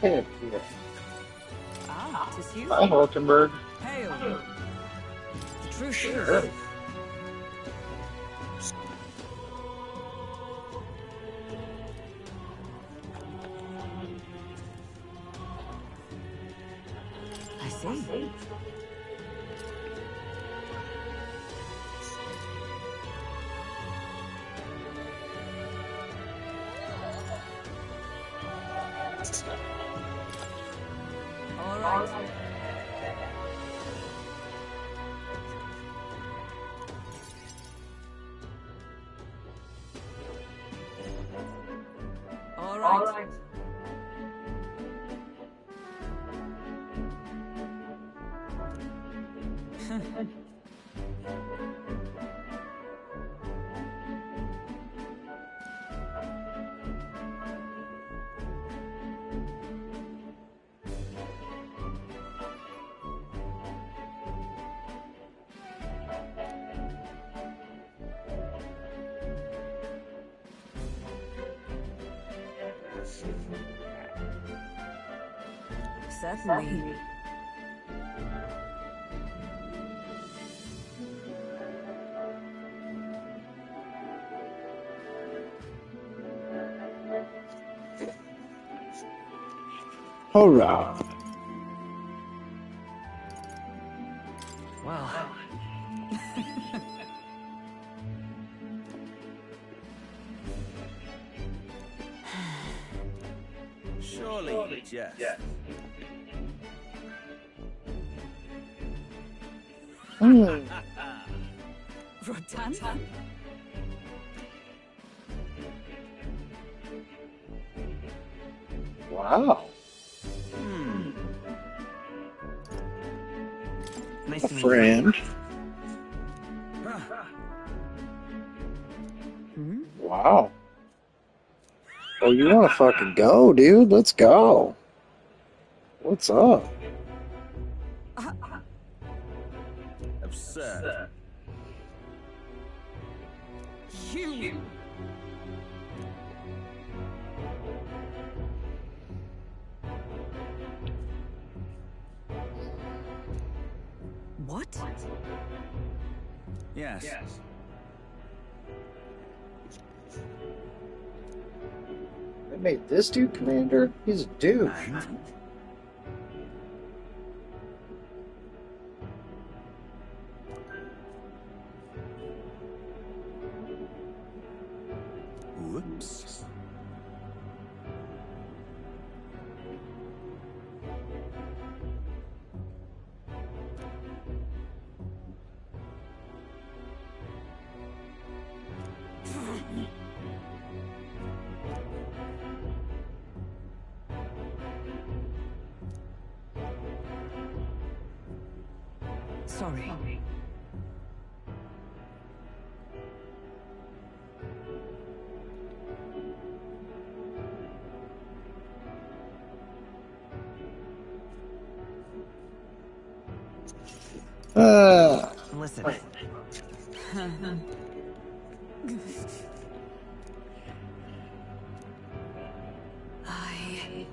Heck yeah. Ah, 'tis you. Hi, Hulkenberg. Hail. The truth Sure. is. I see. All right. All right. Certainly. Hurrah. Well. Surely, yes. Rotan? Wow. Nice A to meet friend. Hmm? Wow. Oh, you want to fucking go, dude? Let's go. What's up? Absurd. You! What? Yes. They made this dude commander? He's a douche. And? Whoops. Sorry. Listen. I...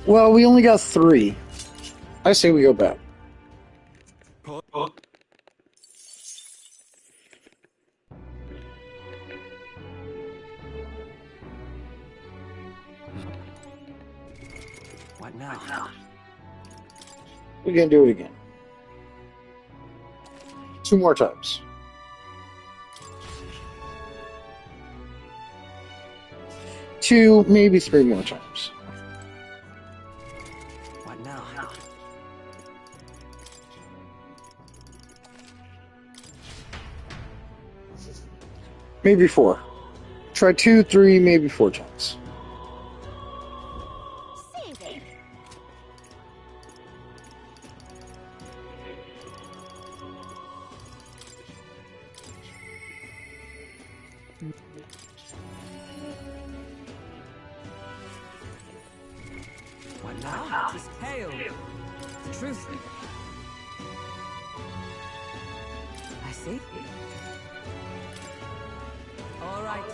Well, we only got 3. I say we go back. What now? We can do it again. 2 more times. Two, maybe 3 more times. What now? Maybe 4. Try 2, 3, maybe 4 times. What now? Ah, just hail. The truth. I see. right.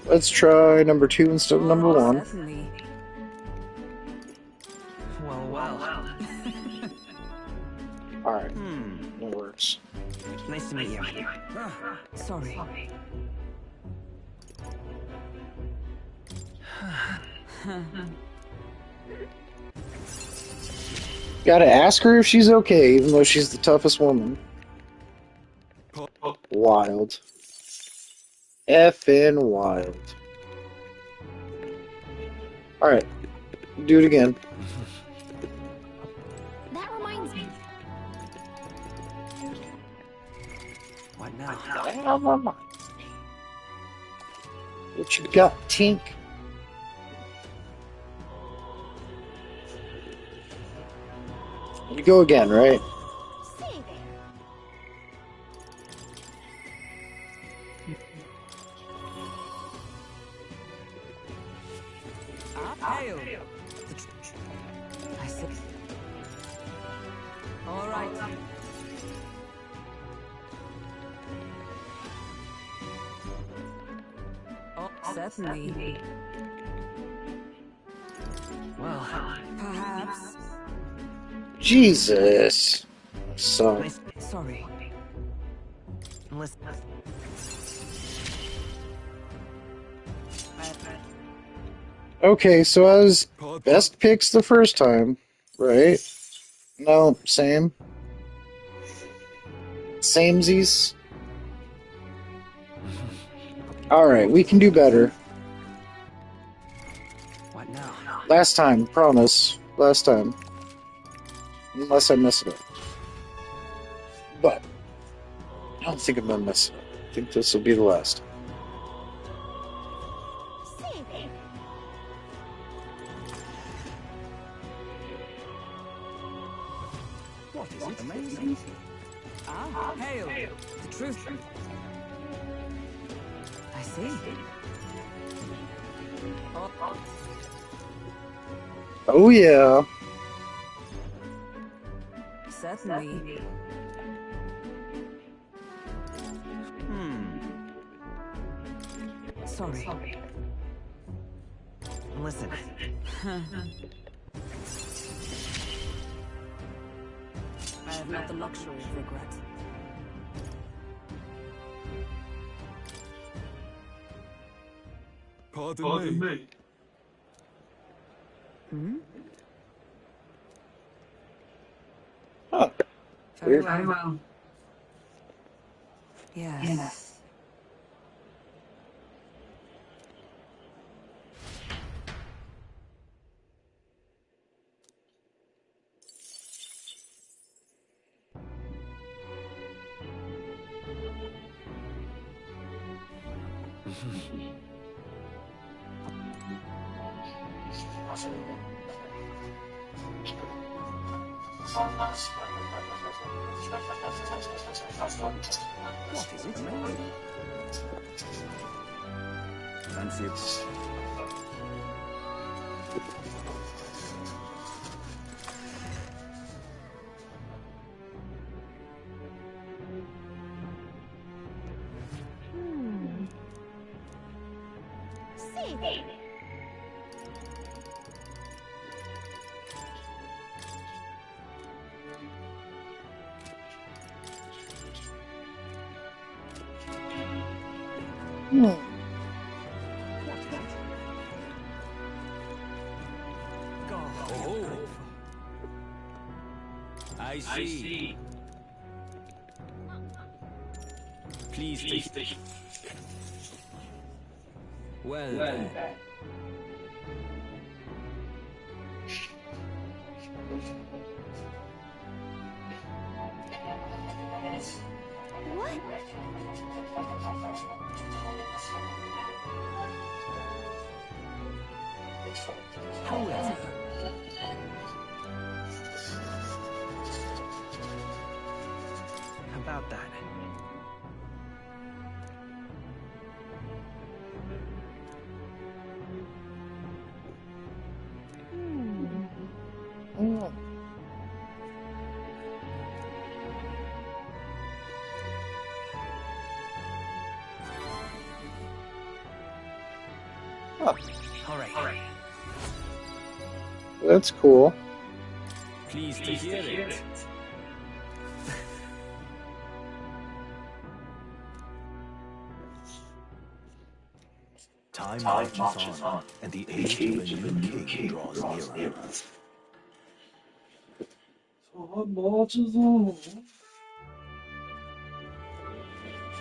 Let's try number 2 instead of number 1. Certainly. Well. Alright, that works. Nice to meet you. Sorry. Gotta ask her if she's okay, even though she's the toughest woman. Wild. Effing wild. Alright, do it again. That reminds me. What now? What you got, Tink? You go again, right? Say there. Hail. I see. All right. Oh, certainly. Well, Perhaps. Jesus. So, nice. Sorry. Listen. okay, so I was best picks the first time, right? No, same. Samesies. Alright, we can do better. What now? Last time, promise. Last time. Unless I mess it up. But, I don't think I'm gonna mess it up. I think this will be the last. Say there. What is it? Amazing. Hail. The truth. I see. Oh, Oh yeah. certainly. Sorry. Listen. I have not the luxury of regret. Pardon me. Huh. Very Weird. well. Yes. What is it? Amazing. Fancy it. Say there. Oh. I see. Please take. Well then. What? However, About that. Hurry. That's cool. Pleased to hear it. Time marches on, and the age of a new king draws nearer.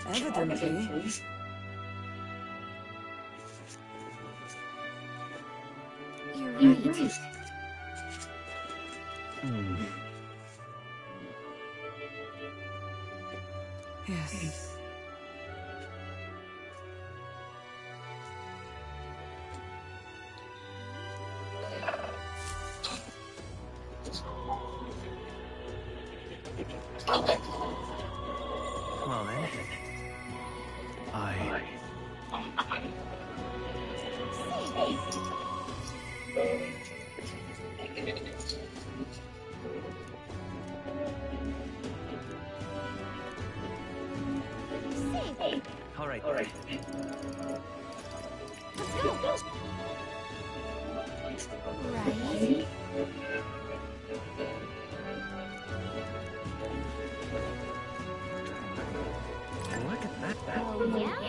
Evidently. You're right. Yes. Well then, I... Safe. Hurry. Let's go. Right. Look at that. Oh, yeah?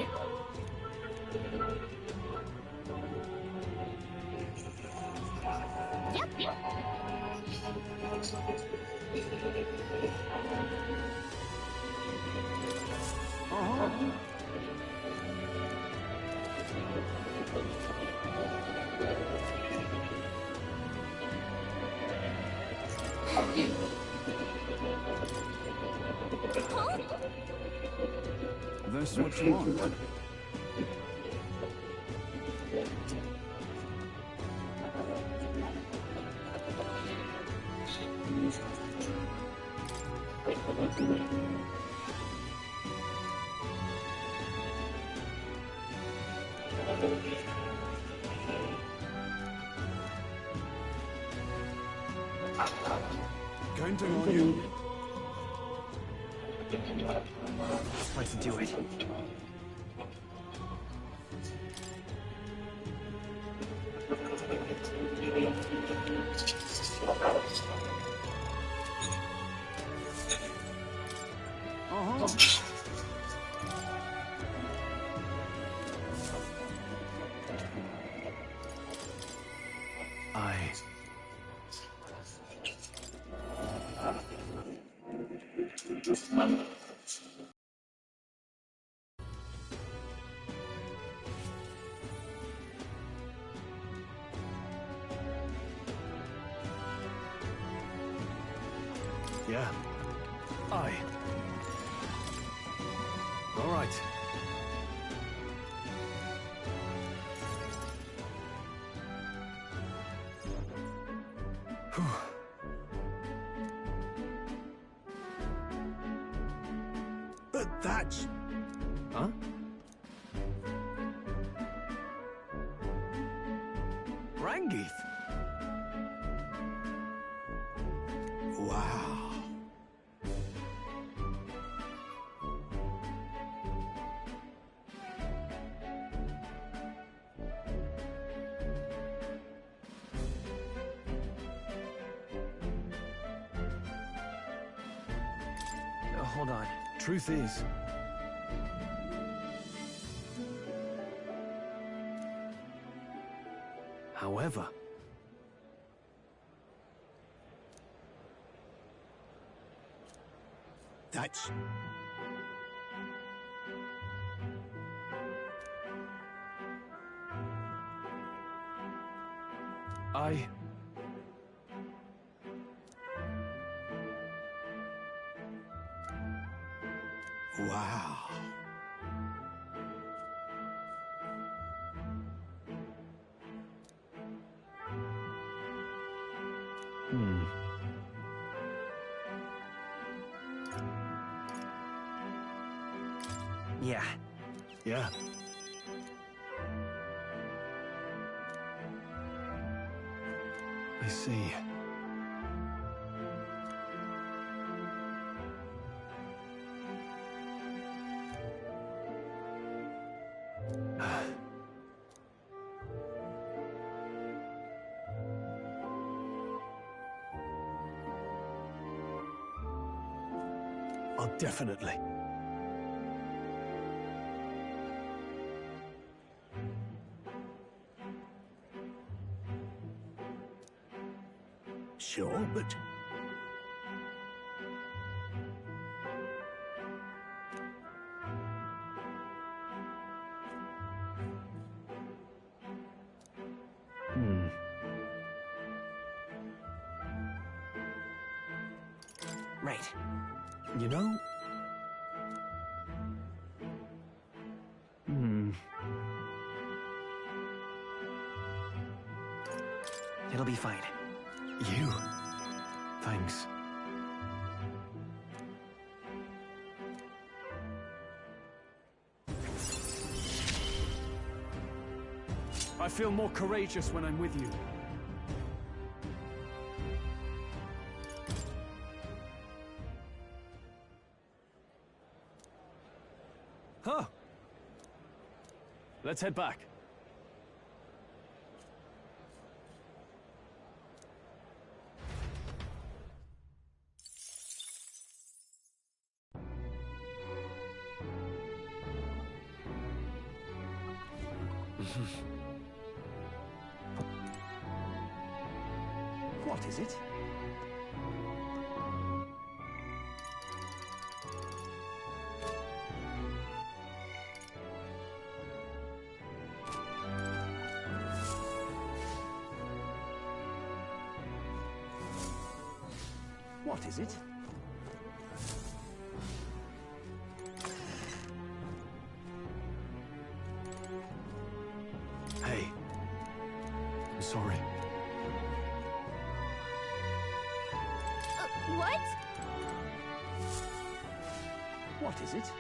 Yep. Huh? That's what you want. Counting on you. Let's do it. I... Yeah. I... All right. Whew. But that's... Huh? Rangeeth? Wow. Hold on. Truth is... However... That's... I... Wow. Yeah. Yeah. I see. I'll definitely. Sure, but... Right. You know... It'll be fine. You. Thanks. I feel more courageous when I'm with you. Huh. Let's head back. What is it? What is it? Hey. I'm sorry. What? What is it?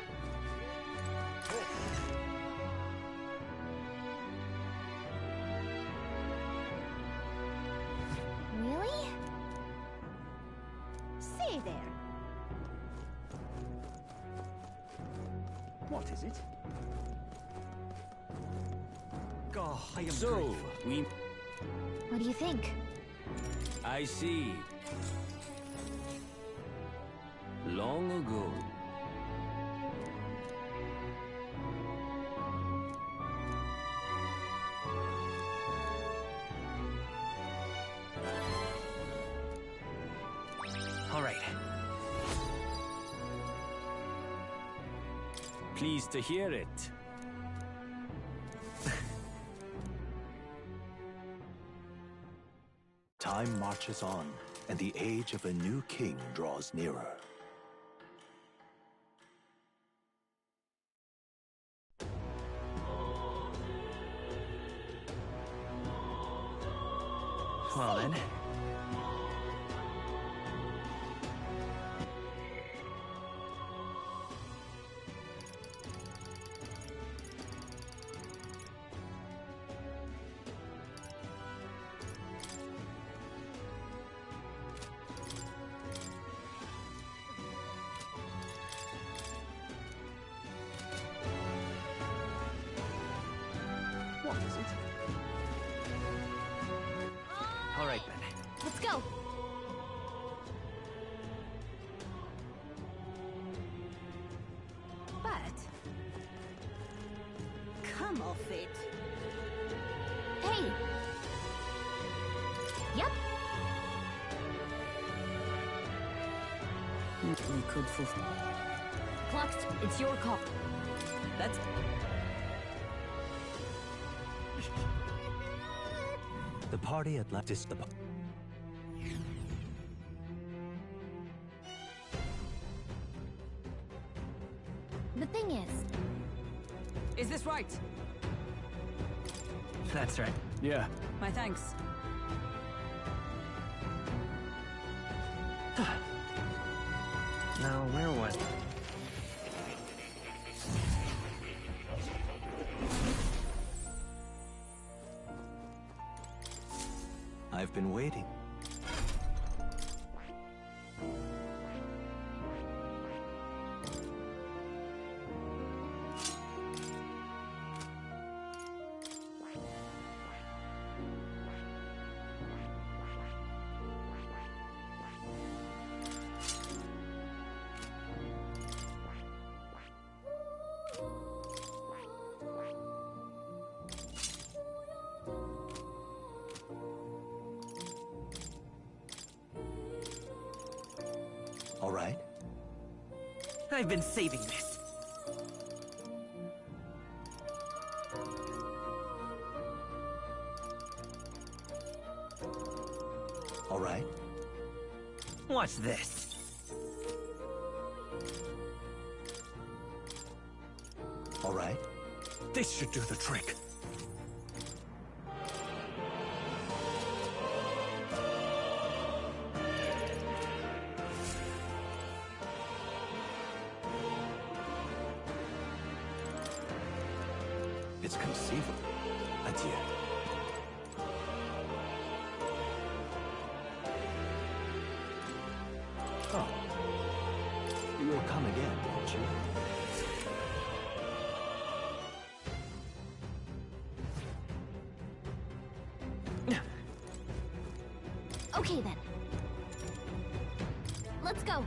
Really? Say there. What is it? Oh, I am So, grateful. we... What do you think? I see. Long ago. All right. Pleased to hear it. Time marches on, and the age of a new king draws nearer. Well then. What is it? All right then. Let's go. But... Come off it. Hey. Yep. We could fulfill... Clock's. It's your call. That's... The party at last is the... The thing is, Is this right? That's right. Yeah. My thanks. Now, where was it? I've been waiting. I've been saving this. All right. Watch this. All right. This should do the trick. It's conceivable. Adieu. Oh. You will come again, won't you? Okay then. Let's go.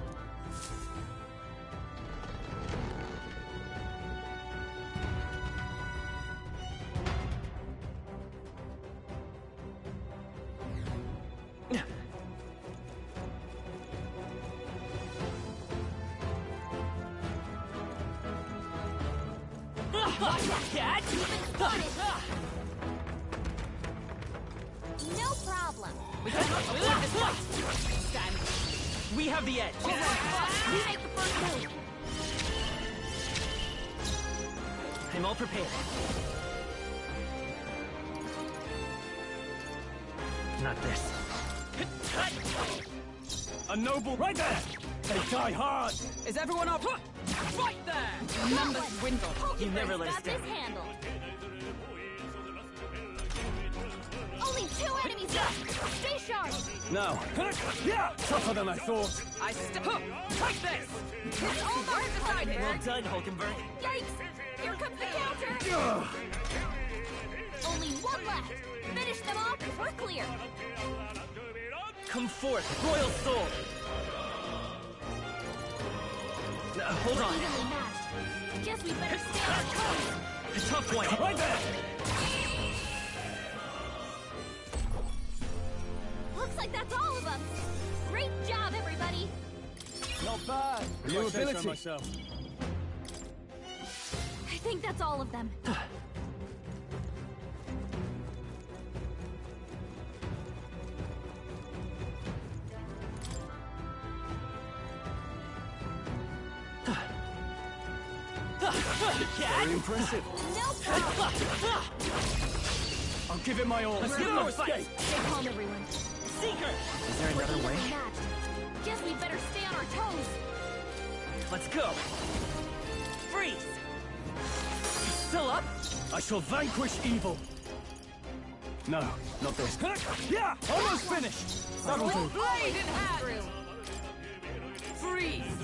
No problem. We cannot avoid this fight! Stand. We have the edge. We make the first move. I'm all prepared. Not this. A noble right there! They die hard! Is everyone up? Right there! Numbers dwindle. You never let us got this down. handled. Only 2 enemies left. Stay sharp. Now. Yeah! Tougher than I thought. I take this! It's almost decided! Well done, Hulkenberg. Yikes! Here comes the counter. Only 1 left. Finish them off if we're clear. Come forth, Royal Soul. Hold on. Evenly matched. Guess we better stay on our toes. A tough one. Right there! Looks like that's all of them. Great job, everybody. Not bad. New If I say so ability. myself. I think that's all of them. Very impressive. No problem. I'll give it my all. Let's give him a fight. Stay calm, everyone. Seeker! Is there We're another way? evenly matched. Guess we better stay on our toes. Let's go. Freeze! You still up? I shall vanquish evil. No, not this. Yeah! Almost finished! That'll do. Blade in hand! Freeze!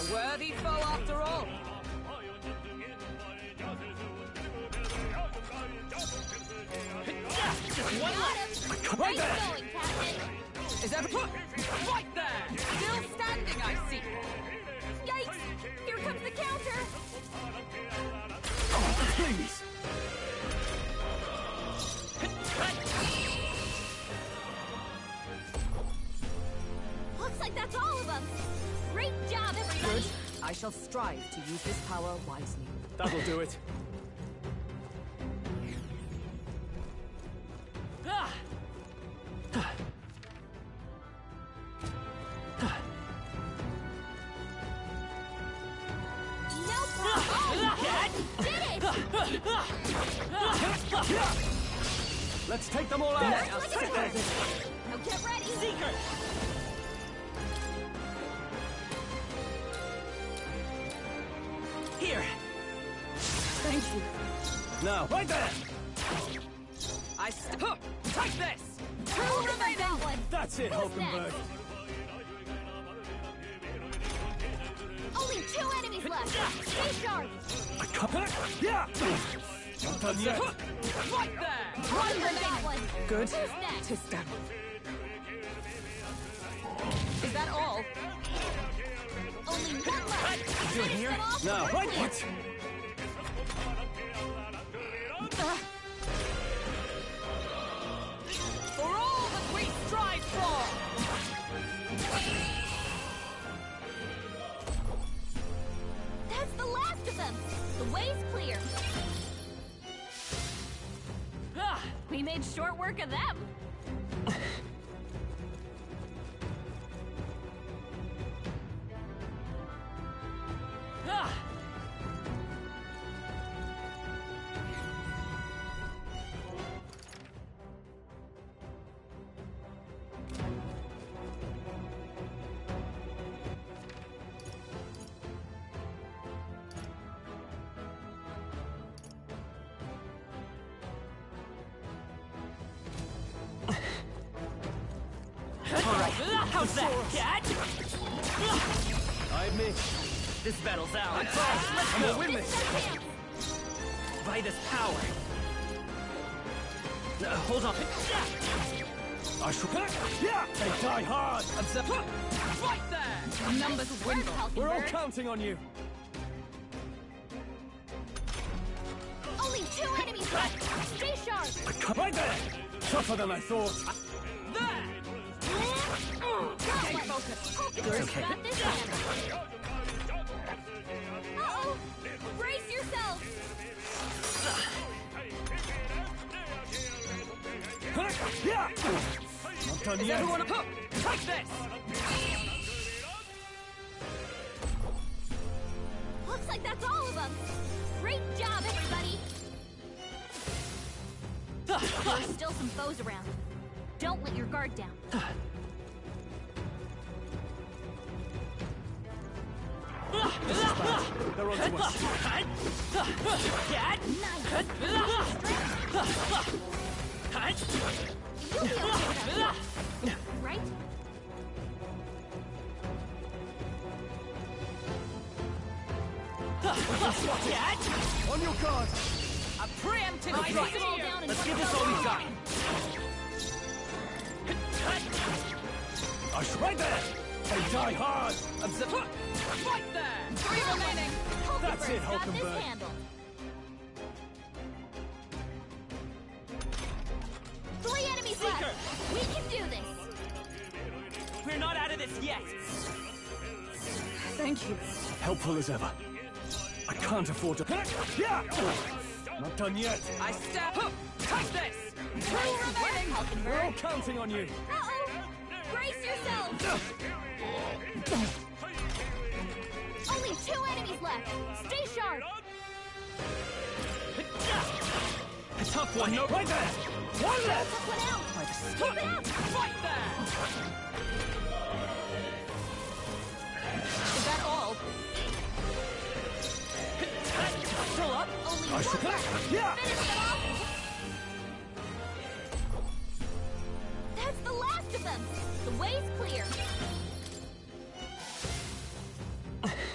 A worthy foe after all. Just one Got left. him. Right Nice there! going, Captain. Is everyone right there? Still standing, I see. Yikes! Here comes the counter. Please! Looks like that's all of them. Great job, everybody. Good. I shall strive to use this power wisely. That'll do it. Ah! No problem. Oh, did it! Let's take them all out. Now get ready. Seeker! Here! Thank you. Now, right there! Take this! Who remember that one? That's it, Who's Hulkenberg. next? Only 2 enemies left. Stay sharp. I can't. Yeah! Not done yet. Right there! Remember that one. Good. Who's next? Tis them. Is that all? Only 1 left. Finish here? them off. Now, We're right clear. what? For all that we strive for! the last of them! The way's clear! Ah! We made short work of them! Ah! Alright, how's that, cat? I admit, This battle's ours. I'm gonna win this. By this power. Hold on. I shall. Yeah! They die hard! Right there! Numbers dwindle. We're all counting on you! Only 2 enemies left! Stay sharp! Right there! Tougher than I thought. There! Stay focused! Focus! Okay. Got this handle! Uh-oh! Brace yourself! Yeah! Not done Is yet. everyone up? Take this! Looks like that's all of them! Great job, everybody! There are still some foes around. Don't let your guard down. They're on to us. Cat! You'll be okay without me, right? Cat! On your guard! A preemptive I'll strike! take them all down in Let's one give this fell all we've swoop. got! Right there! They die hard! Right there! 3 remaining. That's it, Hulkenberg's got this Hulkenberg. handled. 3 enemies left. We can do this. We're not out of this yet! Thank you. Helpful as ever. I can't afford to. Yeah! Not done yet. I step up! Take this! 2 remaining. We're all Hulkenberg. counting on you. Uh-oh. Brace yourselves. Only 2 enemies left. Stay sharp. A tough one! No, right there! One left! Took one out. Keep it up. Right there! Is that all? Still up? Only I should. one left. Yeah! Finish them off. That's the last of them. The way's clear.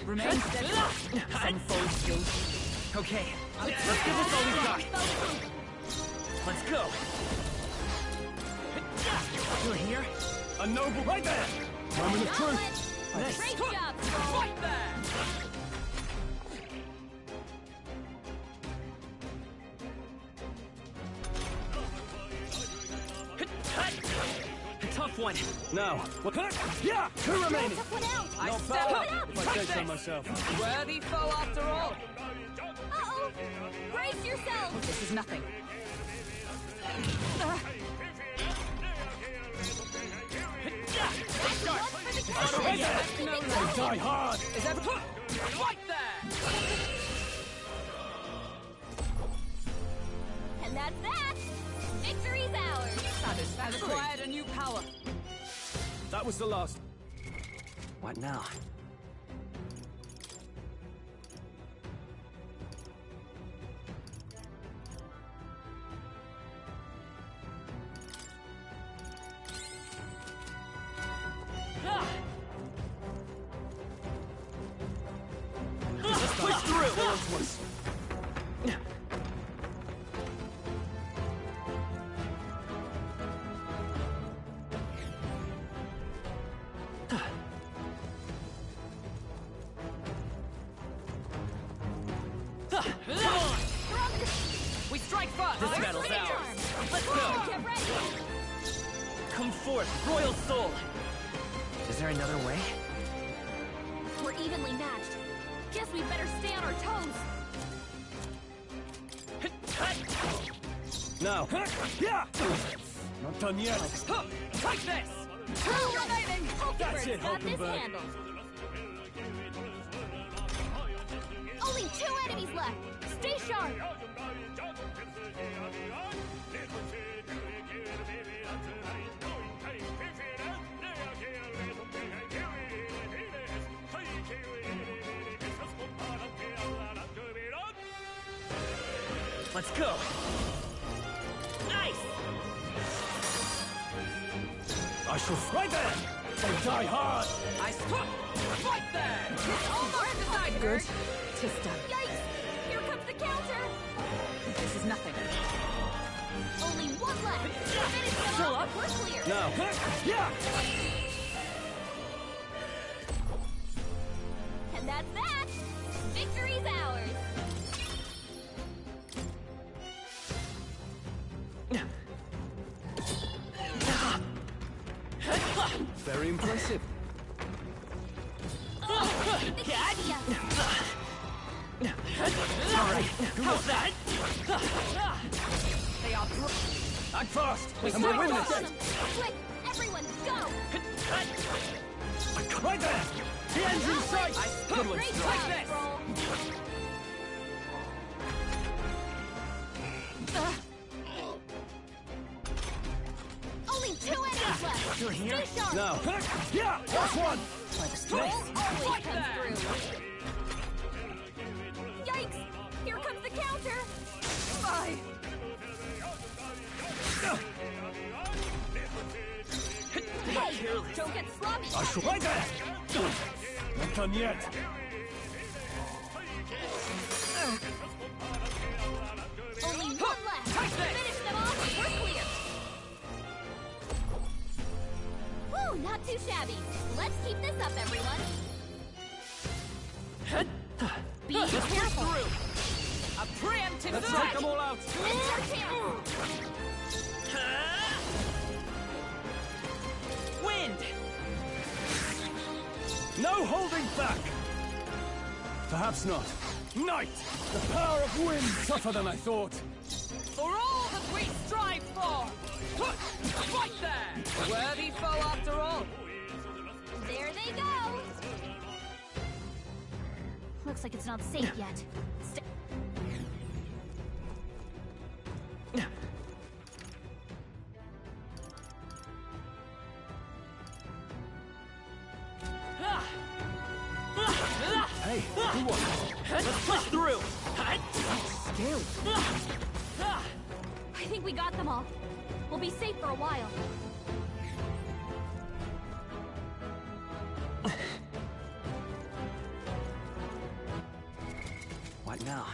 Remain steady. Some foes still. Okay, let's give this all we've got. Let's go. You're here? A noble right there! Moment of Not truth! much. Great job, Stroll. Right there! A tough one. Now, what? Yeah! 2 remaining! Took one out. I Not step bad, up. if I say so myself. Worthy foe after all. Uh-oh. Brace yourselves. This is nothing. That's one for the count. Right there! They die hard! Is that right there? And that's that. Victory's ours. I've acquired a new power. That was the last. What now? Push through! Come on! We strike first! This battle's Great ours! charm. Let's go! Get ready. Come forth, royal soul! Is there another way? We're evenly matched. Guess we better stay on our toes. Now. Yeah! Not done yet. Take this! Two remaining! That's it, got this Hulkenberg. handled. Only 2 enemies left. Stay sharp. Let's go! Nice! I shall right there! They die hard! I struck! Right there! It's almost decided! Good. Tis done. Yikes! Here comes the counter. This is nothing. Only 1 left. Finish them Still off. up? We're clear. Now. Yeah! And that's that. Victory's ours. Very impressive. The idea. Alright, how's that? They are Act fast! We And we'll win Focus this! on them. Quick, everyone, go. Right there! The end's in sight! Good one, Great Stroll. job, Take this. Stroll. Only 2 enemies left. You're here? Stay sharp. Now. Yeah! Last one! Stroll always Right comes there. through. Yikes! Here comes the counter. Bye. Hey, don't get sloppy. I shall right there! Not done yet. Only 1 left. Finish them off. We're clear. Woo, not too shabby. Let's keep this up, everyone. Be careful. A preemptive Let's strike! take them all out! It's our chance. Wind! No holding back! Perhaps not. Night! The power of wind tougher than I thought. For all that we strive for! Right there! Worthy foe after all! There they go. Looks like it's not safe yet. Hey, who won? Let's push through! Scary. I think we got them all. We'll be safe for a while. What now?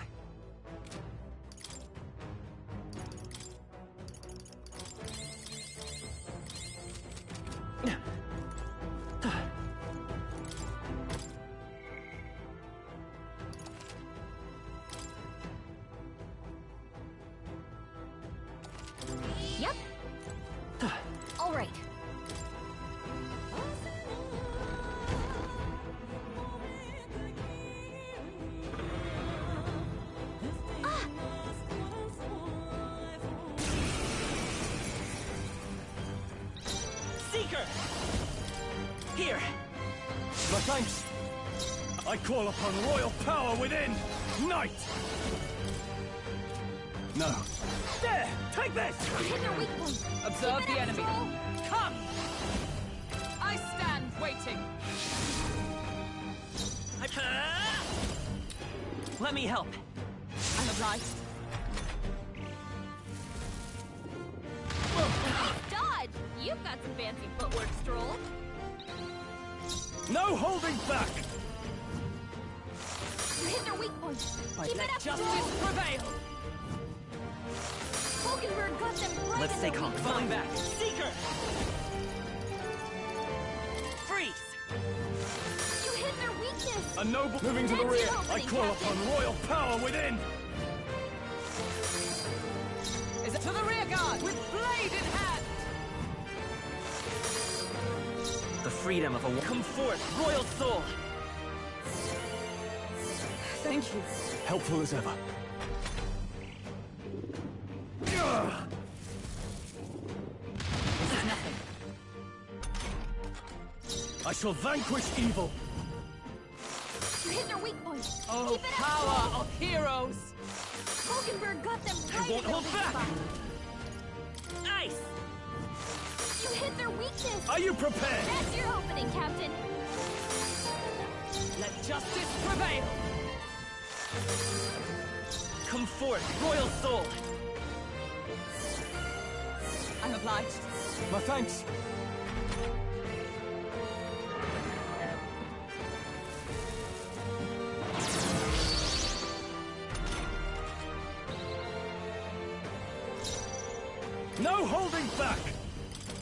Yep. All right. Seeker! Here! My thanks. I call upon royal power within. Night! No. There! Take this! Hit their weak point. Observe Keep it the up, enemy. Stroll. Come! I stand waiting. Let me help. I'm obliged. Dodge! You've got some fancy footwork, Stroll. No holding back! You hit their weak point. Right, Keep it let up, justice Stroll. prevail. Hulkenberg got them right Let's in stay their calm. weak Falling spot. back. Seeker! Freeze! You hit their weakness. A noble moving to the That's rear. your I opening, call Captain. upon royal power within. Is it to the rear guard with blade in hand? The freedom of a come forth, royal soul. Thank you. Helpful as ever. This is nothing. I shall vanquish evil. You hit their weak point. Oh, Keep it up. power of heroes! Hulkenberg got them right won't in their hold weak back. spot. Ice! You hit their weakness. Are you prepared? That's your opening, Captain. Let justice prevail! Come forth, royal soul! I'm obliged. My thanks. No holding back!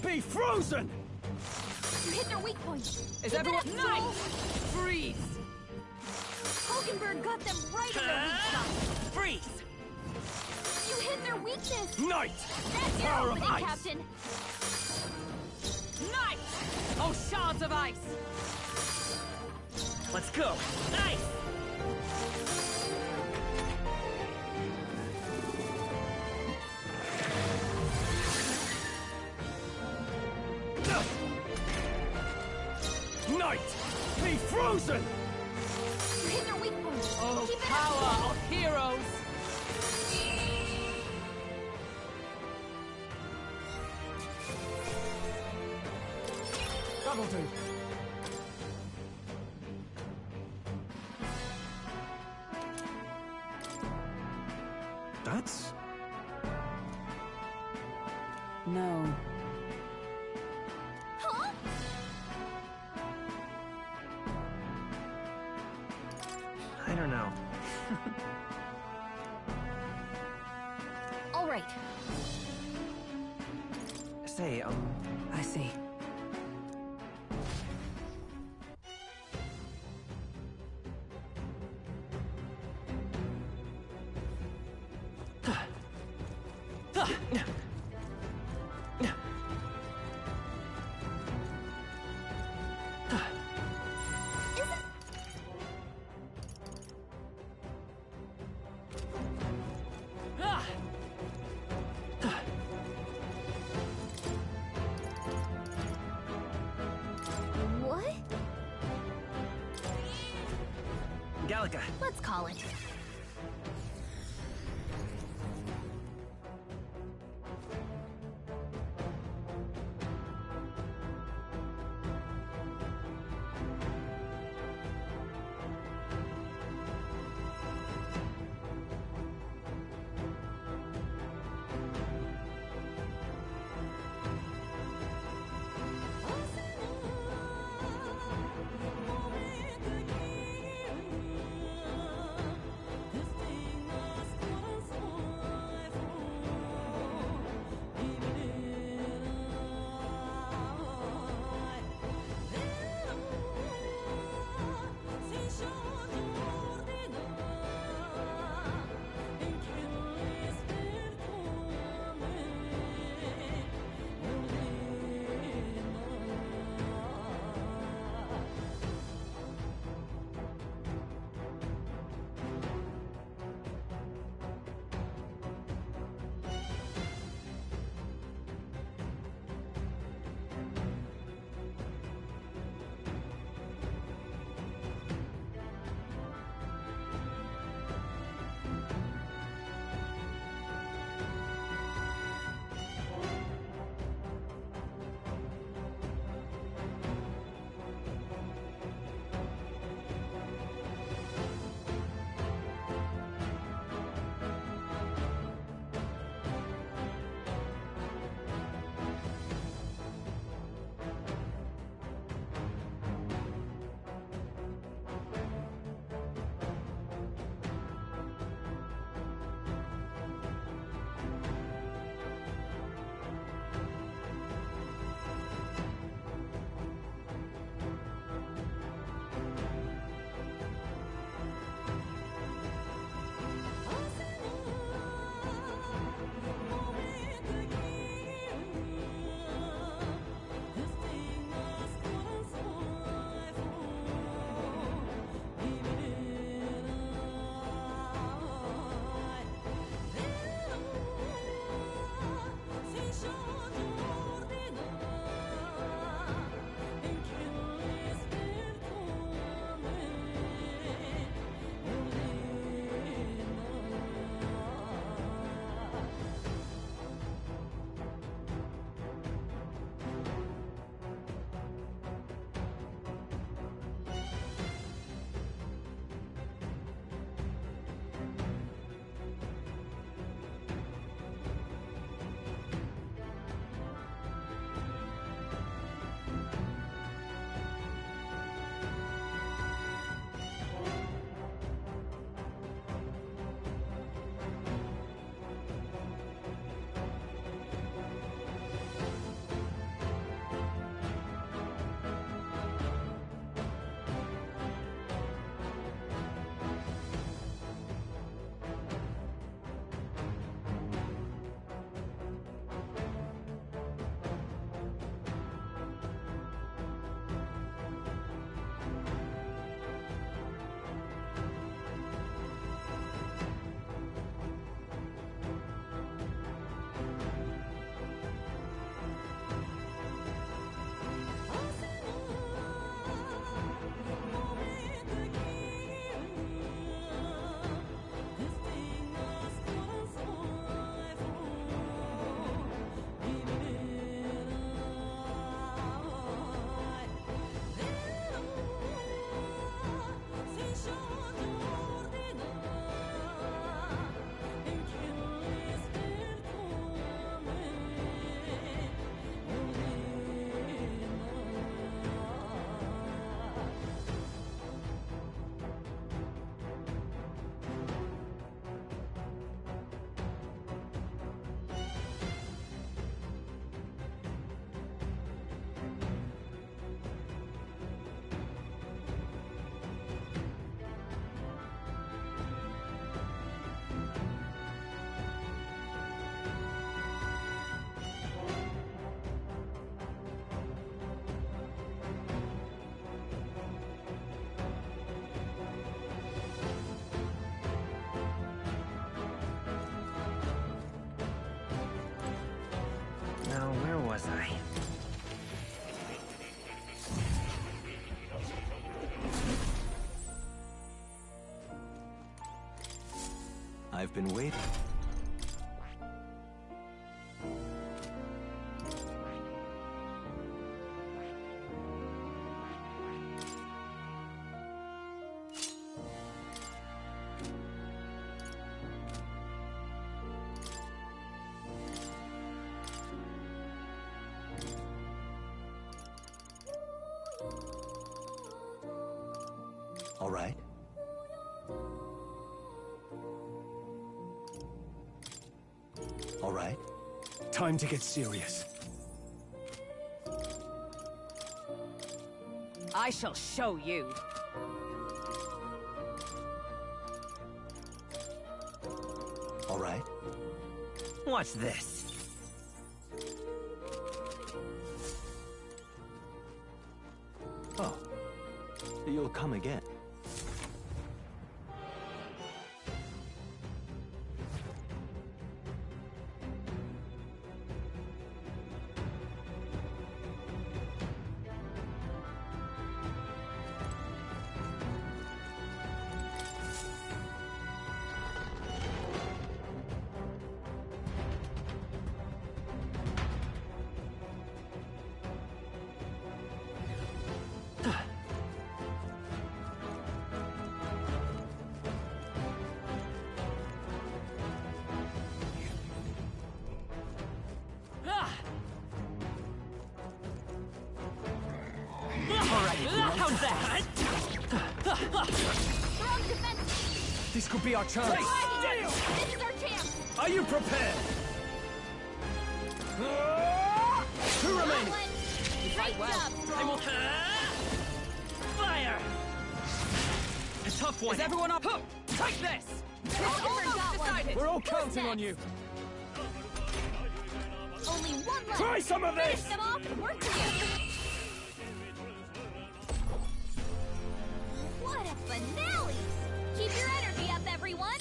Be frozen! You hit their weak point. Is Keep it everyone up, nice? Soul. Freeze! Hulkenberg got them right in their weak spot. Freeze! You hit their weakness. Night! That's your Power of opening, ice. Captain. Night! Oh, shards of ice! Let's go! Ice! Night! Be frozen! You hit their weak point. Oh, Keep it up, power Soul. of heroes! That'll do. That's... No. Huh? I don't know. All right. Say, I see. What? Gallica, Let's call it. Now, where was I? I've been waiting. All right. All right. Time to get serious. I shall show you. All right. Watch this. Oh. You'll come again. How's that? Strong defense. This could be our chance. This is our chance. Are you prepared? Two remaining. Great job, I will... Stroll. Fire! A tough one. Is everyone up? Huh, take this! It's almost decided. We're all counting on you. Only one left. Try some of Finish this. them off and we're clear. What a finale! Keep your energy up, everyone.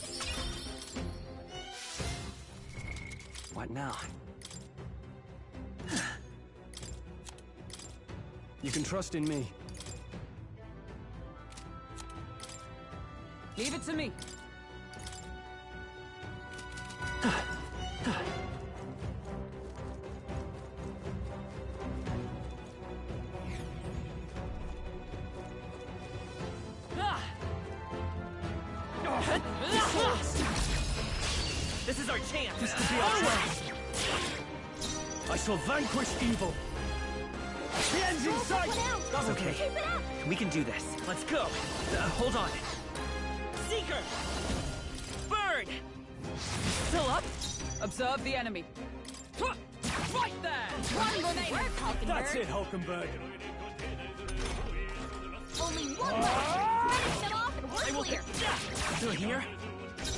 What now? You can trust in me. Leave it to me. This is our chance. This could be our chance. I shall vanquish evil. The end's in sight. That's okay. Keep it up. We can do this. Let's go. Hold on. Seeker! Burn! Still up? Observe the enemy. Huh, right there! One remaining. Hulkenberg. That's it, Hulkenberg. Only one left. Finish them off and I we're will... clear. Do it here?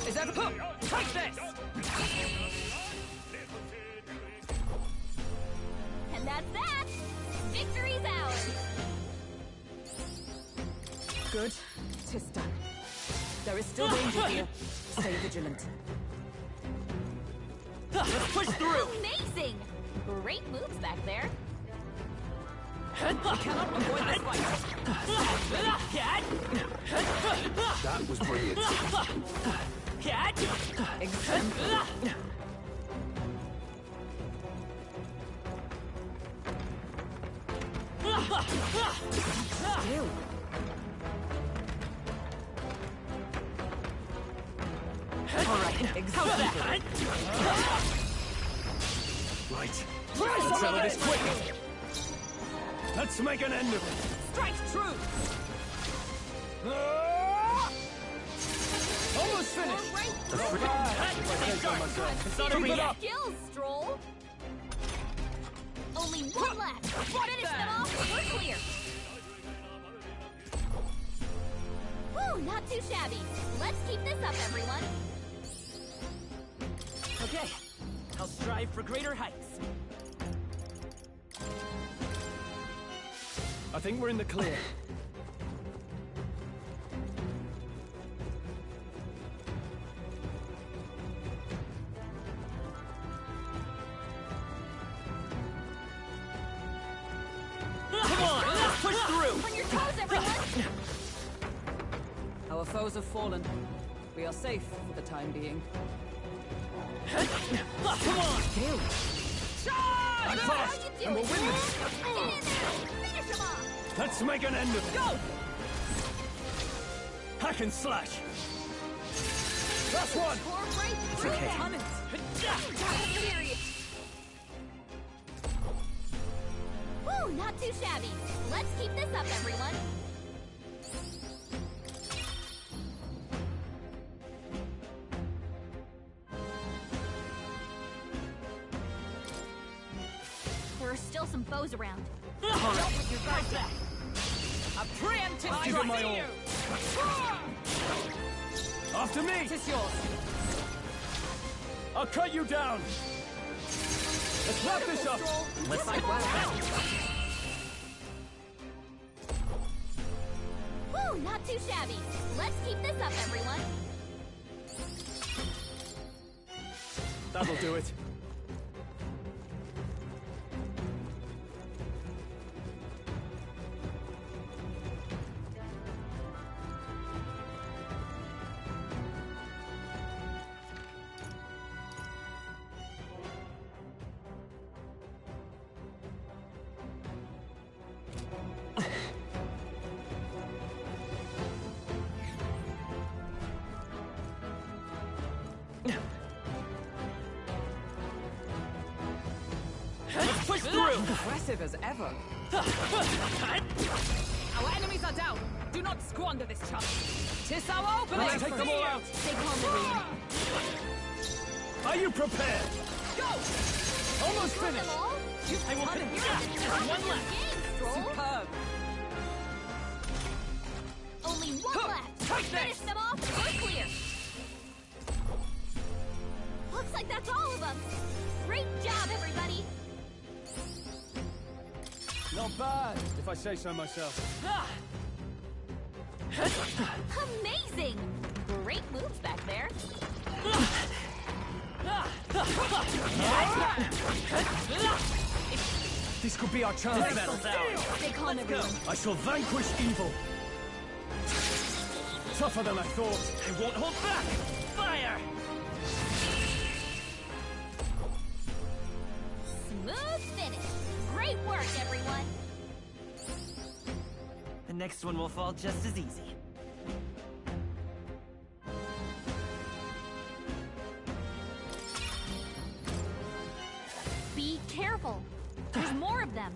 Is that... Huh, take this! And that's that. Victory's ours. Good. 'Tis done. There is still danger here. Stay vigilant. Let's push through! Amazing. Great moves back there. We cannot avoid this fight. Cat! That was brilliant. Cat! Exactly. Still. All right, how's that? Right. Let's settle this quick. Let's make an end of it. Strike true! Almost finished. It's not over Keep it yet. up. Skills, Stroll. Only one left. Finish them off and we're clear. Whew, not too shabby. Let's keep this up, everyone. Okay, I'll strive for greater heights. I think we're in the clear. Our foes have fallen. We are safe for the time being. Come on! Kill. I'm How fast, you and doing? we'll win this! Get in there! Finish him off! Let's make an end of it! Go! Hack and slash! Last one! Core break! It's okay. Serious! Woo, not too shabby. Let's keep this up, everyone. There are still some foes around. All Don't right. let your guard down. A preemptive Give it my all. you! After me! It is yours. I'll cut you down! Let's wrap this up! Let's fight well. Woo, not too shabby. Let's keep this up, everyone. That'll do it. Let's push through! Impressive as ever. Our enemies are down. Do not squander this chance. 'Tis our opening. Let's take them all out! Stay calm, everyone. Are you prepared? Go! Almost Kill them finished! all? I will You're finish! You're One left! game, Stroll. Superb. Only one left. Take this! Finish them off. We're clear. Looks like that's all of them. Great job, everybody. Not bad, if I say so myself. Amazing. Great moves back there. This could be our chance. Stay calm, everyone. I shall vanquish evil. Tougher than I thought. I won't hold back. Fire! Smooth finish. Great work, everyone. The next one will fall just as easy. Be careful. There's more of them.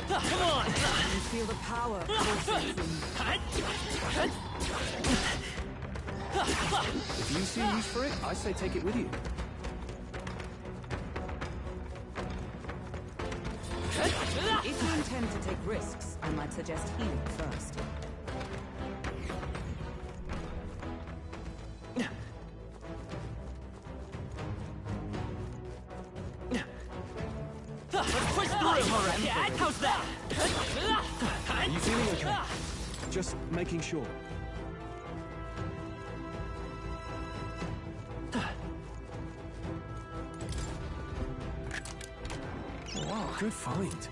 Come on! You feel the power pulsing through. If you see use for it, I say take it with you. If you intend to take risks, I might suggest healing first. Let's push through! Alright, how's that? Are you feeling okay? Just making sure. Wow, good find.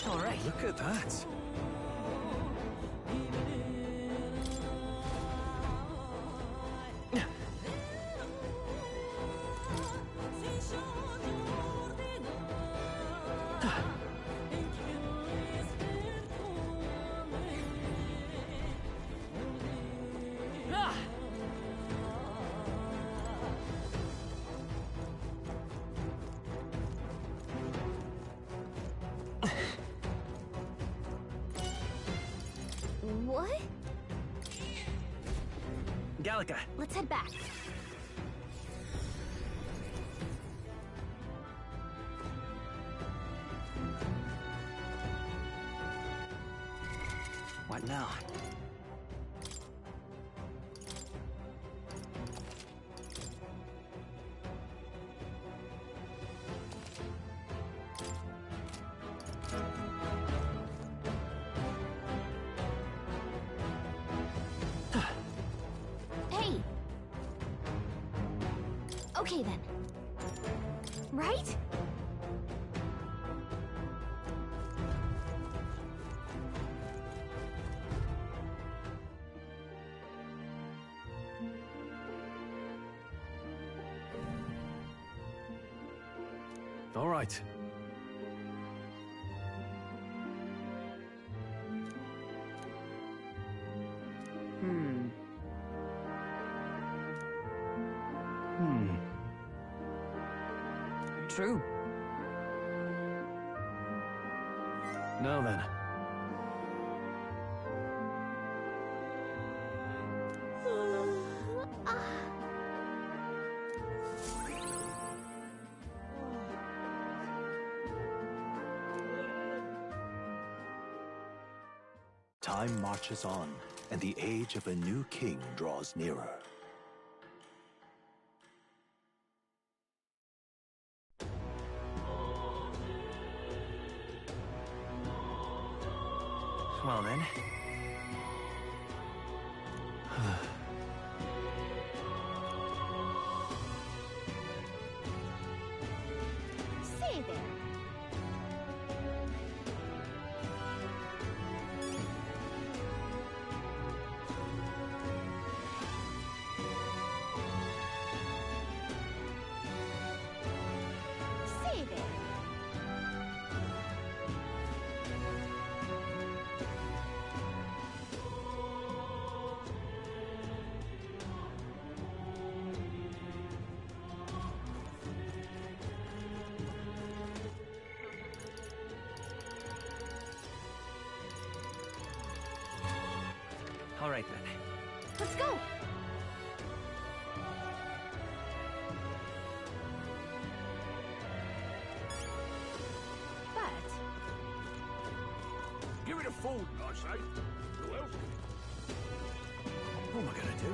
All right. Look at that. What? Gallica, Let's head back. what now? Okay then. Right? All right. True. Now then. Time marches on, and the age of a new king draws nearer. Well then. Say there. Say there. All right then. Let's go. But Give it a fold, I say. Who else can? What am I gonna do?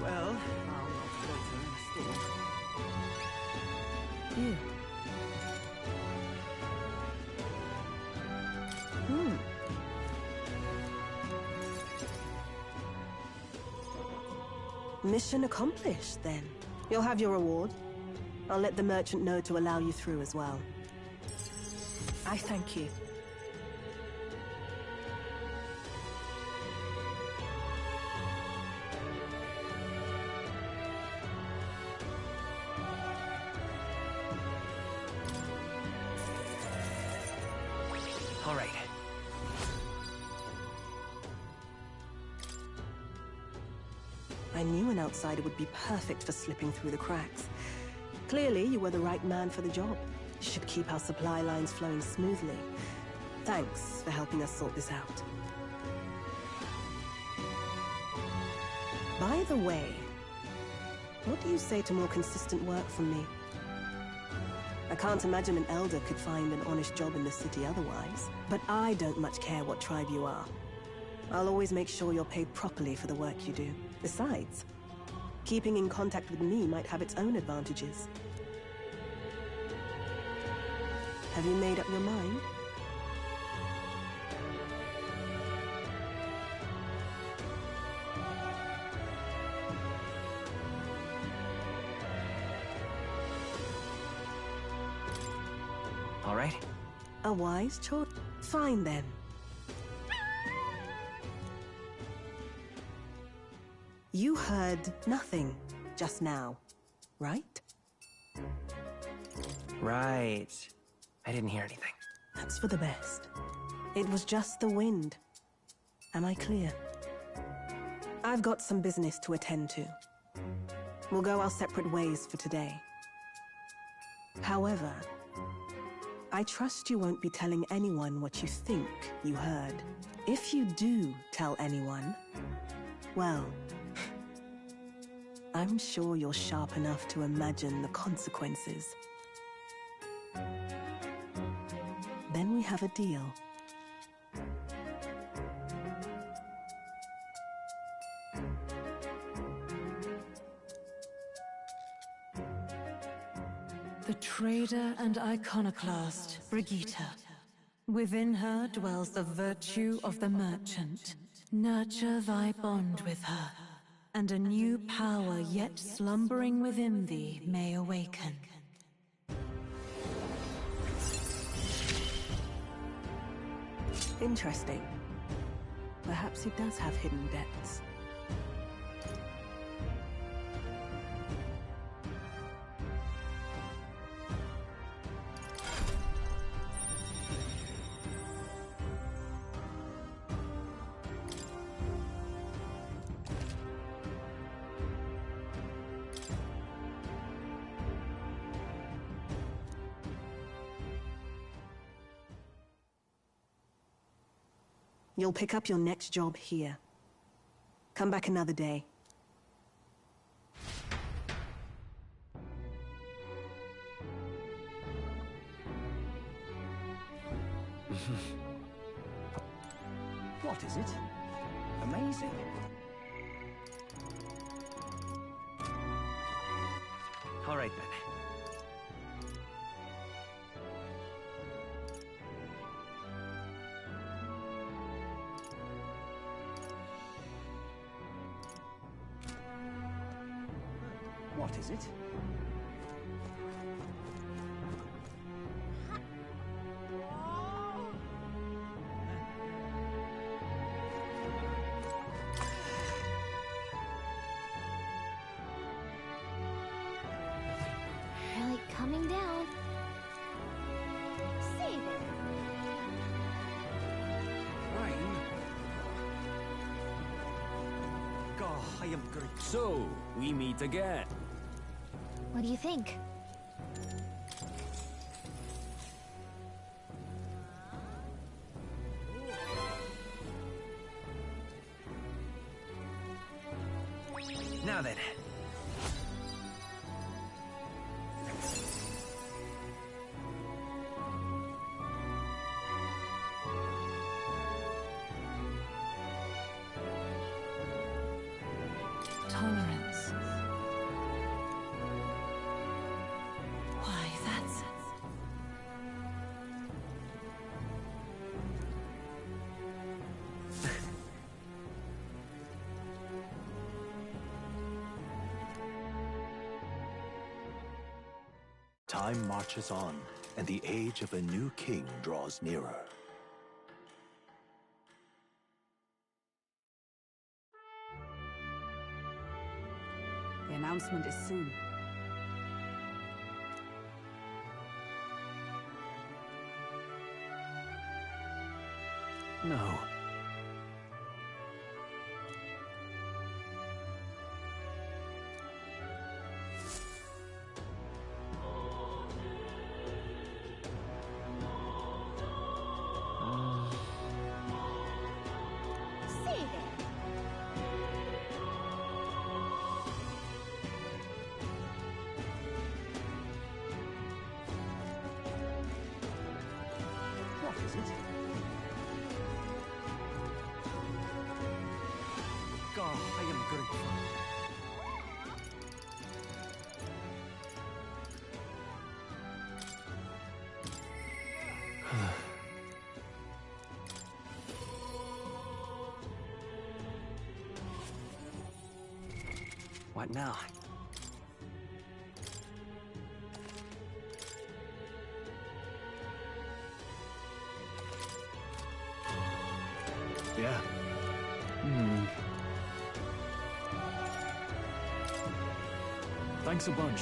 Well, I'll not loiter in a storm. Yeah. Mission accomplished, then. You'll have your reward. I'll let the merchant know to allow you through as well. I thank you. All right. I knew an outsider would be perfect for slipping through the cracks. Clearly, you were the right man for the job. You should keep our supply lines flowing smoothly. Thanks for helping us sort this out. By the way, what do you say to more consistent work from me? I can't imagine an elder could find an honest job in the city otherwise. But I don't much care what tribe you are. I'll always make sure you're paid properly for the work you do. Besides, keeping in contact with me might have its own advantages. Have you made up your mind? All right. A wise choice. Fine then. You heard nothing just now, right? Right. I didn't hear anything. That's for the best. It was just the wind. Am I clear? I've got some business to attend to. We'll go our separate ways for today. However, I trust you won't be telling anyone what you think you heard. If you do tell anyone, well, I'm sure you're sharp enough to imagine the consequences. Then we have a deal. The trader and iconoclast, Brigitte. Within her dwells the virtue of the merchant. Nurture thy bond with her, and a new power yet slumbering within thee may awaken. Interesting. Perhaps he does have hidden depths. You'll pick up your next job here. Come back another day. What is it? Amazing. All right then. What is it? Really coming down. Save it. Rain? God, I am good. So, we meet again. What do you think? Now then. Tolerance. Why, that's... Time marches on, and the age of a new king draws nearer. The announcement is soon. No. Save it. What is it? God, I am grateful. What now? Yeah. Thanks a bunch.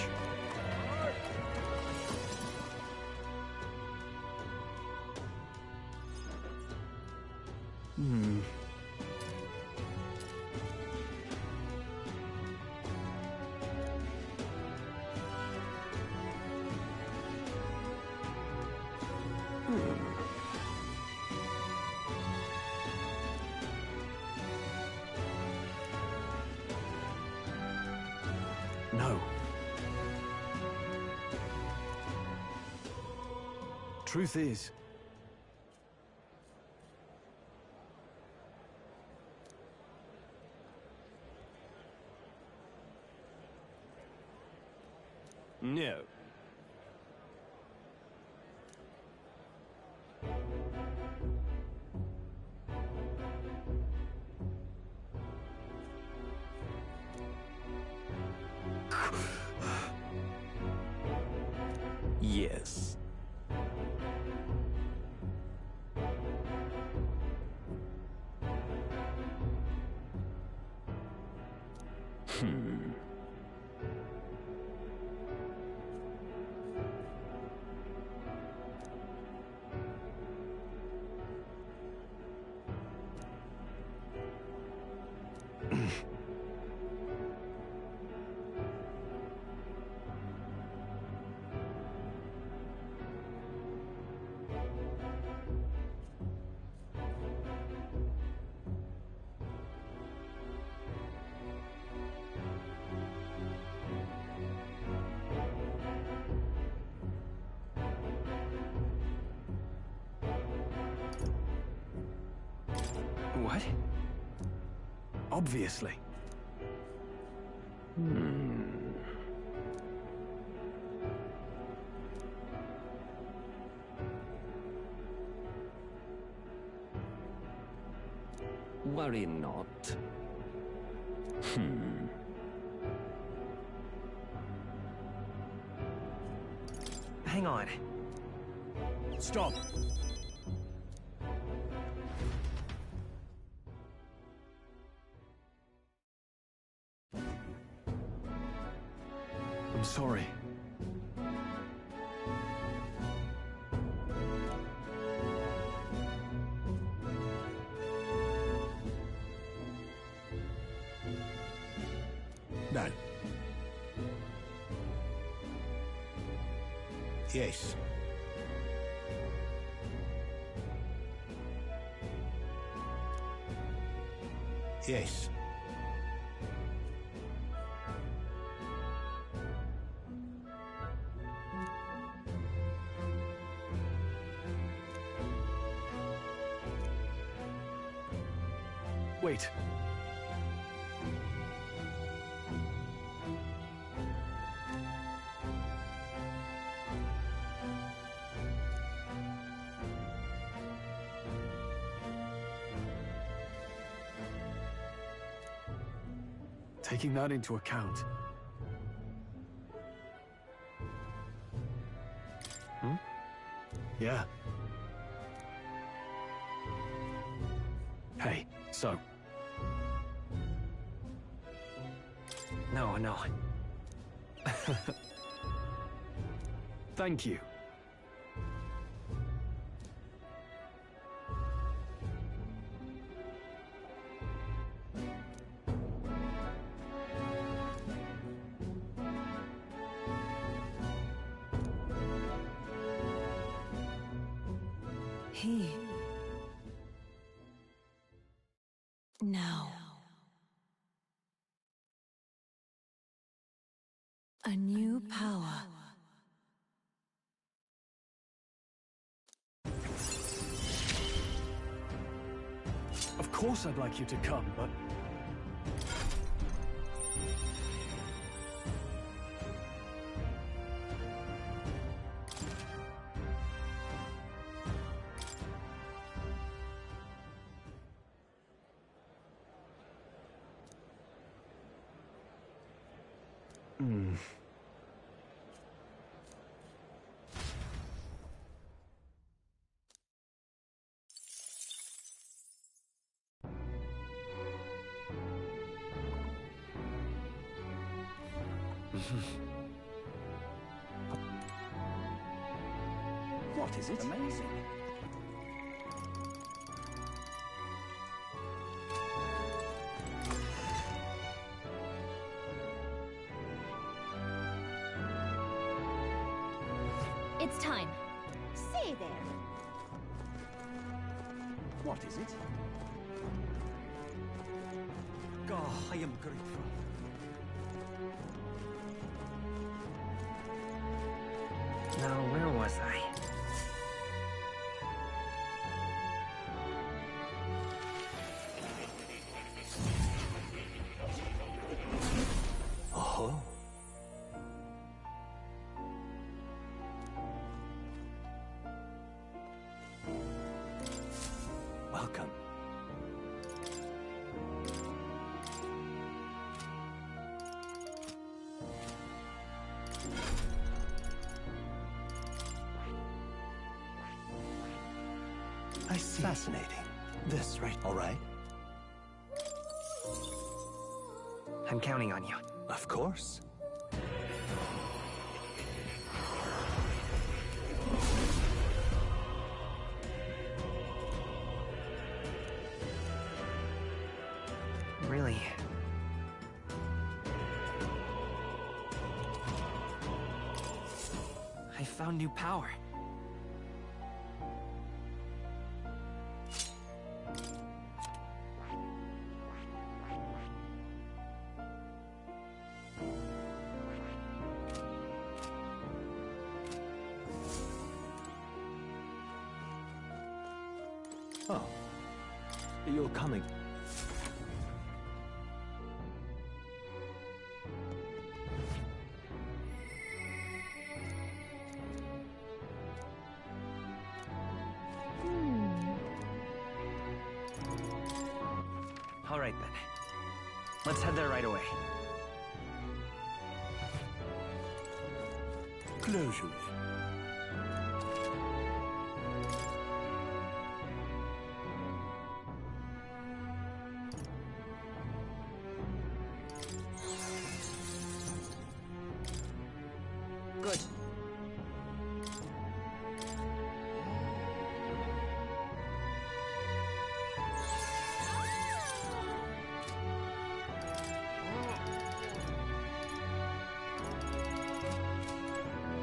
No. Truth is, No. Yes. What? Obviously. Worry not. Hang on. Stop! I'm sorry. No. Yes. Yes. Wait. Taking that into account. Yeah. Hey, so. No. Thank you. He. Now. A new power. Of course I'd like you to come, but... What is it? Amazing. It's time. Say there. What is it? Oh, I am grateful. Now, where was I? Oh. Welcome. I see. Fascinating. This right, all right? I'm counting on you. Of course. Really? I found new power. Oh. You're coming. All right then. Let's head there right away. Closure. Good.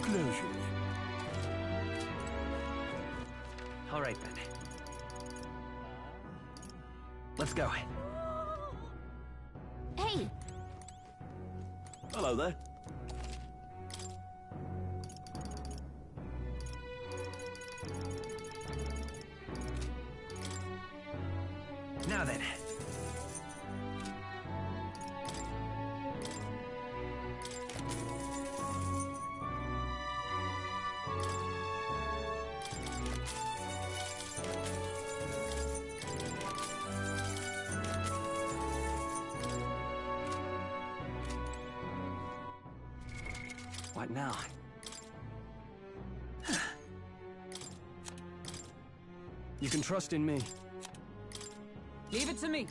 Closure. All right then. Let's go. Hey, Hello there. Now then. What now? You can trust in me. Leave it to me.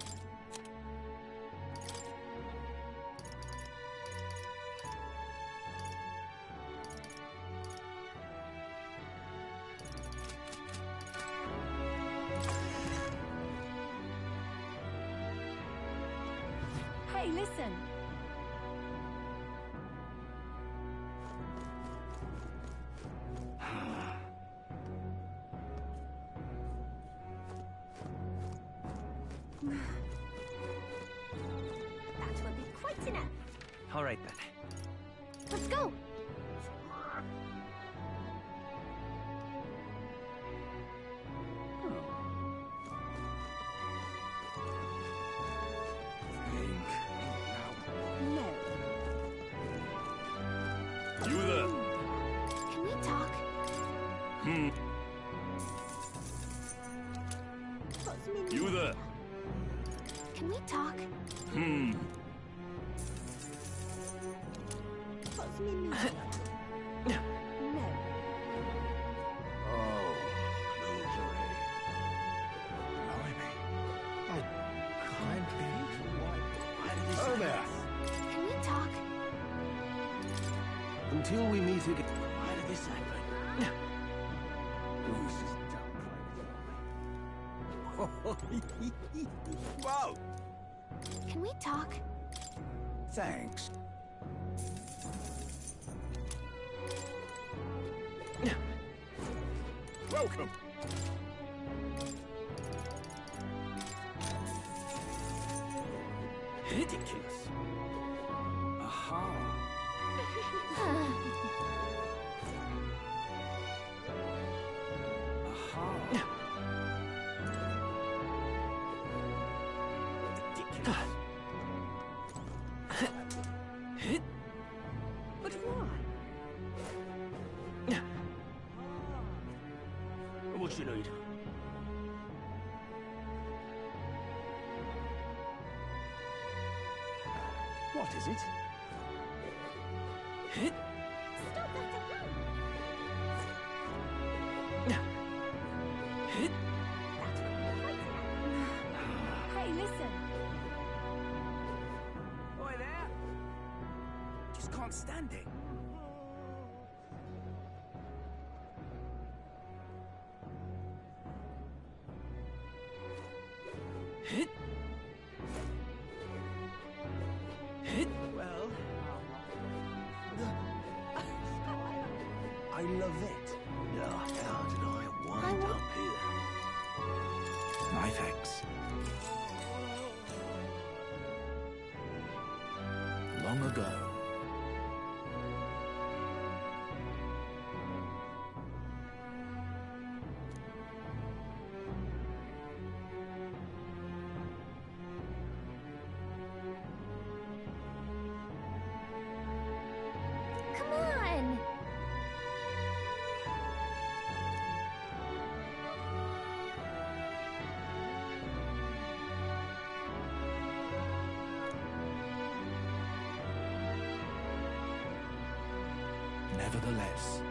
hey, listen. That will be quite enough. All right then. Let's go. No. You there? Can we talk? You there? Can we talk? No. Oh, loser. Blimey. I can't believe why did he say that? Can we talk? Until we meet again. Why did this happen? Bruce is dumb. Whoa! Can we talk? Thanks. Welcome. Ridiculous. Aha. Aha. But why? What you need? What is it? Stop that at once. landing. Well, I love it. How did I wind up here? My thanks. Long ago. Come on! Nevertheless.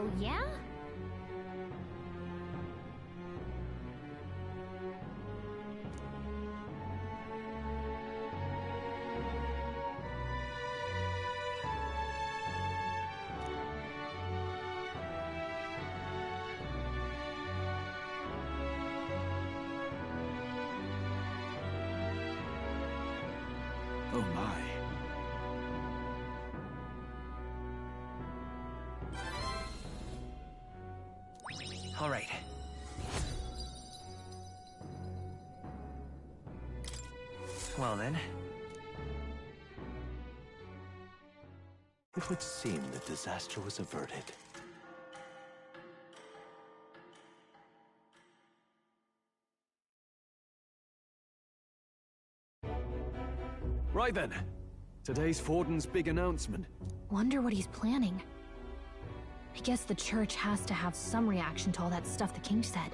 Oh, yeah? Oh my. all right. Well then, It would seem that disaster was averted. Right then. Today's Forden's big announcement. Wonder what he's planning. I guess the church has to have some reaction to all that stuff the king said.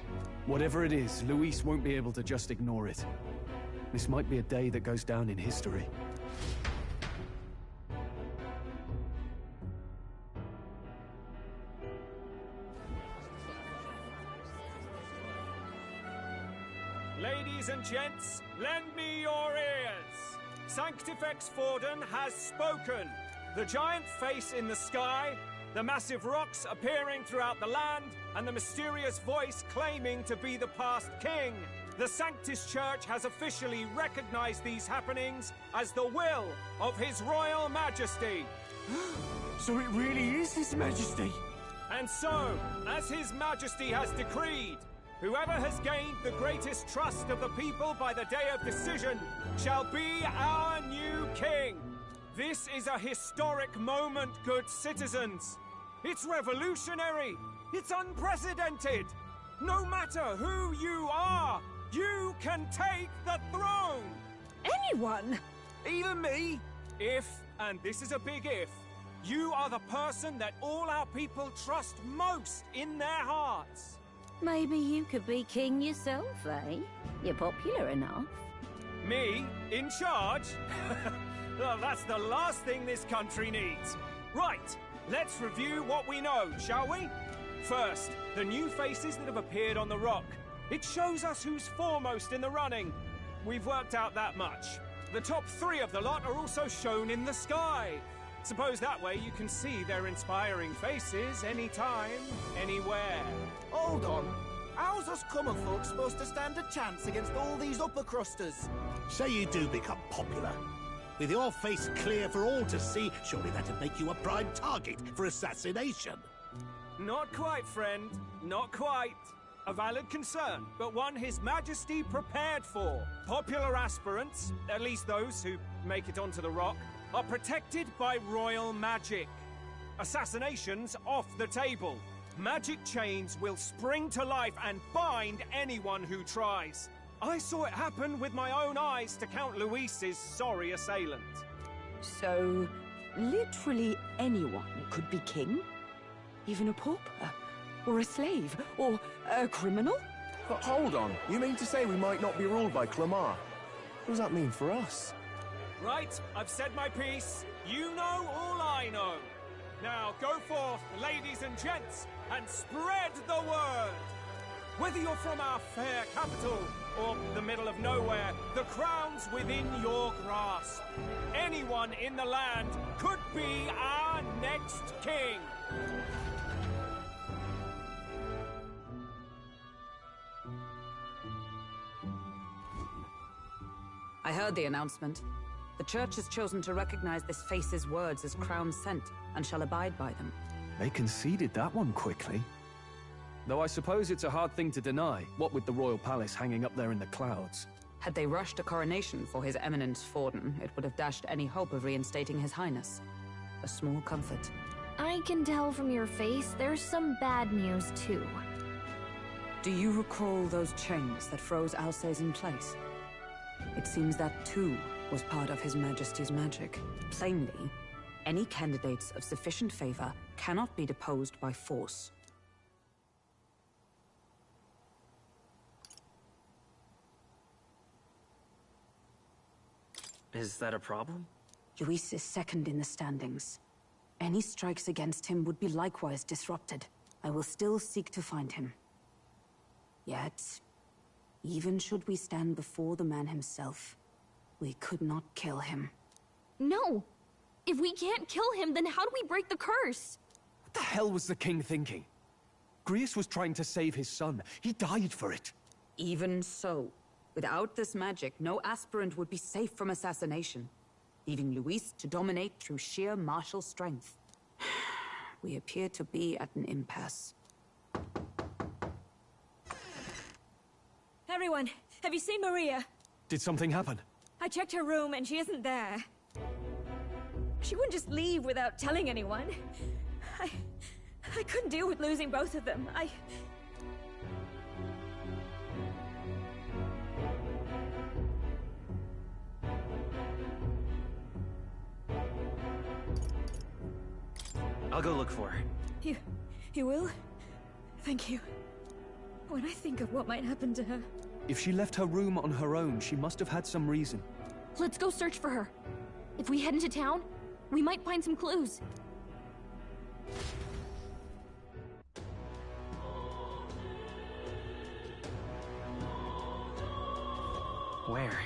Whatever it is, Luis won't be able to just ignore it. This might be a day that goes down in history. Ladies and gents, lend me your ears. Sanctifex Forden has spoken. The giant face in the sky, the massive rocks appearing throughout the land, and the mysterious voice claiming to be the past king. The Sanctus Church has officially recognized these happenings as the will of His Royal Majesty. So it really is His Majesty. And so, as His Majesty has decreed, whoever has gained the greatest trust of the people by the day of decision shall be our new king. This is a historic moment, good citizens. It's revolutionary. It's unprecedented. No matter who you are, you can take the throne. anyone? Even me. If, and this is a big if, you are the person that all our people trust most in their hearts. Maybe you could be king yourself, eh? You're popular enough. Me? In charge? Well, that's the last thing this country needs. Right, let's review what we know, shall we? First, the new faces that have appeared on the rock. It shows us who's foremost in the running. We've worked out that much. The top 3 of the lot are also shown in the sky. Suppose that way you can see their inspiring faces anytime, anywhere. Hold on. How's us common folk supposed to stand a chance against all these upper crusters? Say you do become popular. With your face clear for all to see, surely that'd make you a prime target for assassination. Not quite, friend. Not quite. A valid concern, but one His Majesty prepared for. Popular aspirants, at least those who make it onto the rock, are protected by royal magic. Assassinations off the table. magic chains will spring to life and bind anyone who tries. I saw it happen with my own eyes to Count Luis's sorry assailant. So, literally anyone could be king? Even a pauper? Or a slave? Or a criminal? But hold on, you mean to say we might not be ruled by Clamar? What does that mean for us? Right, I've said my piece. You know all I know. Now go forth, ladies and gents, and spread the word! Whether you're from our fair capital or the middle of nowhere, the crown's within your grasp. Anyone in the land could be our next king. I heard the announcement. The Church has chosen to recognize this face's words as crown sent, and shall abide by them. They conceded that one quickly. Though I suppose it's a hard thing to deny, what with the royal palace hanging up there in the clouds. Had they rushed a coronation for His Eminence Forden, it would have dashed any hope of reinstating His Highness. A small comfort. I can tell from your face there's some bad news, too. Do you recall those chains that froze Alsace in place? It seems that, too, was part of His Majesty's magic. Plainly, any candidates of sufficient favor cannot be deposed by force. Is that a problem? Luis is second in the standings. Any strikes against him would be likewise disrupted. I will still seek to find him. Yet, even should we stand before the man himself, we could not kill him. No! If we can't kill him, then how do we break the curse? What the hell was the king thinking? Grius was trying to save his son. He died for it. Even so, without this magic, no aspirant would be safe from assassination, leaving Luis to dominate through sheer martial strength. We appear to be at an impasse. Everyone, have you seen Maria? Did something happen? I checked her room and she isn't there. She wouldn't just leave without telling anyone. I couldn't deal with losing both of them. I'll go look for her. You will? Thank you. When I think of what might happen to her... If she left her room on her own, she must have had some reason. Let's go search for her. If we head into town, we might find some clues. Where?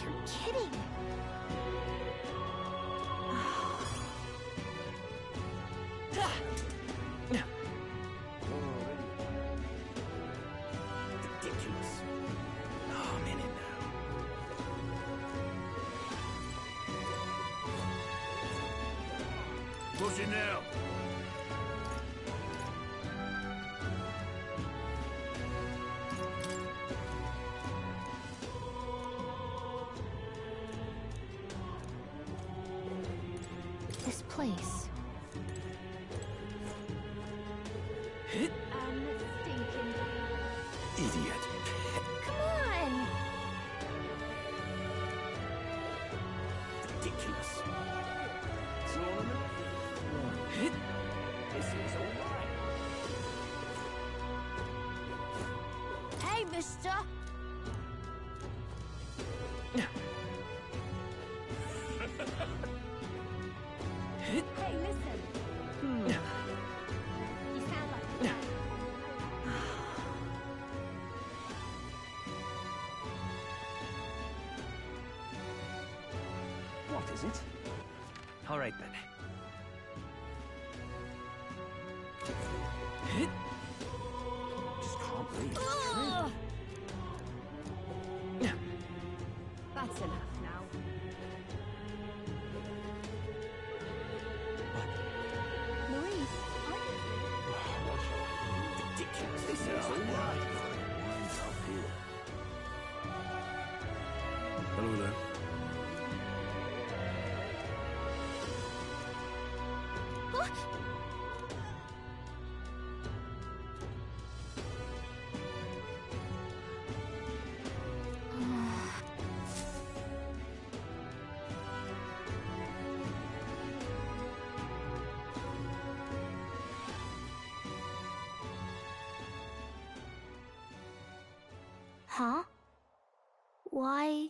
You're kidding! Ridiculous. Oh, I'm in it now. Pushing now. This place. Idiot. Come on! Ridiculous. This is alright. Hey, mister! Hey, listen! You sound like... What is it? All right, then. Just can't believe it. Ugh! That's enough now. Maurice, aren't you... Ridiculous. This is alright. Winds up here. Hello there. Huh? Why?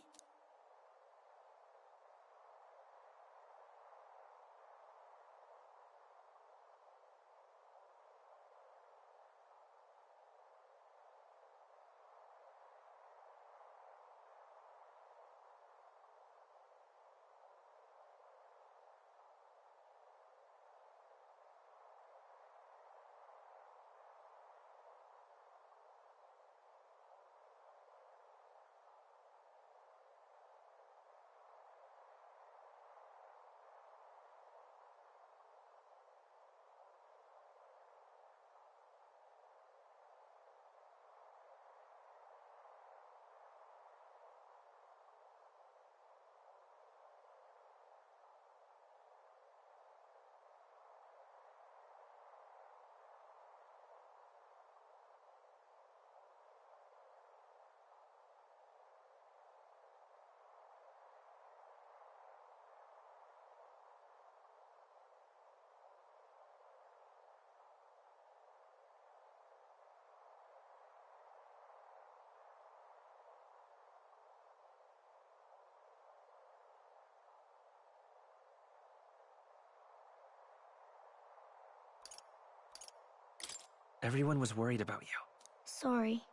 Everyone was worried about you. Sorry.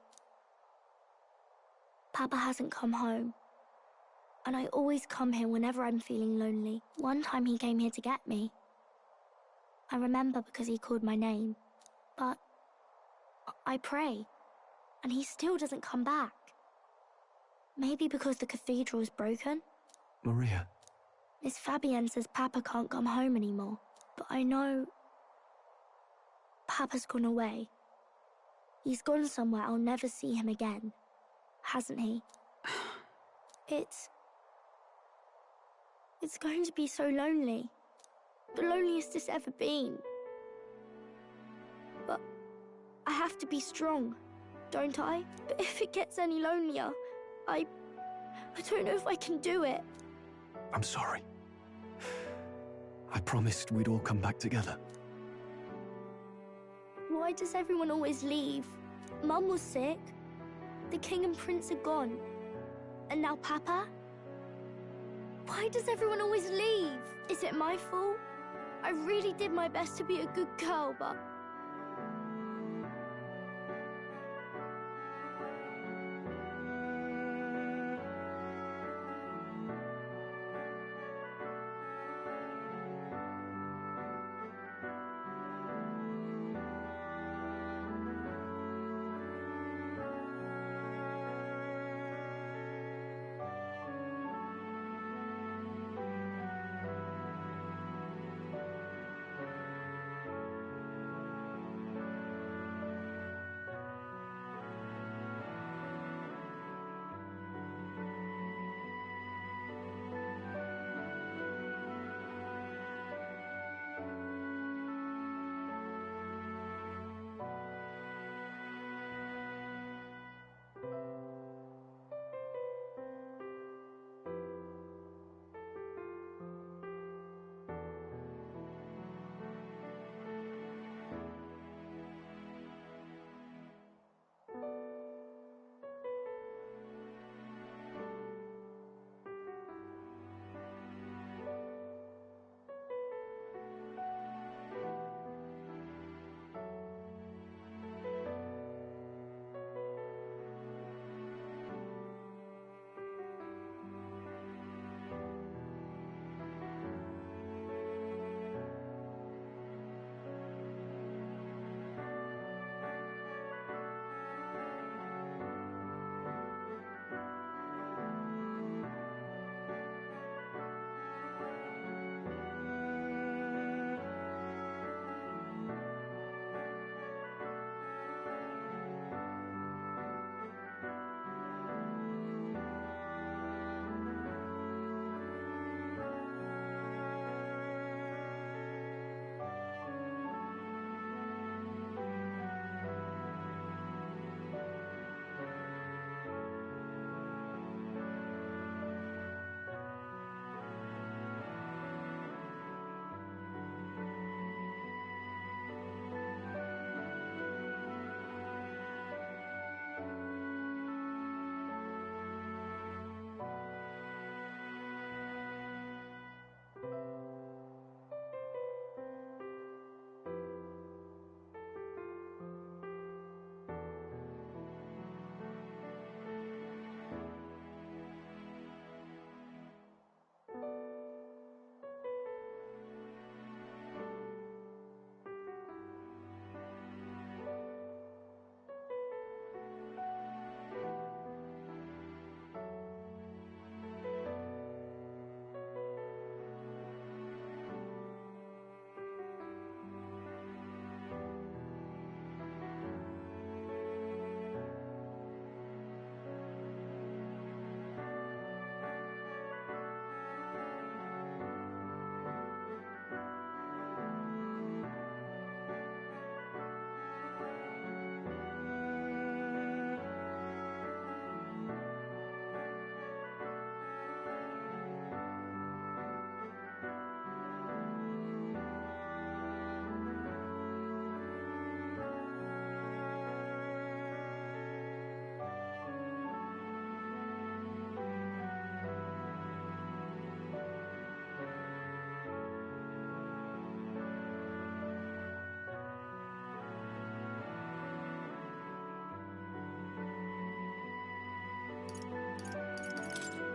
Papa hasn't come home. And I always come here whenever I'm feeling lonely. One time he came here to get me. I remember because he called my name. But I pray, and he still doesn't come back. Maybe because the cathedral's broken? Maria. Miss Fabienne says Papa can't come home anymore. But I know Papa's gone away. He's gone somewhere I'll never see him again. Hasn't he? It's going to be so lonely. The loneliest it's ever been. But I have to be strong, don't I? But if it gets any lonelier, I don't know if I can do it. I'm sorry. I promised we'd all come back together. Why does everyone always leave? Mum was sick. The king and prince are gone. And now Papa? Why does everyone always leave? Is it my fault? I really did my best to be a good girl, but...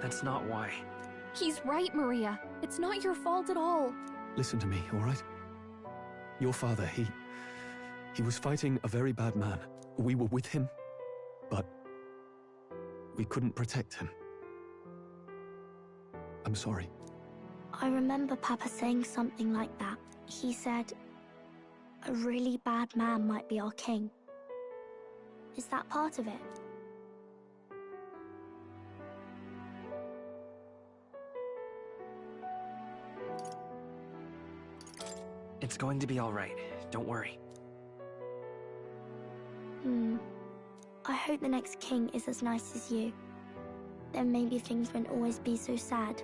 That's not why. He's right, Maria. It's not your fault at all. Listen to me, all right? Your father, he was fighting a very bad man. We were with him, but we couldn't protect him. I'm sorry. I remember Papa saying something like that. He said, a really bad man might be our king. Is that part of it? It's going to be all right. Don't worry. I hope the next king is as nice as you. Then maybe things won't always be so sad.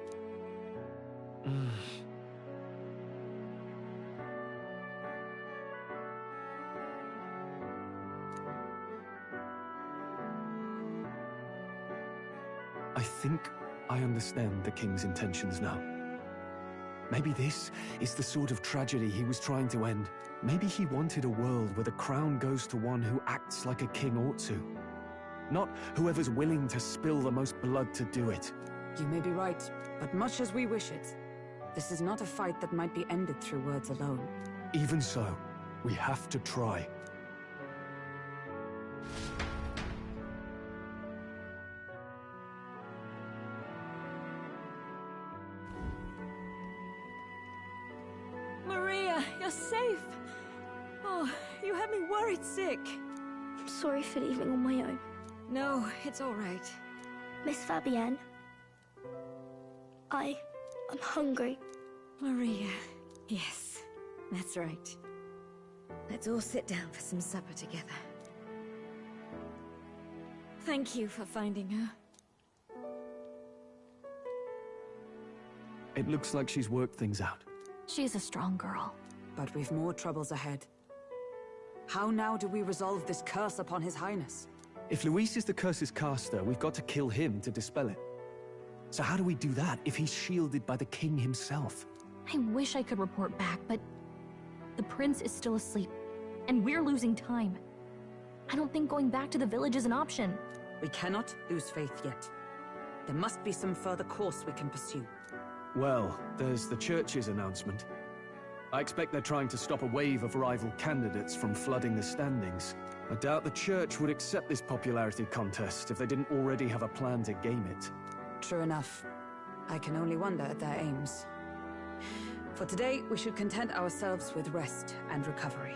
I think I understand the king's intentions now. Maybe this is the sort of tragedy he was trying to end. Maybe he wanted a world where the crown goes to one who acts like a king ought to. Not whoever's willing to spill the most blood to do it. You may be right, but much as we wish it, this is not a fight that might be ended through words alone. Even so, we have to try. Maria, you're safe. Oh, you had me worried sick. I'm sorry for leaving on my own. No, it's all right. Miss Fabienne, I'm hungry. Maria, yes, that's right. Let's all sit down for some supper together. Thank you for finding her. It looks like she's worked things out. She's a strong girl. But we've more troubles ahead. How now do we resolve this curse upon His Highness? If Luis is the curse's caster, we've got to kill him to dispel it. So how do we do that if he's shielded by the king himself? I wish I could report back, but the prince is still asleep, and we're losing time. I don't think going back to the village is an option. We cannot lose faith yet. There must be some further course we can pursue. Well, there's the church's announcement. I expect they're trying to stop a wave of rival candidates from flooding the standings. I doubt the church would accept this popularity contest if they didn't already have a plan to game it. True enough. I can only wonder at their aims. For today, we should content ourselves with rest and recovery.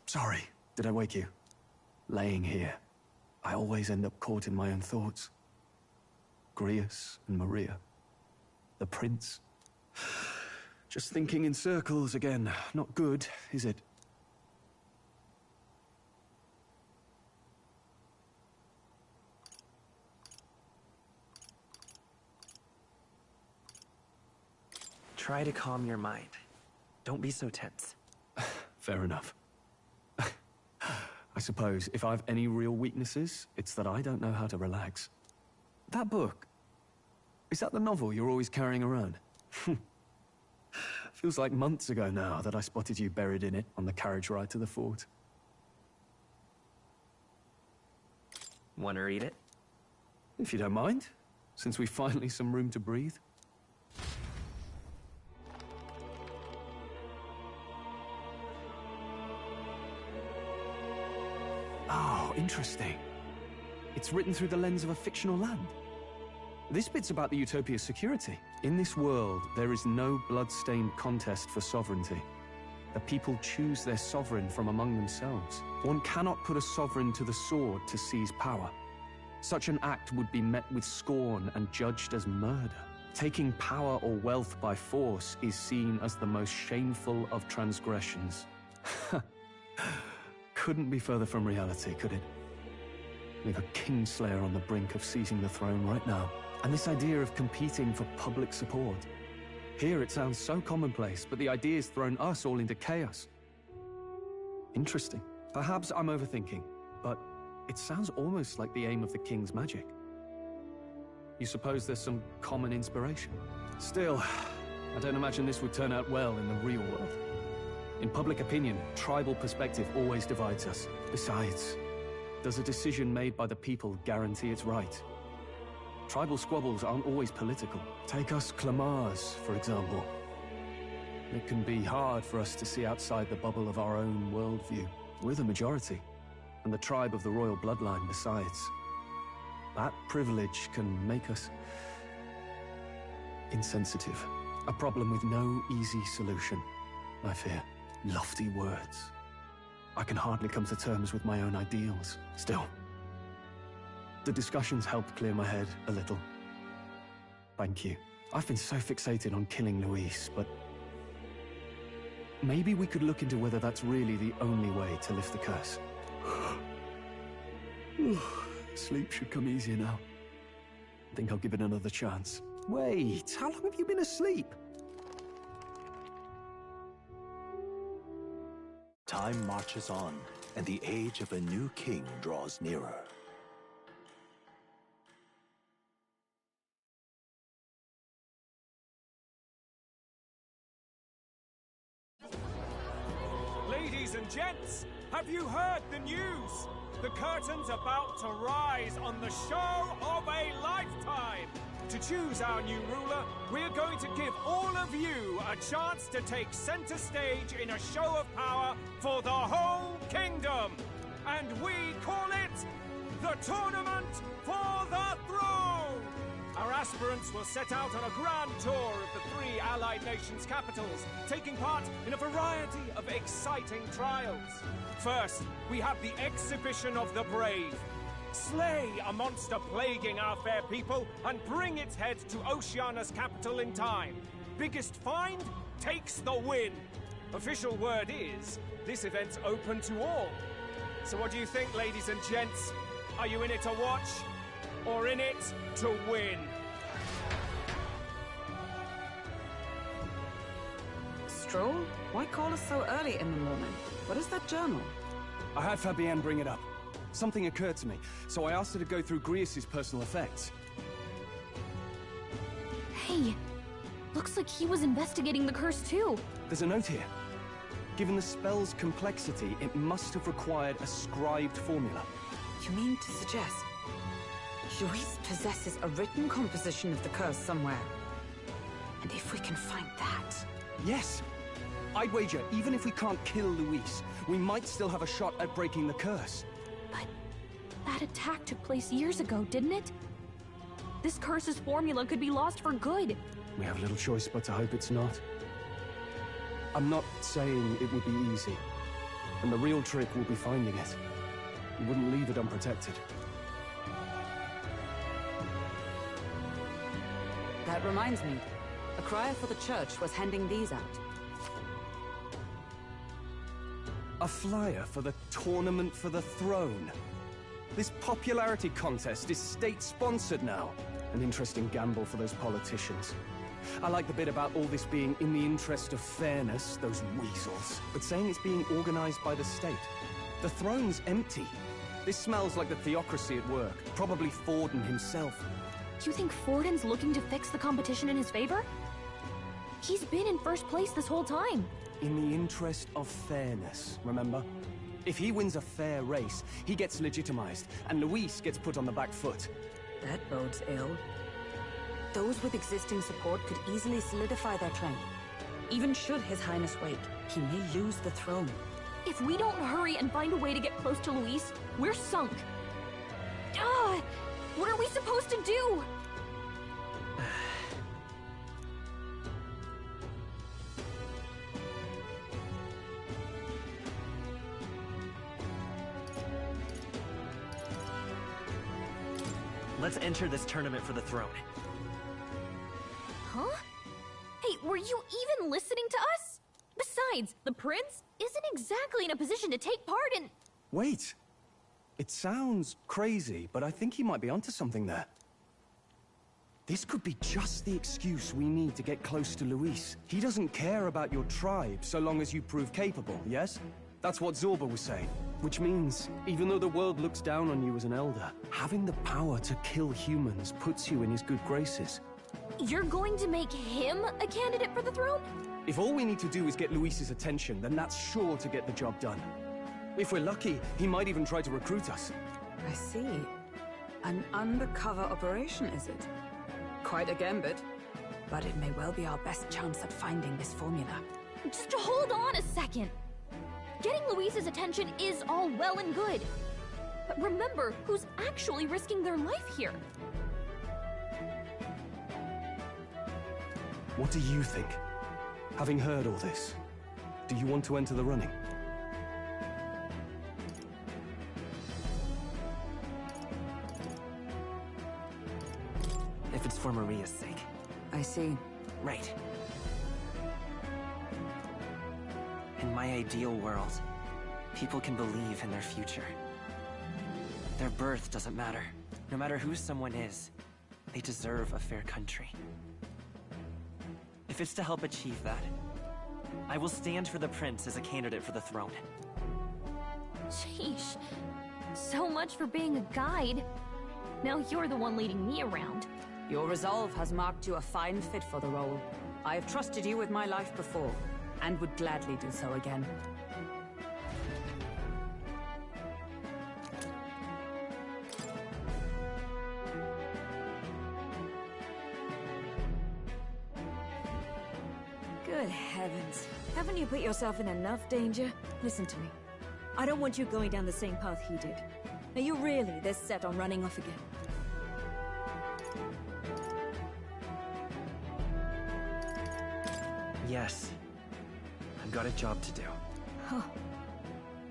Sorry, did I wake you? Laying here, I always end up caught in my own thoughts. Grius and Maria. The prince. Just thinking in circles again. Not good, is it? Try to calm your mind. Don't be so tense. Fair enough. I suppose if I have any real weaknesses, it's that I don't know how to relax. That book, is that the novel you're always carrying around? Feels like months ago now that I spotted you buried in it on the carriage ride to the fort. Want to read it? If you don't mind, since we've finally some room to breathe. Oh, interesting. It's written through the lens of a fictional land. This bit's about the Utopia's security. In this world, there is no blood-stained contest for sovereignty. The people choose their sovereign from among themselves. One cannot put a sovereign to the sword to seize power. Such an act would be met with scorn and judged as murder. Taking power or wealth by force is seen as the most shameful of transgressions. Couldn't be further from reality, could it? We've a Kingslayer on the brink of seizing the throne right now. And this idea of competing for public support. Here it sounds so commonplace, but the idea's thrown us all into chaos. Interesting. Perhaps I'm overthinking, but it sounds almost like the aim of the king's magic. You suppose there's some common inspiration? Still, I don't imagine this would turn out well in the real world. In public opinion, tribal perspective always divides us. Besides, does a decision made by the people guarantee it's right? Tribal squabbles aren't always political. Take us Clamars, for example. It can be hard for us to see outside the bubble of our own worldview. We're the majority, and the tribe of the royal bloodline besides. That privilege can make us insensitive. A problem with no easy solution, I fear. Lofty words. I can hardly come to terms with my own ideals. Still, the discussions helped clear my head a little. Thank you. I've been so fixated on killing Luis, but maybe we could look into whether that's really the only way to lift the curse. Sleep should come easier now. I think I'll give it another chance. Wait, how long have you been asleep? Time marches on, and the age of a new king draws nearer. Ladies and gents, have you heard the news? The curtain's about to rise on the show of a lifetime! To choose our new ruler, we're going to give all of you a chance to take center stage in a show of power for the whole kingdom! And we call it the Tournament for the Throne! Our aspirants will set out on a grand tour of the 3 allied nations' capitals, taking part in a variety of exciting trials. First, we have the Exhibition of the Brave. Slay a monster plaguing our fair people and bring its head to Oceania's capital in time. Biggest find takes the win. Official word is, this event's open to all. So what do you think, ladies and gents? Are you in it to watch? Or in it to win? Stroll? Why call us so early in the morning? What is that journal? I had Fabienne bring it up. Something occurred to me, so I asked her to go through Grius' personal effects. Hey, looks like he was investigating the curse too. There's a note here. Given the spell's complexity, it must have required a scribed formula. You mean to suggest Luis possesses a written composition of the curse somewhere? And if we can find that... Yes! I'd wager, even if we can't kill Luis, we might still have a shot at breaking the curse. But that attack took place years ago, didn't it? This curse's formula could be lost for good. We have little choice but to hope it's not. I'm not saying it would be easy. And the real trick will be finding it. We wouldn't leave it unprotected. That reminds me. A crier for the church was handing these out. A flyer for the Tournament for the Throne. This popularity contest is state-sponsored now. An interesting gamble for those politicians. I like the bit about all this being in the interest of fairness, those weasels. But saying it's being organized by the state. The throne's empty. This smells like the theocracy at work. Probably Forden himself. Do you think Forden's looking to fix the competition in his favor? He's been in first place this whole time. In the interest of fairness, remember? If he wins a fair race, he gets legitimized, and Luis gets put on the back foot. That bodes ill. Those with existing support could easily solidify their claim. Even should His Highness wait, he may lose the throne. If we don't hurry and find a way to get close to Luis, we're sunk. What are we supposed to do? Let's enter this tournament for the throne. Huh? Hey, were you even listening to us? Besides, the prince isn't exactly in a position to take part in... Wait. It sounds crazy, but I think he might be onto something there. This could be just the excuse we need to get close to Luis. He doesn't care about your tribe so long as you prove capable, yes? That's what Zorba was saying. Which means, even though the world looks down on you as an elder, having the power to kill humans puts you in his good graces. You're going to make him a candidate for the throne? If all we need to do is get Luis's attention, then that's sure to get the job done. If we're lucky, he might even try to recruit us. I see. An undercover operation, is it? Quite a gambit. But it may well be our best chance at finding this formula. Just hold on a second. Getting Luis's attention is all well and good. But remember who's actually risking their life here. What do you think? Having heard all this, do you want to enter the running? If it's for Maria's sake. I see. Right. In my ideal world, people can believe in their future. Their birth doesn't matter. No matter who someone is, they deserve a fair country. If it's to help achieve that, I will stand for the prince as a candidate for the throne. Sheesh. So much for being a guide. Now you're the one leading me around. Your resolve has marked you a fine fit for the role. I have trusted you with my life before, and would gladly do so again. Good heavens. Haven't you put yourself in enough danger? Listen to me. I don't want you going down the same path he did. Are you really this set on running off again? Yes. I've got a job to do. Oh.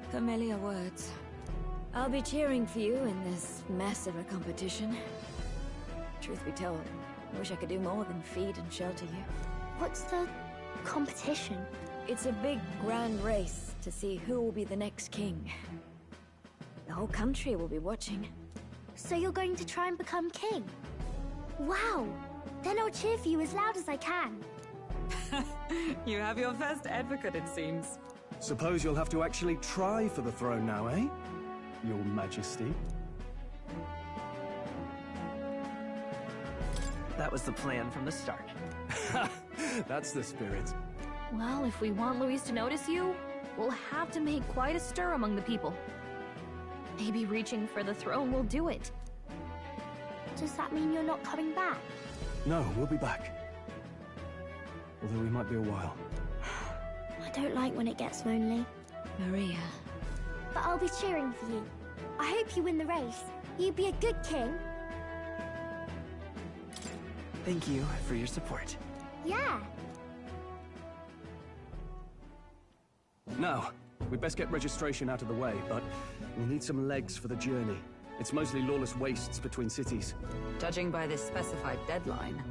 Familiar words. I'll be cheering for you in this mess of a competition. Truth be told, I wish I could do more than feed and shelter you. What's the competition? It's a big, grand race to see who will be the next king. The whole country will be watching. So you're going to try and become king? Wow! Then I'll cheer for you as loud as I can. You have your first advocate, it seems. Suppose you'll have to actually try for the throne now, eh? Your Majesty. That was the plan from the start. That's the spirit. Well, if we want Luis to notice you, we'll have to make quite a stir among the people. Maybe reaching for the throne will do it. Does that mean you're not coming back? No, we'll be back. Although we might be a while. I don't like when it gets lonely. Maria. But I'll be cheering for you. I hope you win the race. You'd be a good king. Thank you for your support. Yeah. Now, we'd best get registration out of the way, but we'll need some legs for the journey. It's mostly lawless wastes between cities. Judging by this specified deadline,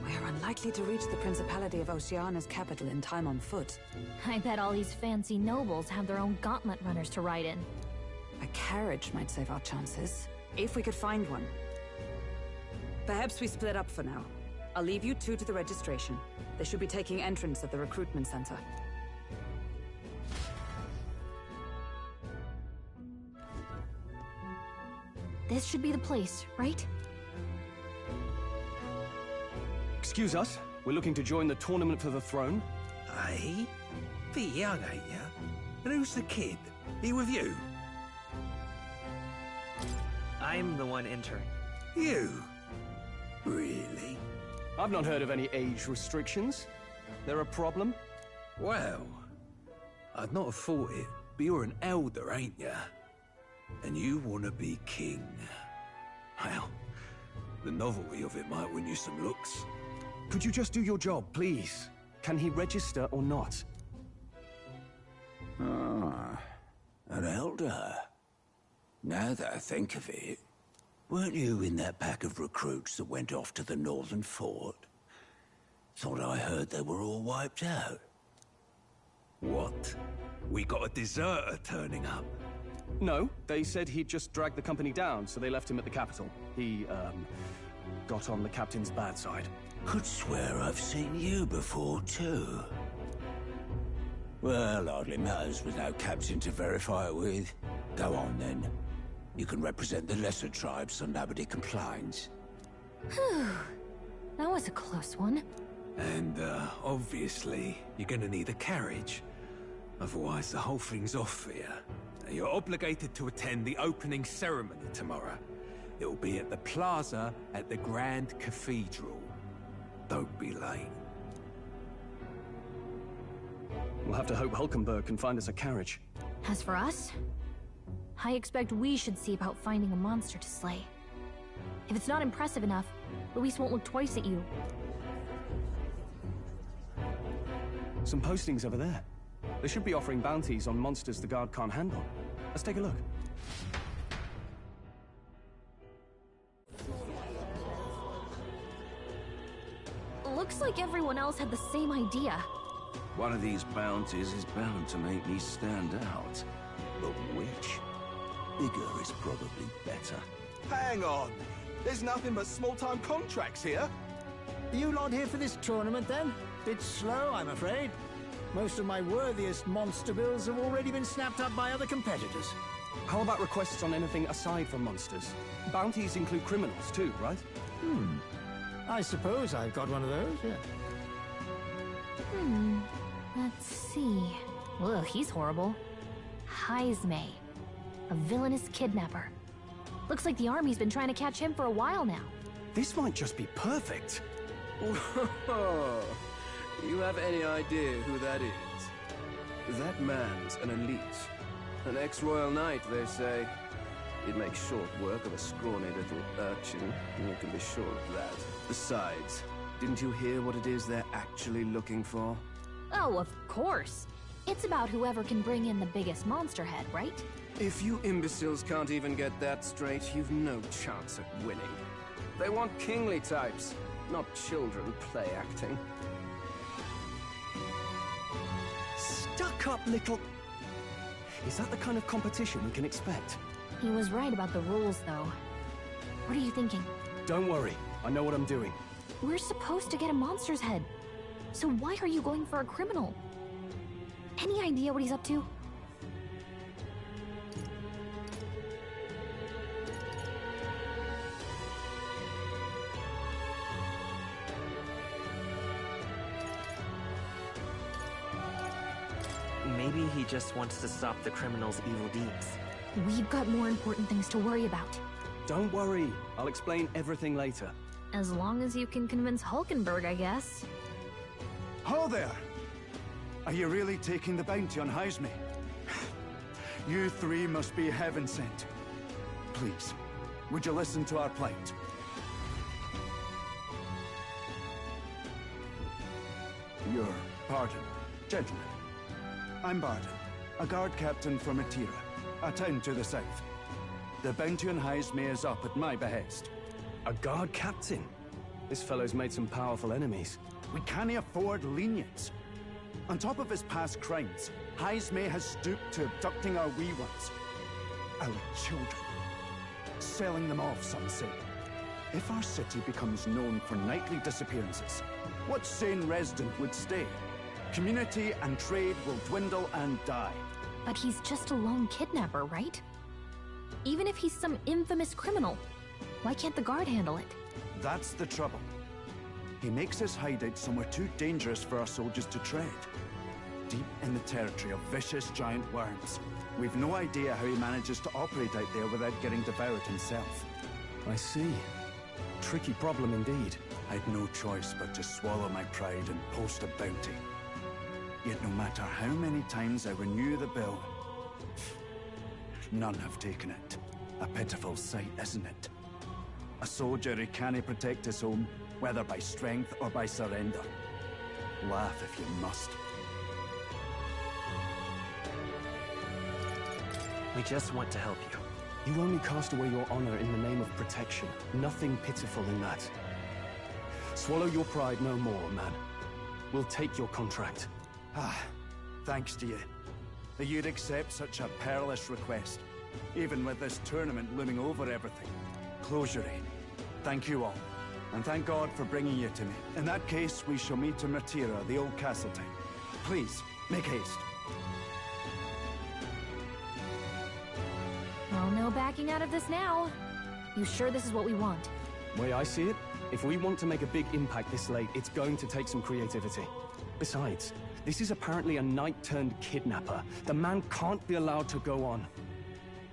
we're unlikely to reach the Principality of Oceana's capital in time on foot. I bet all these fancy nobles have their own gauntlet runners to ride in. A carriage might save our chances, if we could find one. Perhaps we split up for now. I'll leave you two to the registration. They should be taking entrance at the recruitment center. This should be the place, right? Excuse us, we're looking to join the tournament for the throne. Aye? Bit young, ain't ya? And who's the kid? He with you? I'm the one entering. You? Really? I've not heard of any age restrictions. There a problem? Well, I'd not have thought it, but you're an elder, ain't ya? And you want to be king. Well, the novelty of it might win you some looks. Could you just do your job, please? Can he register or not? Ah, an elder. Now that I think of it, weren't you in that pack of recruits that went off to the northern fort? Thought I heard they were all wiped out. What? We got a deserter turning up? No, they said he'd just dragged the company down, so they left him at the capital. He, got on the captain's bad side. Could swear I've seen you before, too. Well, hardly matters with no captain to verify it with. Go on, then. You can represent the lesser tribes so nobody complains. Whew. That was a close one. And, obviously, you're gonna need a carriage. Otherwise, the whole thing's off for you. You're obligated to attend the opening ceremony tomorrow. It'll be at the plaza at the Grand Cathedral. Don't be late. We'll have to hope Hulkenberg can find us a carriage. As for us, I expect we should see about finding a monster to slay. If it's not impressive enough, Luis won't look twice at you. Some postings over there. They should be offering bounties on monsters the guard can't handle. Let's take a look. Looks like everyone else had the same idea. One of these bounties is bound to make me stand out. But which? Bigger is probably better. Hang on! There's nothing but small-time contracts here. You lot here for this tournament, then? Bit slow, I'm afraid. Most of my worthiest monster bills have already been snapped up by other competitors. How about requests on anything aside from monsters? Bounties include criminals too, right? I suppose I've got one of those, yeah. Let's see. Ugh, he's horrible. Heisme. A villainous kidnapper. Looks like the army's been trying to catch him for a while now. This might just be perfect. Whoa. You have any idea who that is? That man's an elite. An ex-royal knight, they say. He'd make short work of a scrawny little urchin. You can be sure of that. Besides, didn't you hear what it is they're actually looking for? Oh, of course. It's about whoever can bring in the biggest monster head, right? If you imbeciles can't even get that straight, you've no chance at winning. They want kingly types, not children play acting. Stuck-up little... Is that the kind of competition we can expect? He was right about the rules, though. What are you thinking? Don't worry. I know what I'm doing. We're supposed to get a monster's head. So why are you going for a criminal? Any idea what he's up to? Maybe he just wants to stop the criminal's evil deeds. We've got more important things to worry about. Don't worry. I'll explain everything later. As long as you can convince Hulkenberg, I guess. Ho there! Are you really taking the bounty on Heisme? You three must be heaven sent. Please, would you listen to our plight? Your pardon, gentlemen. I'm Barton, a guard captain from Matira, a town to the south. The bounty on Heisme is up at my behest. A guard captain? This fellow's made some powerful enemies. We can't afford lenience. On top of his past crimes, Heisme has stooped to abducting our wee ones. Our children. Selling them off, some say. If our city becomes known for nightly disappearances, what sane resident would stay? Community and trade will dwindle and die. But he's just a lone kidnapper, right? Even if he's some infamous criminal, why can't the guard handle it? That's the trouble. He makes his hideout somewhere too dangerous for our soldiers to tread. Deep in the territory of vicious giant worms. We've no idea how he manages to operate out there without getting devoured himself. I see. Tricky problem indeed. I'd no choice but to swallow my pride and post a bounty. Yet no matter how many times I renew the bill, none have taken it. A pitiful sight, isn't it? A soldier who can't protect his home, whether by strength or by surrender. Laugh if you must. We just want to help you. You only cast away your honor in the name of protection. Nothing pitiful in that. Swallow your pride no more, man. We'll take your contract. Thanks to you. That you'd accept such a perilous request, even with this tournament looming over everything. Closure. Thank you all, and thank God for bringing you to me. In that case, we shall meet in Matira, the old castle town. Please, make haste. Well, no backing out of this now. You sure this is what we want? Way I see it, If we want to make a big impact this late, it's going to take some creativity. Besides, this is apparently a knight-turned-kidnapper. The man can't be allowed to go on.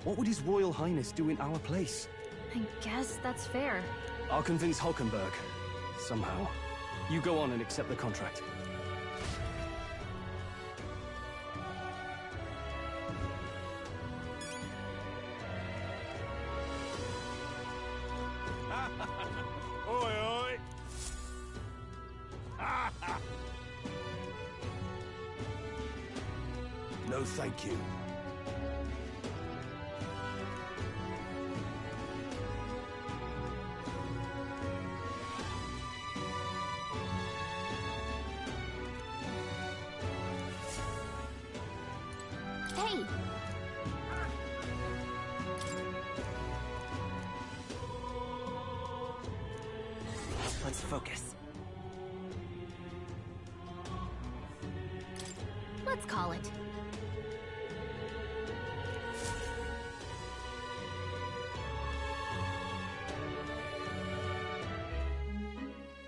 What would His Royal Highness do in our place? I guess that's fair. I'll convince Hulkenberg. Somehow. You go on and accept the contract. Oi, oi! No, thank you. Hey! Let's focus. Let's call it.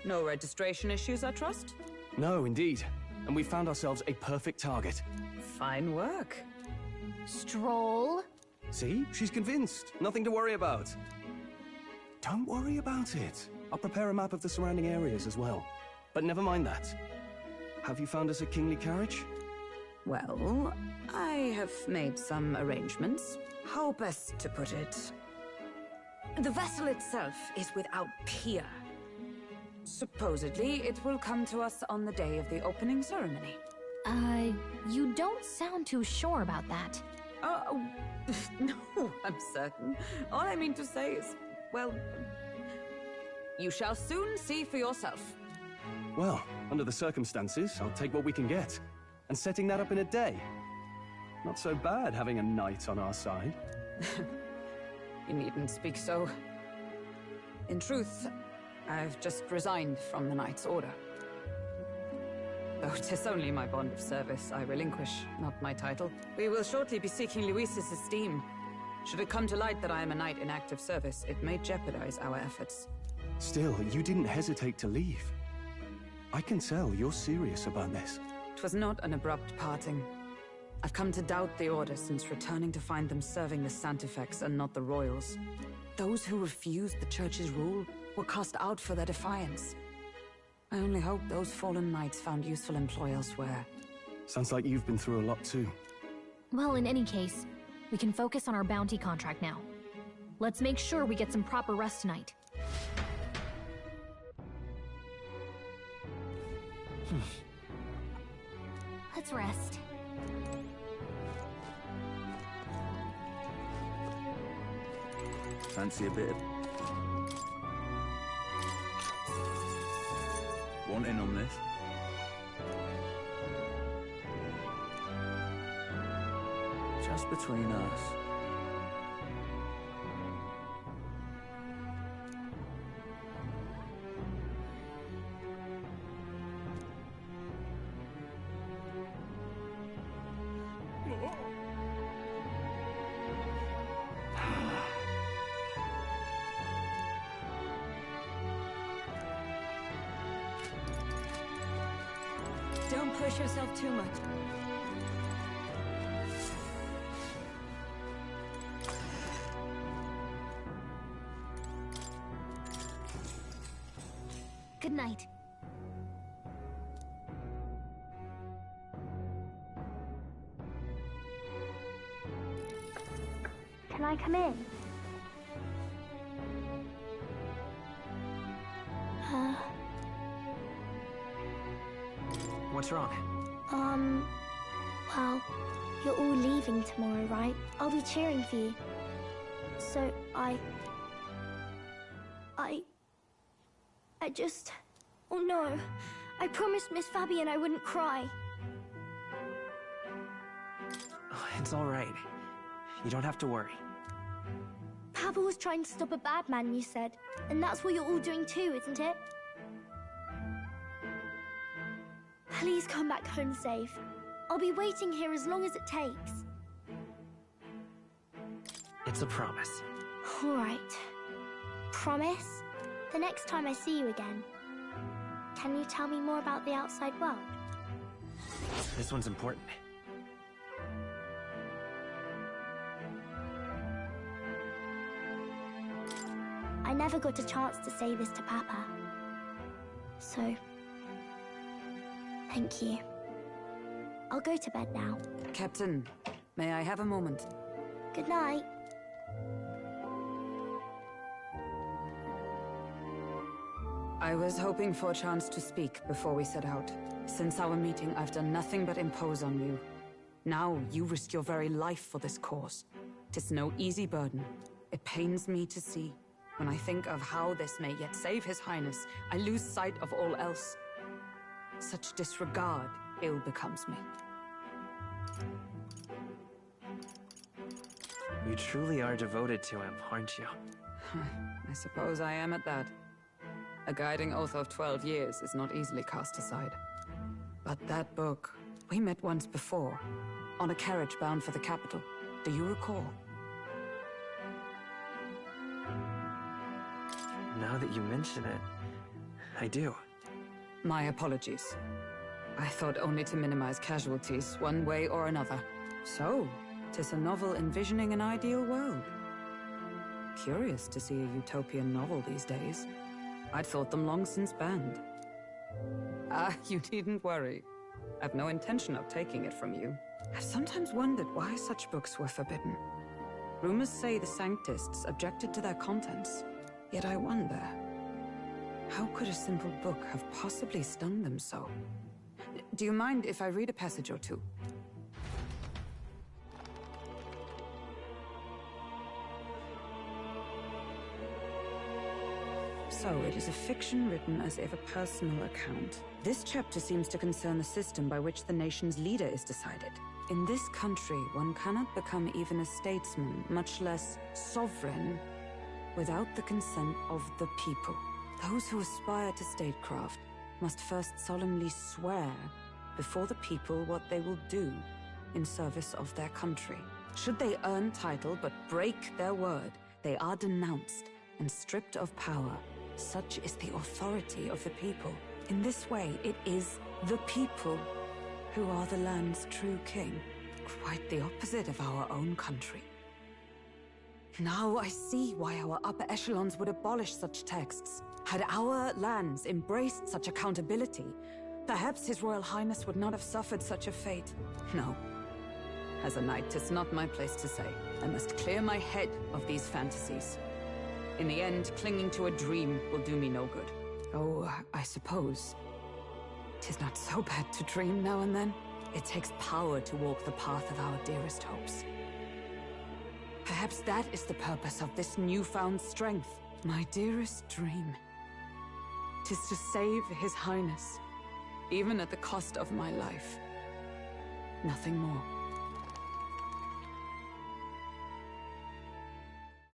No registration issues, I trust? No, indeed. And we found ourselves a perfect target. Fine work. Stroll. See? She's convinced. Nothing to worry about. Don't worry about it. I'll prepare a map of the surrounding areas as well. But never mind that. Have you found us a kingly carriage? Well, I have made some arrangements. How best to put it? The vessel itself is without peer. Supposedly, it will come to us on the day of the opening ceremony. You don't sound too sure about that. Oh, no, I'm certain. All I mean to say is, well, you shall soon see for yourself. Well, under the circumstances, I'll take what we can get. And setting that up in a day. Not so bad having a knight on our side. You needn't speak so. In truth, I've just resigned from the Knight's Order. Though 'tis only my bond of service I relinquish, not my title. We will shortly be seeking Luis's esteem. Should it come to light that I am a knight in active service, it may jeopardize our efforts. Still, you didn't hesitate to leave. I can tell you're serious about this. 'Twas not an abrupt parting. I've come to doubt the Order since returning to find them serving the Santifex and not the Royals. Those who refused the Church's rule were cast out for their defiance. I only hope those fallen knights found useful employ elsewhere. Sounds like you've been through a lot too. Well, in any case, we can focus on our bounty contract now. Let's make sure we get some proper rest tonight. Let's rest. Fancy a bit of... Want in on this? Just between us. Don't push yourself too much. Good night. Can I come in? What's wrong? Well, you're all leaving tomorrow, right? I'll be cheering for you. So, I just... Oh no. I promised Miss Fabian I wouldn't cry. Oh, it's all right. You don't have to worry. Papa was trying to stop a bad man, you said. And that's what you're all doing too, isn't it? Please come back home safe. I'll be waiting here as long as it takes. It's a promise. All right. Promise? The next time I see you again, can you tell me more about the outside world? This one's important. I never got a chance to say this to Papa. So, thank you. I'll go to bed now. Captain, may I have a moment? Good night. I was hoping for a chance to speak before we set out. Since our meeting, I've done nothing but impose on you. Now, you risk your very life for this cause. 'Tis no easy burden. It pains me to see. When I think of how this may yet save His Highness, I lose sight of all else. Such disregard ill becomes me. You truly are devoted to him, aren't you? I suppose I am at that. A guiding oath of 12 years is not easily cast aside. But that book, we met once before, on a carriage bound for the capital. Do you recall? Now that you mention it, I do. My apologies. I thought only to minimize casualties, one way or another. So, 'tis a novel envisioning an ideal world. Curious to see a utopian novel these days. I'd thought them long since banned. Ah, you needn't worry. I've no intention of taking it from you. I've sometimes wondered why such books were forbidden. Rumors say the Sanctists objected to their contents. Yet I wonder, how could a simple book have possibly stung them so? Do you mind if I read a passage or two? So, it is a fiction written as if a personal account. This chapter seems to concern the system by which the nation's leader is decided. In this country, one cannot become even a statesman, much less sovereign, without the consent of the people. Those who aspire to statecraft must first solemnly swear before the people what they will do in service of their country. Should they earn title but break their word, they are denounced and stripped of power. Such is the authority of the people. In this way, it is the people who are the land's true king. Quite the opposite of our own country. Now I see why our upper echelons would abolish such texts. Had our lands embraced such accountability, perhaps His Royal Highness would not have suffered such a fate. No. As a knight, 'tis not my place to say. I must clear my head of these fantasies. In the end, clinging to a dream will do me no good. Oh, I suppose 'tis not so bad to dream now and then. It takes power to walk the path of our dearest hopes. Perhaps that is the purpose of this newfound strength. My dearest dream. 'Tis to save His Highness, even at the cost of my life. Nothing more.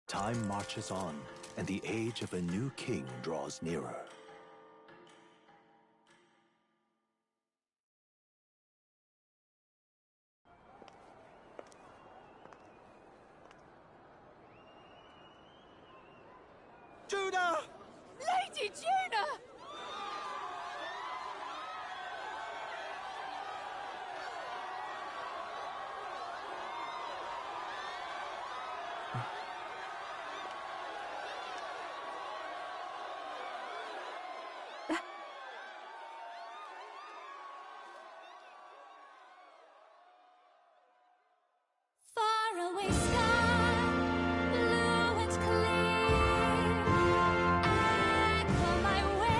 Time marches on, and the age of a new king draws nearer. Judah! Lady Judah! Faraway sky, blue and clear. Echo my way.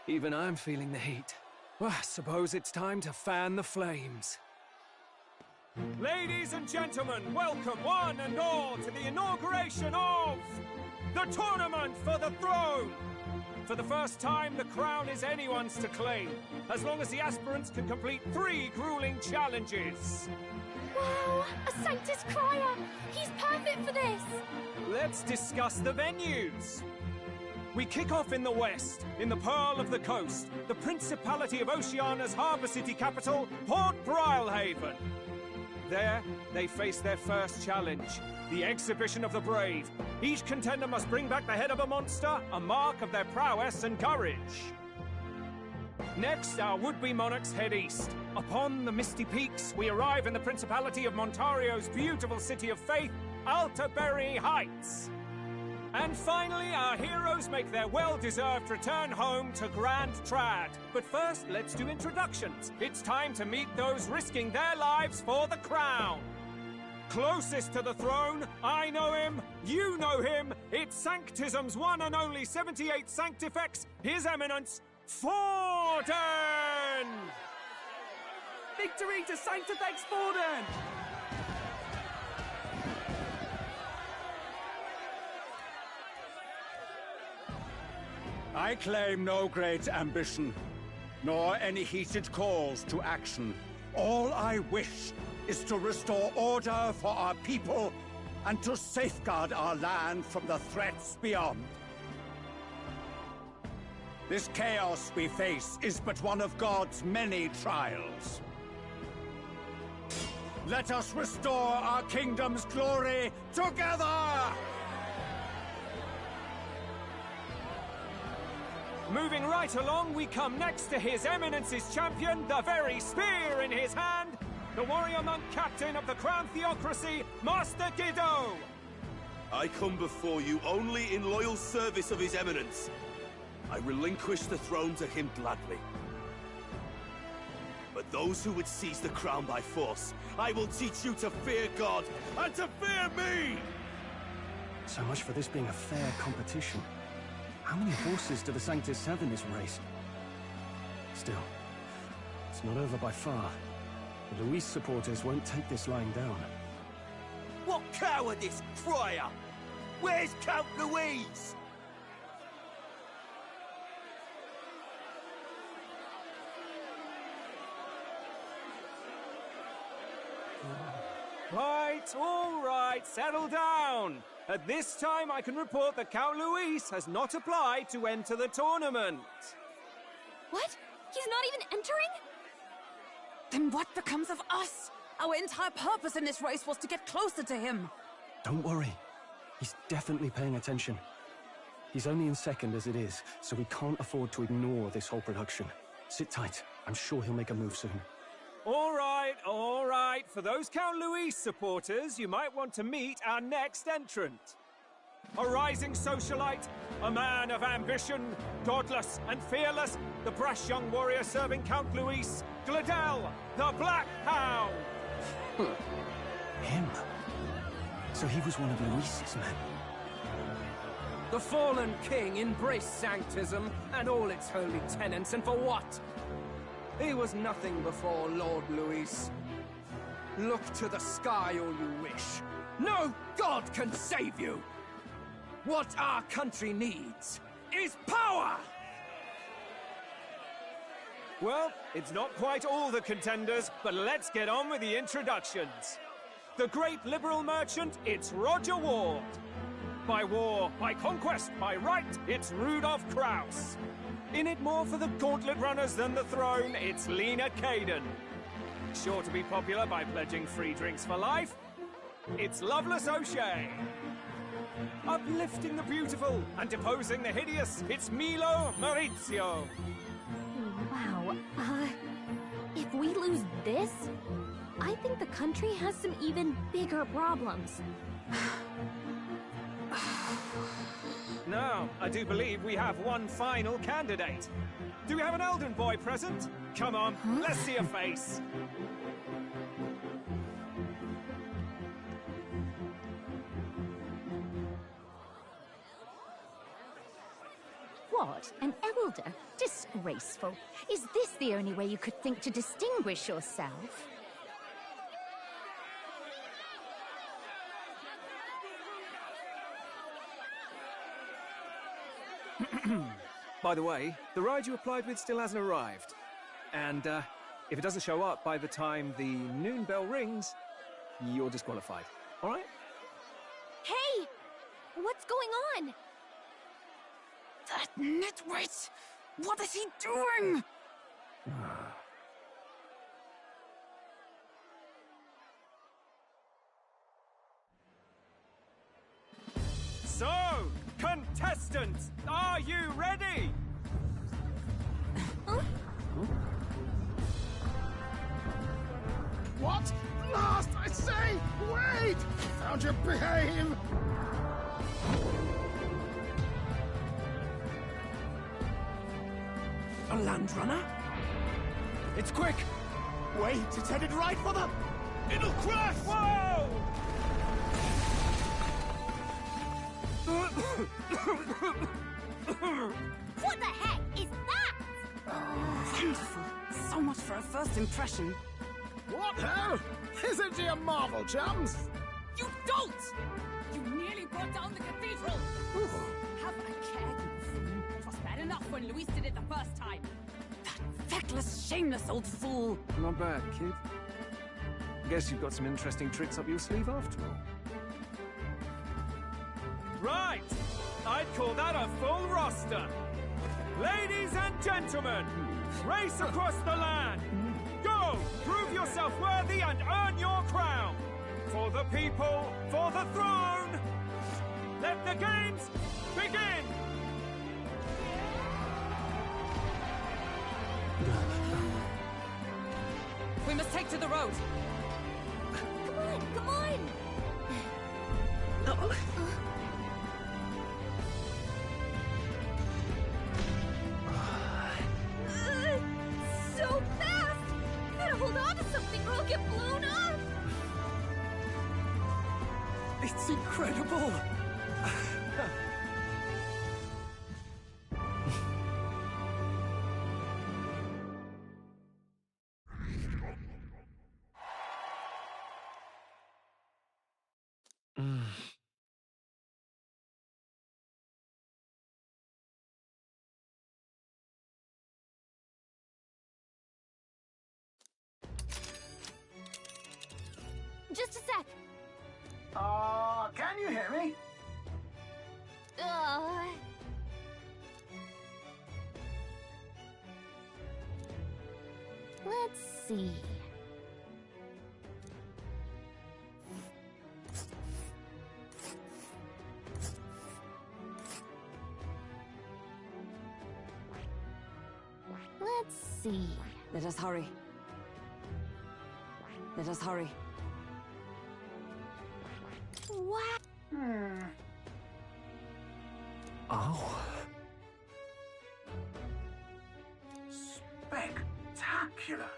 Even I'm feeling the heat. Well, I suppose it's time to fan the flames. Ladies and gentlemen, welcome one and all to the inauguration of the Tournament for the Throne! For the first time, the crown is anyone's to claim, as long as the aspirants can complete 3 grueling challenges. Wow, a Sanctus Crier! He's perfect for this! Let's discuss the venues. We kick off in the west, in the Pearl of the Coast, the Principality of Oceania's harbour city capital, Port Brilehaven. There, they face their first challenge, the Exhibition of the Brave. Each contender must bring back the head of a monster, a mark of their prowess and courage. Next, our would-be monarchs head east. Upon the misty peaks, we arrive in the Principality of Montario's beautiful city of faith, Altaberry Heights. And finally, our heroes make their well-deserved return home to Grand Trad. But first, let's do introductions. It's time to meet those risking their lives for the crown. Closest to the throne, I know him, you know him. It's Sanctism's one and only 78 Sanctifex, His Eminence, Forden! Victory to Sanctifex Forden! I claim no great ambition, nor any heated calls to action. All I wish is to restore order for our people and to safeguard our land from the threats beyond. This chaos we face is but one of God's many trials. Let us restore our kingdom's glory together! Moving right along, we come next to His Eminence's champion, the very spear in his hand, the warrior monk captain of the Crown Theocracy, Master Guido! I come before you only in loyal service of His Eminence. I relinquish the throne to him gladly. But those who would seize the crown by force, I will teach you to fear God and to fear me! So much for this being a fair competition. How many horses do the Sanctus have in this race? Still, it's not over by far. The Luis supporters won't take this lying down. What cowardice, Crier! Where's Count Louise? All right, settle down. At this time, I can report that Count Luis has not applied to enter the tournament. What? He's not even entering? Then what becomes of us? Our entire purpose in this race was to get closer to him. Don't worry. He's definitely paying attention. He's only in second as it is, so we can't afford to ignore this whole production. Sit tight. I'm sure he'll make a move soon. All right. For those Count Luis supporters, you might want to meet our next entrant. A rising socialite, a man of ambition, godless and fearless, the brash young warrior serving Count Luis, Gladel, the Black Hound! Him? So he was one of Luis's men? The fallen king embraced Sanctism and all its holy tenets, and for what? He was nothing before Lord Luis. Look to the sky all you wish. No god can save you! What our country needs is power! Well, it's not quite all the contenders, but let's get on with the introductions. The great liberal merchant, it's Roger Ward. By war, by conquest, by right, it's Rudolph Kraus. In it more for the gauntlet runners than the throne, it's Lena Caden. Sure to be popular by pledging free drinks for life, it's Loveless O'Shea. Uplifting the beautiful and deposing the hideous, it's Milo Maurizio. Wow, if we lose this, I think the country has some even bigger problems. Now, I do believe we have one final candidate. Do we have an Elden boy present? Come on, let's see a face. What? An elder? Disgraceful. Is this the only way you could think to distinguish yourself? By the way, the ride you applied with still hasn't arrived. And, if it doesn't show up by the time the noon bell rings, you're disqualified. All right? Hey! What's going on? That nitwit! What is he doing? So, contestants, are you ready? What? Last, I say! Wait! How'd you behave? A land runner? It's quick! Wait, it's headed right for the... It'll crash! Whoa! What the heck is that? Wonderful. So much for a first impression. What hell? Isn't he a marvel, chums? You don't! You nearly brought down the cathedral! Have a care, you fool. It was bad enough when Luis did it the first time. That feckless, shameless old fool. Not bad, kid. Guess you've got some interesting tricks up your sleeve after all. Right! I'd call that a full roster. Ladies and gentlemen, race across the land. Go! Prove yourself worthy and earn your crown. For the people, for the throne. Let the games begin! We must take to the road. Come on, come on! So fast! Gotta hold on to something or I'll get blown up! It's incredible! Just a sec. Can you hear me? Let's see. Let's see. Let us hurry. Let us hurry. What? Oh. Spectacular.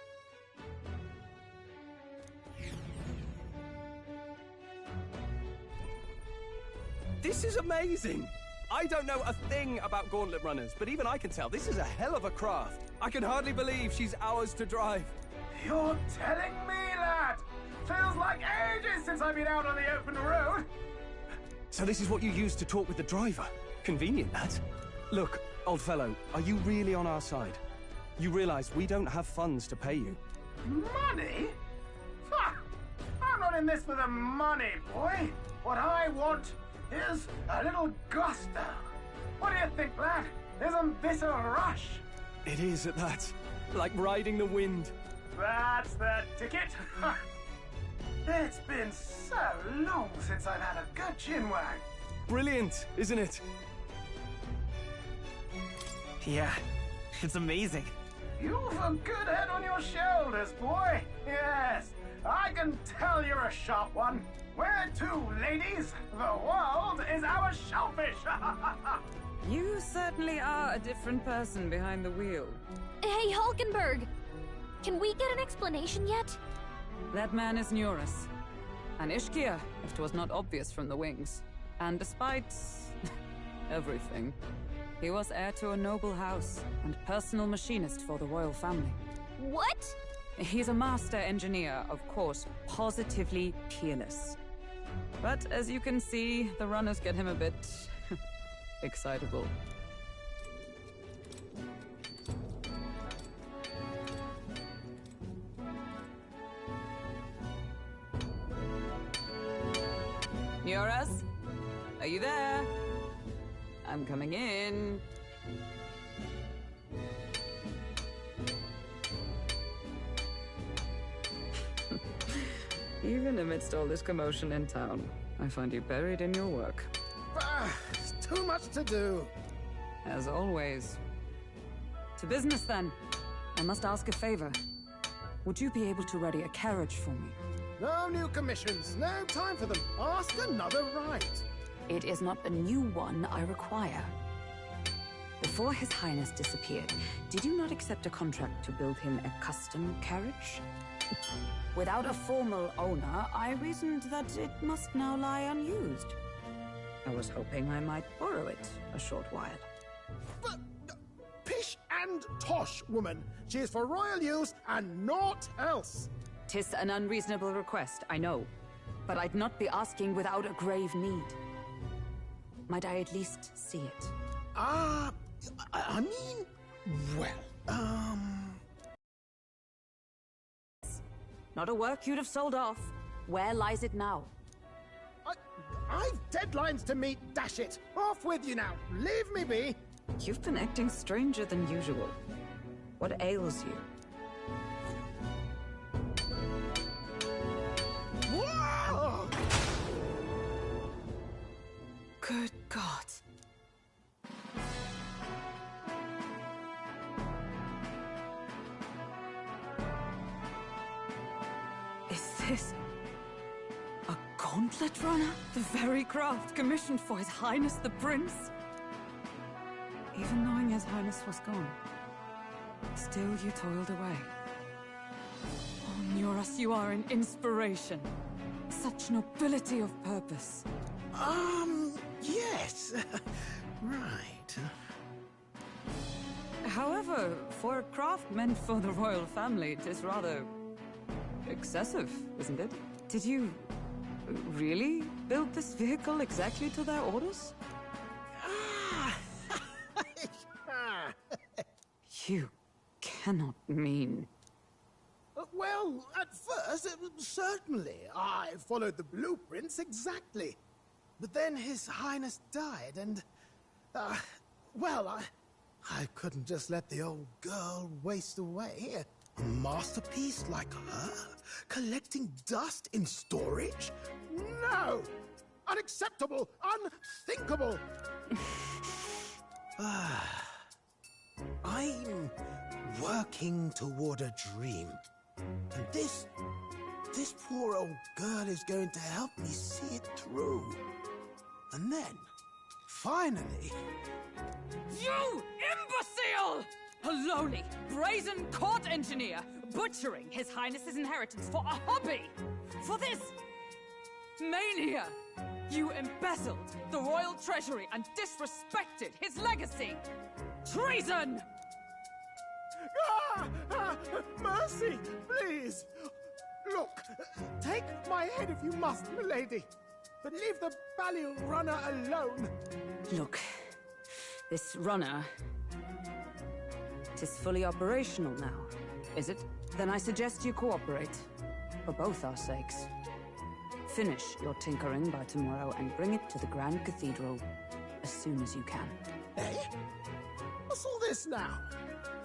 This is amazing! I don't know a thing about gauntlet runners, but even I can tell this is a hell of a craft. I can hardly believe she's ours to drive. You're telling me, lad? Feels like ages since I've been out on the open road. So this is what you use to talk with the driver? Convenient, that. Look, old fellow, are you really on our side? You realize we don't have funds to pay you. Money? Ha! I'm not in this for the money, boy. What I want is a little gusto. What do you think, lad? Isn't this a rush? It is at that. Like riding the wind. That's the ticket. It's been so long since I've had a good chinwag. Brilliant, isn't it? Yeah, it's amazing. You've a good head on your shoulders, boy. Yes, I can tell you're a sharp one. Where to, ladies? The world is our shellfish. You certainly are a different person behind the wheel. Hey, Hulkenberg! Can we get an explanation yet? That man is Neurus. An Ishkia, if 'twas not obvious from the wings. And despite everything, he was heir to a noble house and personal machinist for the royal family. What? He's a master engineer, of course, positively peerless. But as you can see, the runners get him a bit excitable. Neurus? Are you there? I'm coming in. Even amidst all this commotion in town, I find you buried in your work. Too much to do. As always. To business, then. I must ask a favor. Would you be able to ready a carriage for me? No new commissions. No time for them. Ask another right. It is not a new one I require. Before His Highness disappeared, did you not accept a contract to build him a custom carriage? Without a formal owner, I reasoned that it must now lie unused. I was hoping I might borrow it a short while. But, pish and tosh, woman. She is for royal use and naught else. 'Tis an unreasonable request, I know. But I'd not be asking without a grave need. Might I at least see it? I mean, well, Not a work you'd have sold off. Where lies it now? I've deadlines to meet, dash it! Off with you now! Leave me be! You've been acting stranger than usual. What ails you? Whoa! Good God. Is this a gauntlet runner? The very craft commissioned for His Highness the Prince? Even knowing His Highness was gone, still you toiled away. Oh, Neurus, you are an inspiration. Such nobility of purpose. Yes. Right. However, for a craft meant for the royal family, it is rather excessive, isn't it? Did you really build this vehicle exactly to their orders? You cannot mean... Well, at first, certainly. I followed the blueprints exactly. But then His Highness died, and... well, I couldn't just let the old girl waste away. A masterpiece like her? Collecting dust in storage? No! Unacceptable! Unthinkable! I'm working toward a dream. And this poor old girl is going to help me see it through. And then, finally... You imbecile! A lowly, brazen court engineer, butchering His Highness's inheritance for a hobby! For this mania! You embezzled the royal treasury and disrespected his legacy! Treason! Mercy, please! Look, take my head if you must, milady. But leave the Balliol runner alone. Look, this runner... Tis fully operational now, is it? Then I suggest you cooperate. For both our sakes. Finish your tinkering by tomorrow and bring it to the Grand Cathedral as soon as you can. Eh? What's all this now?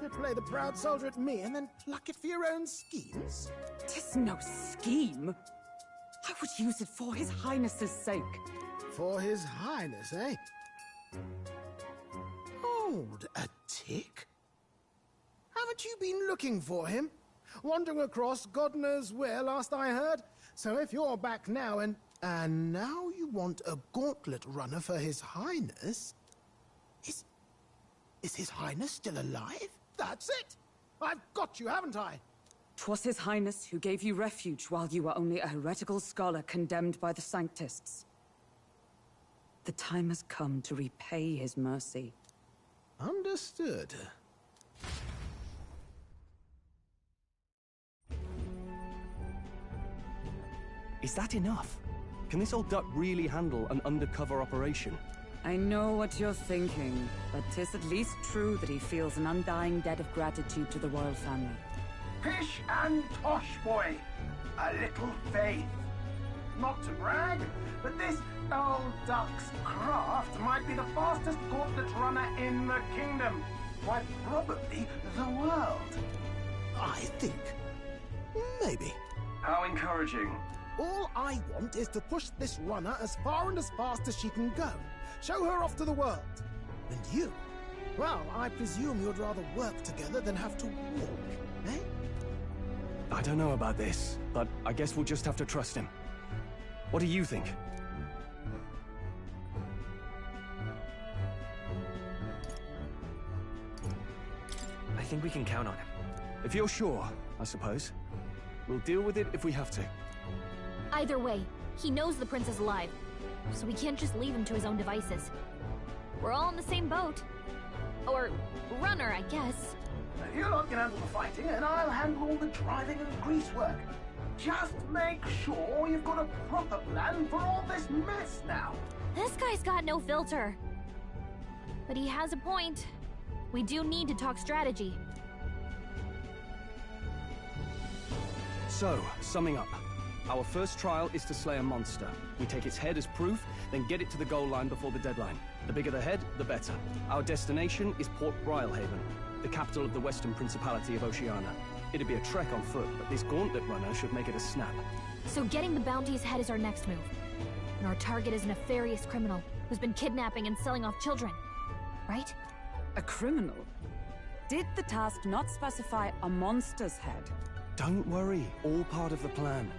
You play the proud soldier at me and then pluck it for your own schemes? 'Tis no scheme. I would use it for His Highness's sake. For His Highness, eh? Hold a tick. Haven't you been looking for him? Wandering across God knows where, last I heard. So if you're back now and now you want a gauntlet runner for His Highness? Is His Highness still alive? That's it! I've got you, haven't I? 'Twas His Highness who gave you refuge while you were only a heretical scholar condemned by the Sanctists. The time has come to repay his mercy. Understood. Is that enough? Can this old duck really handle an undercover operation? I know what you're thinking, but 'tis at least true that he feels an undying debt of gratitude to the royal family. Pish and tosh, boy. A little faith. Not to brag, but this old duck's craft might be the fastest gauntlet runner in the kingdom. Quite probably the world. I think. Maybe. How encouraging. All I want is to push this runner as far and as fast as she can go. Show her off to the world. And you? Well, I presume you'd rather work together than have to walk, eh? I don't know about this, but I guess we'll just have to trust him. What do you think? I think we can count on him. If you're sure, I suppose. We'll deal with it if we have to. Either way, he knows the prince is alive, so we can't just leave him to his own devices. We're all in the same boat. Or runner, I guess. You lot can handle the fighting, and I'll handle all the driving and grease work. Just make sure you've got a proper plan for all this mess now. This guy's got no filter. But he has a point. We do need to talk strategy. So, summing up. Our first trial is to slay a monster. We take its head as proof, then get it to the goal line before the deadline. The bigger the head, the better. Our destination is Port Brylehaven, the capital of the Western Principality of Oceania. It'd be a trek on foot, but this gauntlet runner should make it a snap. So getting the bounty's head is our next move. And our target is a nefarious criminal who's been kidnapping and selling off children. Right? A criminal? Did the task not specify a monster's head? Don't worry, all part of the plan.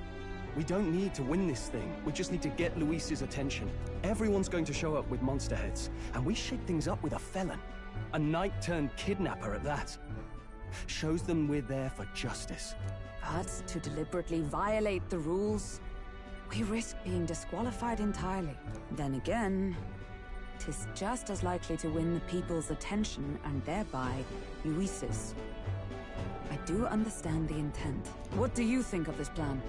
We don't need to win this thing. We just need to get Luis's attention. Everyone's going to show up with monster heads, and we shake things up with a felon. A knight-turned-kidnapper at that. Shows them we're there for justice. But to deliberately violate the rules, we risk being disqualified entirely. Then again, 'tis just as likely to win the people's attention and thereby Luis's. I do understand the intent. What do you think of this plan?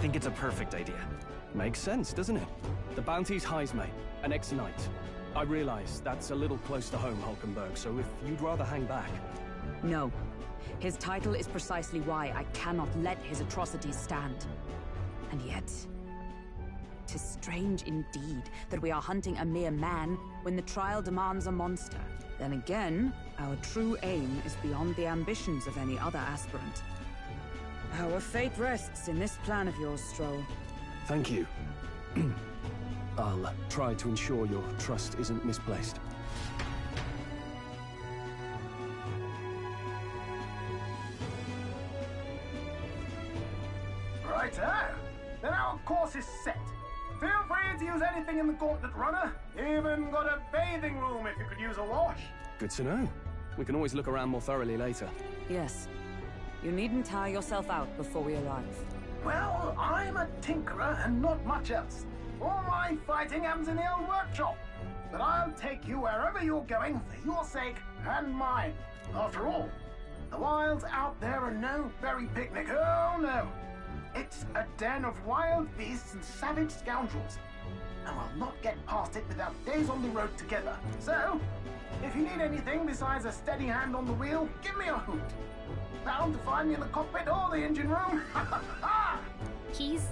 think it's a perfect idea. Makes sense, doesn't it? The bounty's Heisme, an ex-knight. I realize that's a little close to home, Hulkenberg, so if you'd rather hang back... No. His title is precisely why I cannot let his atrocities stand. And yet... 'tis strange indeed that we are hunting a mere man when the trial demands a monster. Then again, our true aim is beyond the ambitions of any other aspirant. Our fate rests in this plan of yours, Stroll. Thank you. I'll try to ensure your trust isn't misplaced. Righto! Then our course is set. Feel free to use anything in the gauntlet runner. Even got a bathing room if you could use a wash. Good to know. We can always look around more thoroughly later. Yes. You needn't tire yourself out before we arrive. Well, I'm a tinkerer and not much else. All my fighting happens in the old workshop. But I'll take you wherever you're going for your sake and mine. After all, the wilds out there are no berry picnic. Oh, no. It's a den of wild beasts and savage scoundrels. And we'll not get past it without days on the road together. So, if you need anything besides a steady hand on the wheel, give me a hoot. Bound to find me in the cockpit or the engine room. He's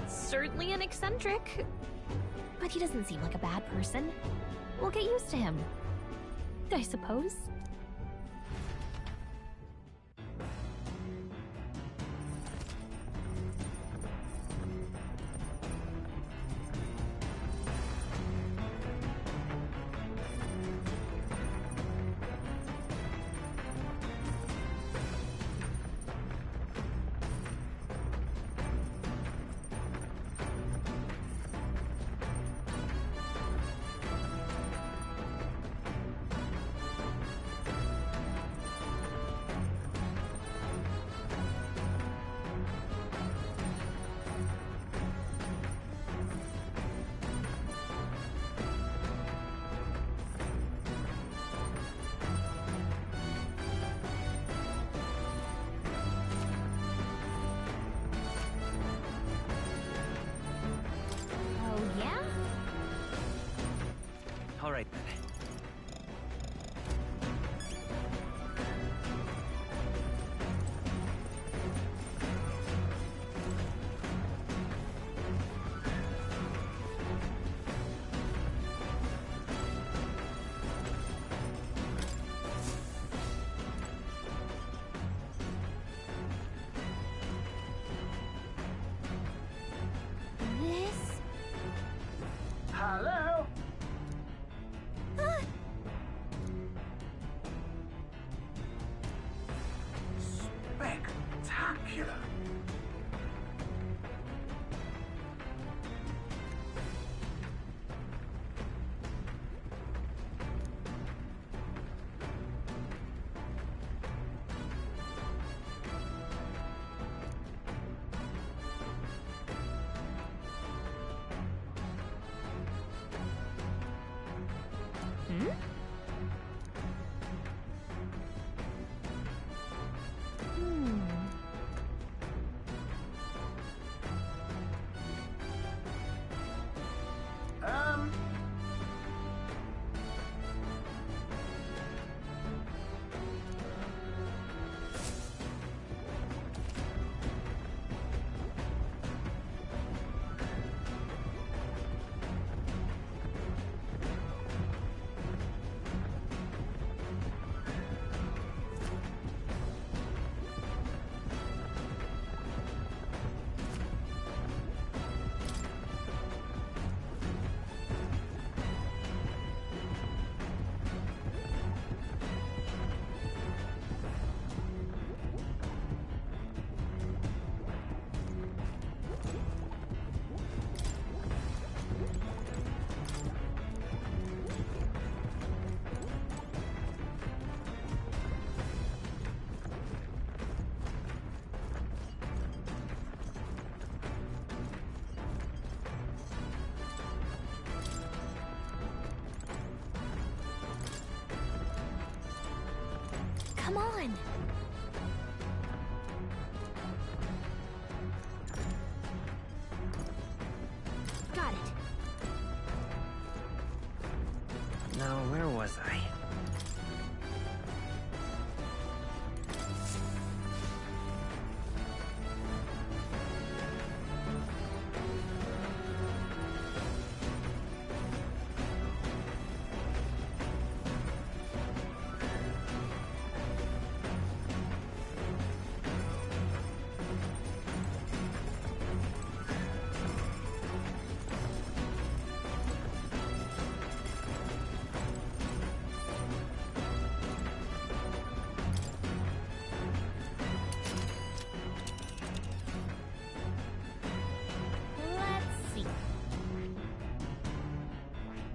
certainly an eccentric, but he doesn't seem like a bad person. We'll get used to him, I suppose. All right, then. This? Hello? Spectacular. Hmm? Come on! Now, where was I? Let's see.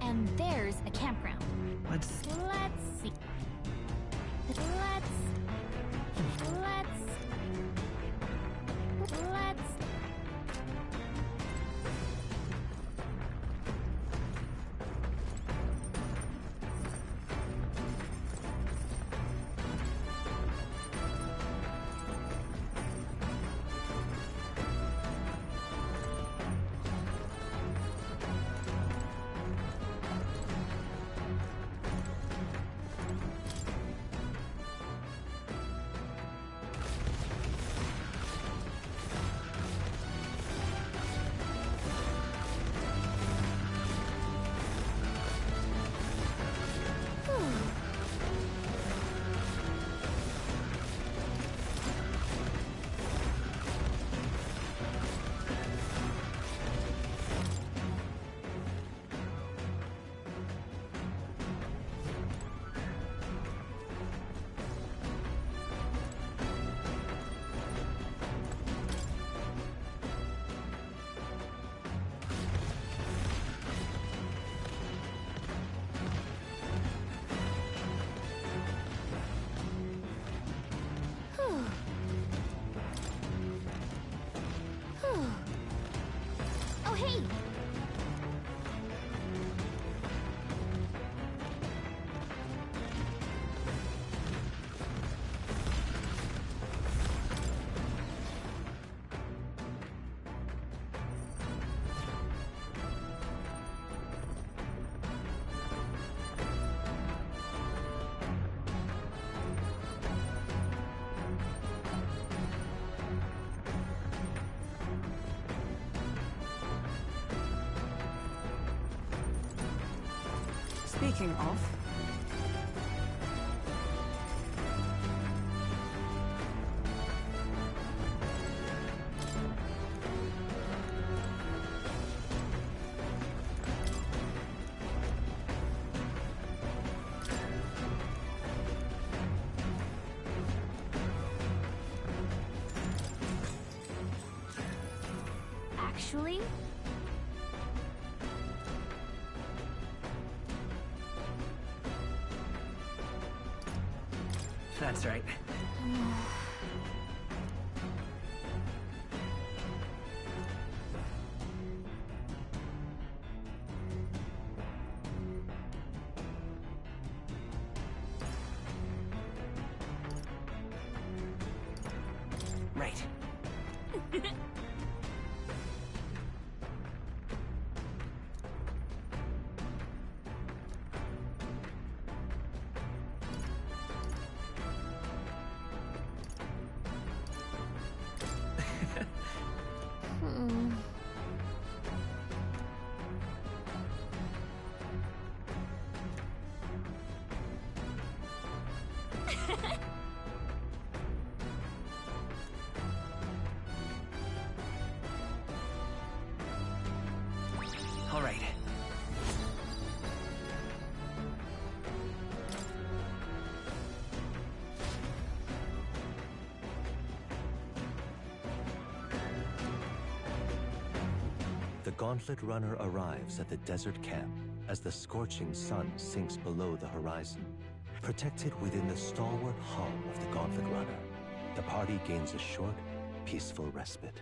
And there's a campground. Let's see. Let's... Oh, hey! Speaking of... Actually... That's right. Right. All right. The Gauntlet Runner arrives at the desert camp as the scorching sun sinks below the horizon. Protected within the stalwart hull of the Gauntlet Runner, the party gains a short, peaceful respite.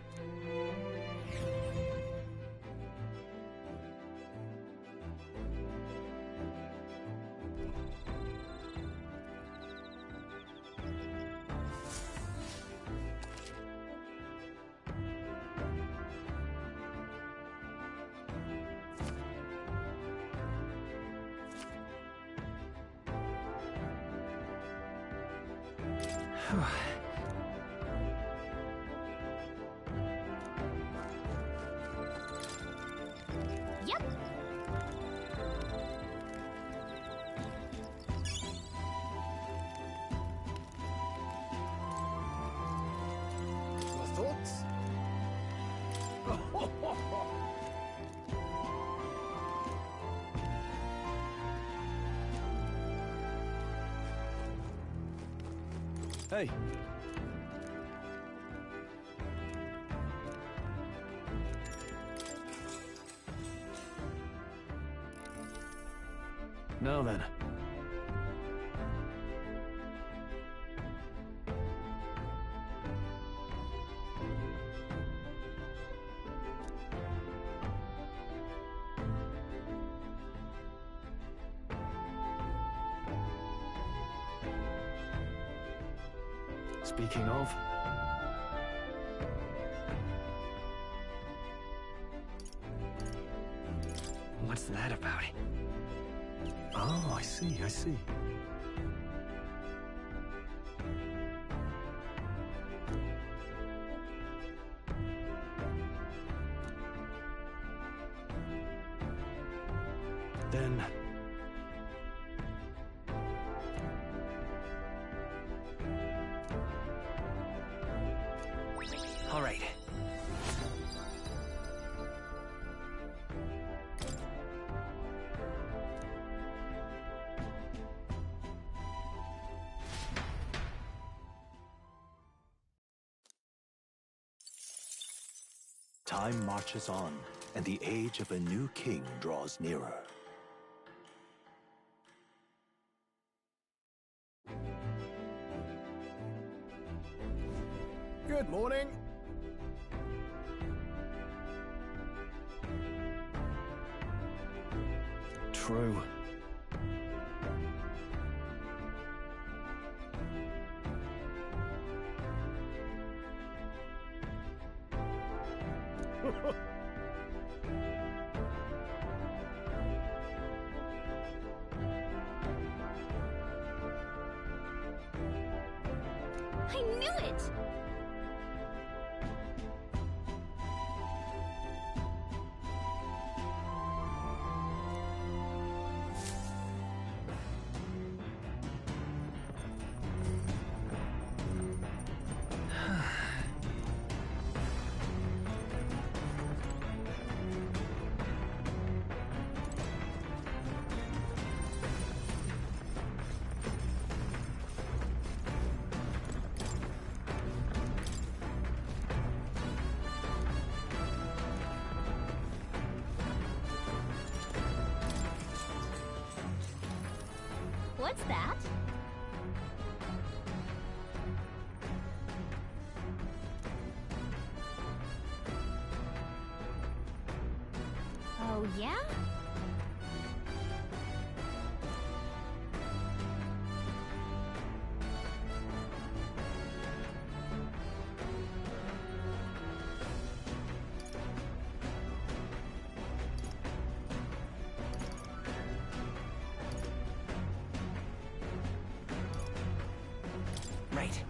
Yep. Your thoughts? Hey. Now then. Speaking of... What's that about? Oh, I see, I see. Then... All right. Time marches on, and the age of a new king draws nearer. Good morning. True. I knew it! What's that? Oh, yeah? Right.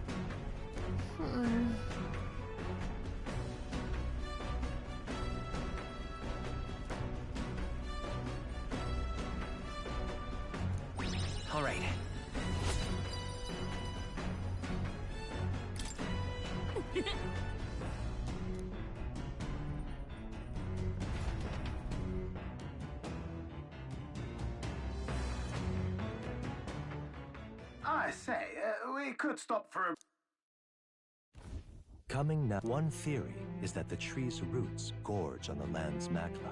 All right. I say, we could stop for a... Coming now, one theory is that the tree's roots gorge on the land's magma,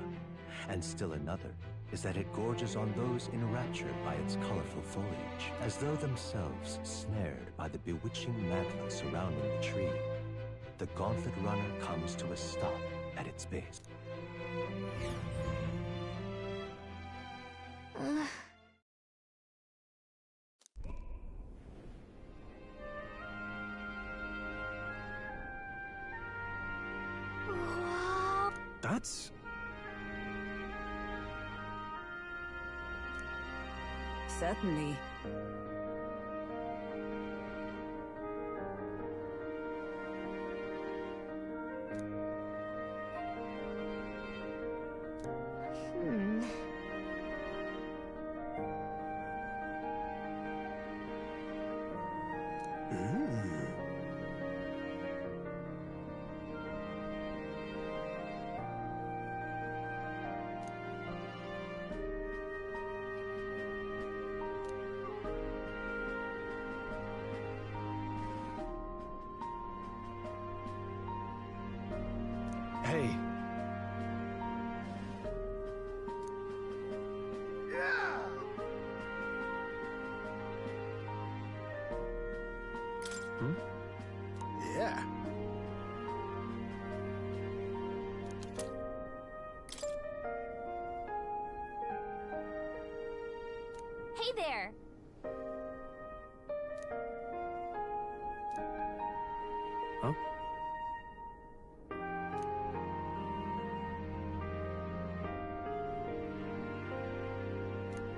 and still another is that it gorges on those enraptured by its colorful foliage, as though themselves snared by the bewitching magma surrounding the tree. The Gauntlet Runner comes to a stop at its base. That's... Certainly. Hey there! Huh?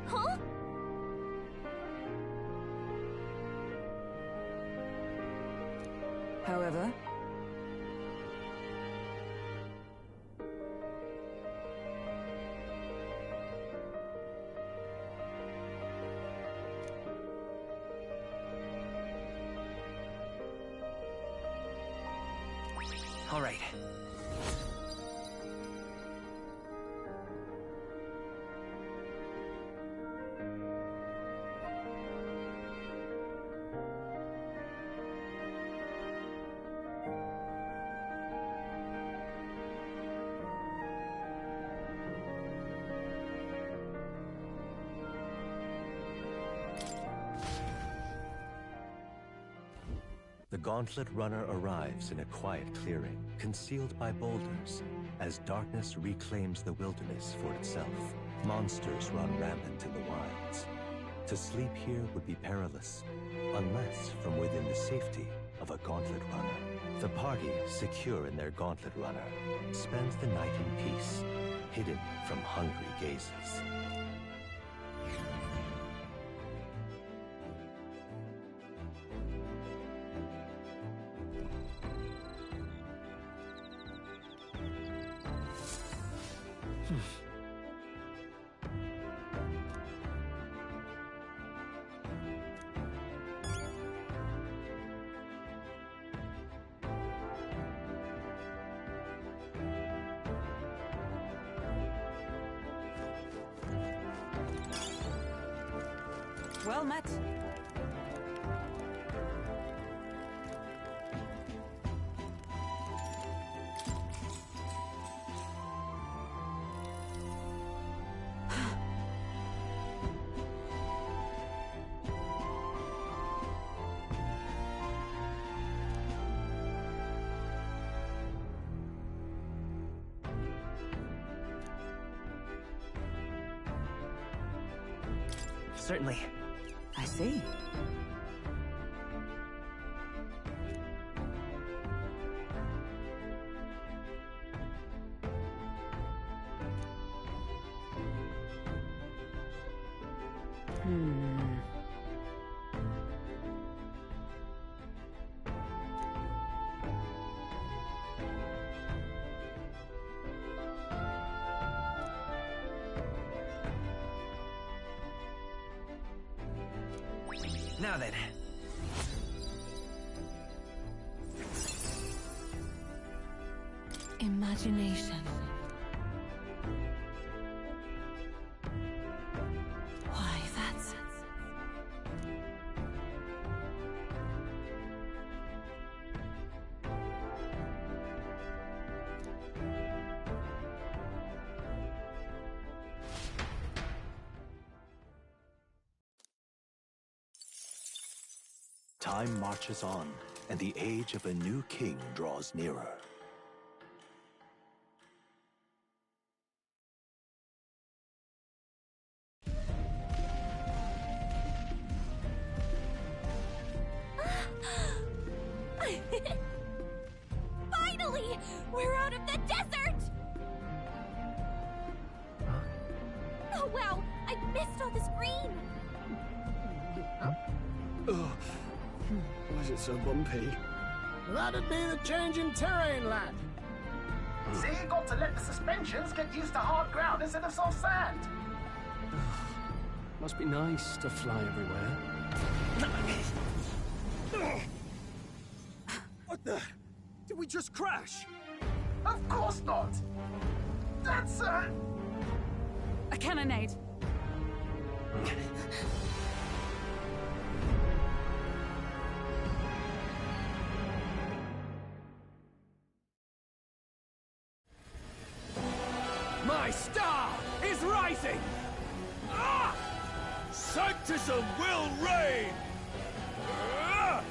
Huh? However... All right. The Gauntlet Runner arrives in a quiet clearing, concealed by boulders, as darkness reclaims the wilderness for itself. Monsters run rampant in the wilds. To sleep here would be perilous, unless from within the safety of a Gauntlet Runner. The party, secure in their Gauntlet Runner, spends the night in peace, hidden from hungry gazes. Well met. Certainly. I see. Now then. Imagination. Why, that's... Time marches on, and the age of a new king draws nearer. Finally! We're out of the desert! Oh wow! I missed all this green! Ugh. Why is it so bumpy? That'd be the change in terrain, lad. See, you got to let the suspensions get used to hard ground instead of soft sand. Must be nice to fly everywhere. What the? Did we just crash? Of course not. That's a cannonade. My star is rising! Ah! Sanctism will reign! Ah!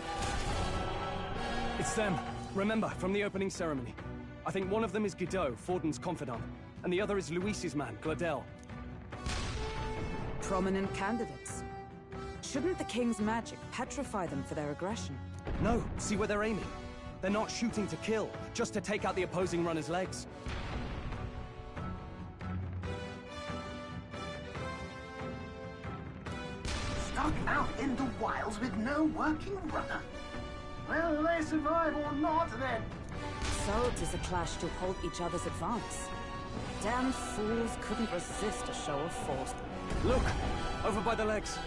It's them. Remember, from the opening ceremony. I think one of them is Guido, Forden's confidant, and the other is Luis's man, Gladel. Prominent candidates. Shouldn't the king's magic petrify them for their aggression? No, see where they're aiming. They're not shooting to kill, just to take out the opposing runner's legs. Stuck out in the wilds with no working runner. Whether they survive or not, then... So 'tis a clash to halt each other's advance. Damn fools couldn't resist a show of force. Look! Over by the legs.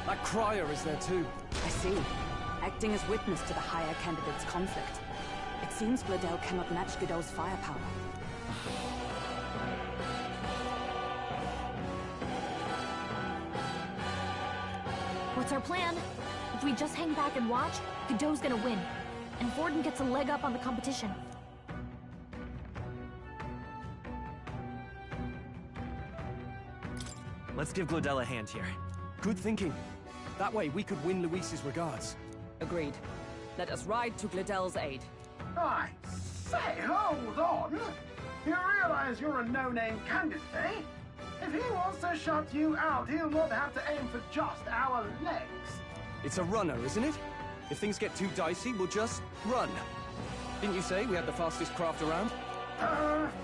That crier is there too. I see. Acting as witness to the higher candidate's conflict. It seems Gladel cannot match Godot's firepower. What's our plan? If we just hang back and watch, Godot's gonna win. And Vorden gets a leg up on the competition. Let's give Gladel a hand here. Good thinking. That way we could win Luis's regards. Agreed. Let us ride to Gladel's aid. I say, hold on! You realize you're a no-name candidate, eh? If he wants to shut you out, he'll not have to aim for just our legs. It's a runner, isn't it? If things get too dicey, we'll just run. Didn't you say we had the fastest craft around?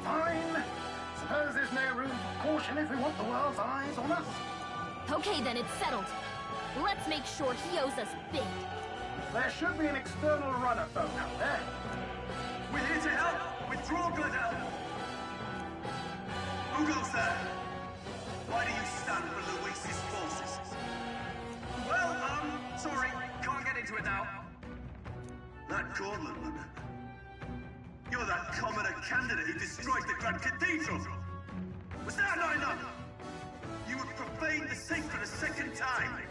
Fine. Suppose there's no room for caution if we want the world's eyes on us. Okay then, it's settled. Let's make sure he owes us big. There should be an external runner folk out there. We're here to help! Withdraw, Gladel! Who goes there? Why do you stand for Luis's forces? Well, sorry, can't get into it now. That Cornland runner. You're that commoner candidate who destroyed the Grand Cathedral! Was that not enough? You would profane the sacred a second time!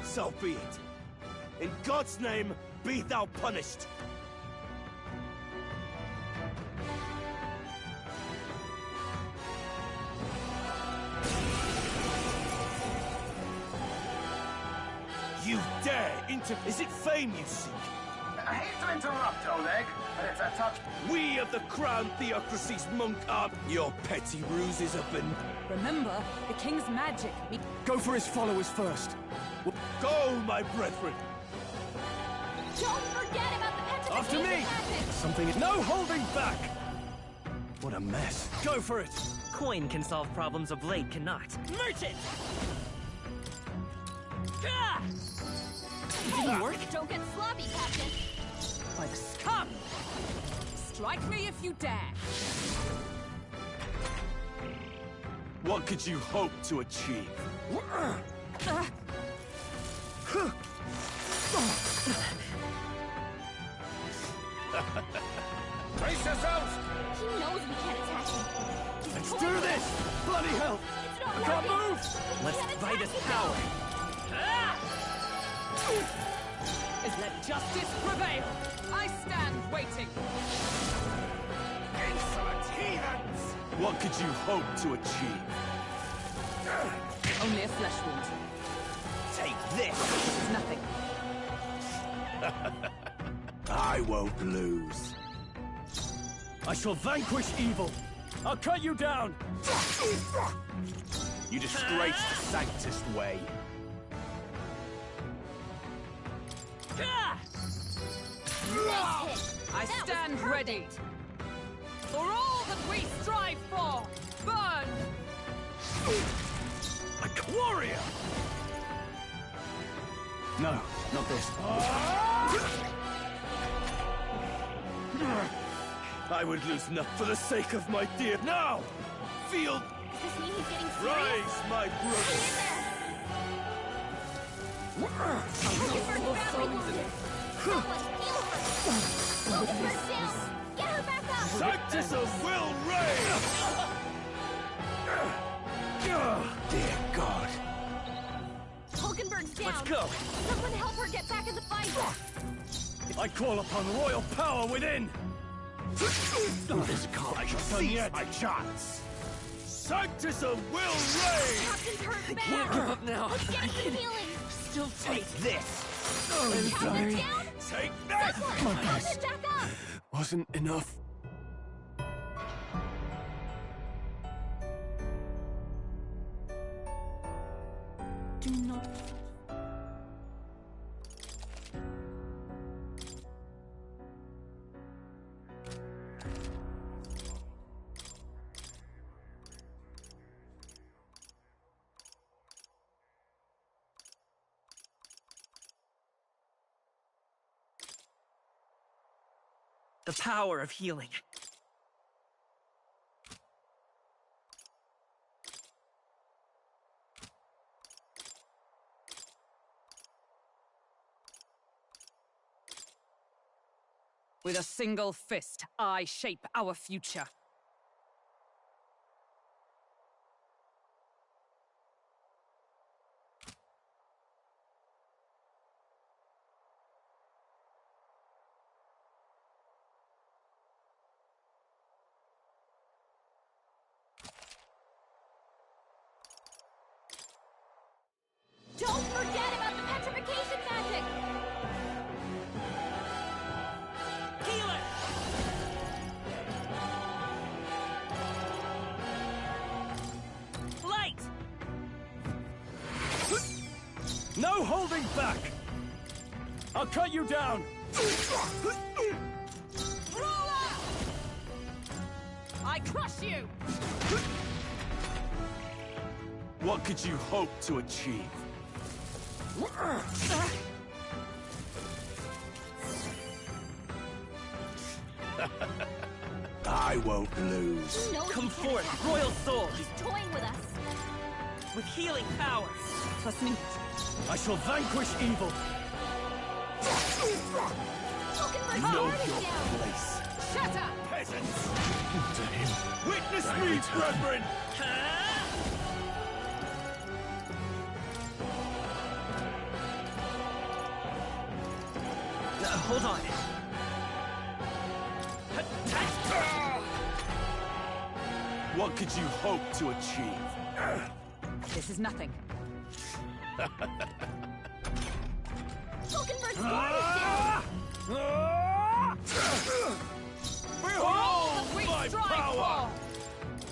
So be it. In God's name, be thou punished! You dare Is it fame you seek? I hate to interrupt, Old Egg, but it's a touch... We of the Crown Theocracy's monk are... Your petty ruses have been... Remember, the king's magic... Go for his followers first. Go, my brethren! Don't forget about the After me! Something is... No holding back! What a mess. Go for it! Coin can solve problems a blade cannot. Merchant! Didn't work? Don't get sloppy, Captain! By the scum! Strike me if you dare! What could you hope to achieve? Brace yourselves! He knows we can't attack him. Let's do this! Bloody hell! It's not I can't working. move! Let's fight his power! Is let justice prevail! I stand waiting! Insolent heathens! What could you hope to achieve? Only a flesh wound. Take this! This is nothing. I won't lose. I shall vanquish evil. I'll cut you down! You disgrace the Sanctist way. I stand ready. For all that we strive for, burn! A warrior! No, not this. I would lose nothing for the sake of my dear. Now! Feel... Does this mean he's getting serious? Rise, my brothers! Get her back up! Sanctus will reign! Dear God. Hulkenberg's down! Let's go! Someone help her get back in the fight! I call upon royal power within! This can't seize my chance! Sanctus will reign! Captain's hurt bad! Can't give up now. Let's get him some healing! Still Take this! Captain's down? Take that! Help him back up! Wasn't enough. The power of healing. With a single fist, I shape our future. Don't forget about the petrification magic! Healer! Light! No holding back! I'll cut you down! Roller! I crush you! What could you hope to achieve? I won't lose. Come forth, royal sword! He's toying with us. With healing power! Trust me. I shall vanquish evil! Know your place. Shut up! Peasants! To him. Witness me, brethren! Hold on. What could you hope to achieve? This is nothing. Vulcanburg's guard is down! Behold We my strive power!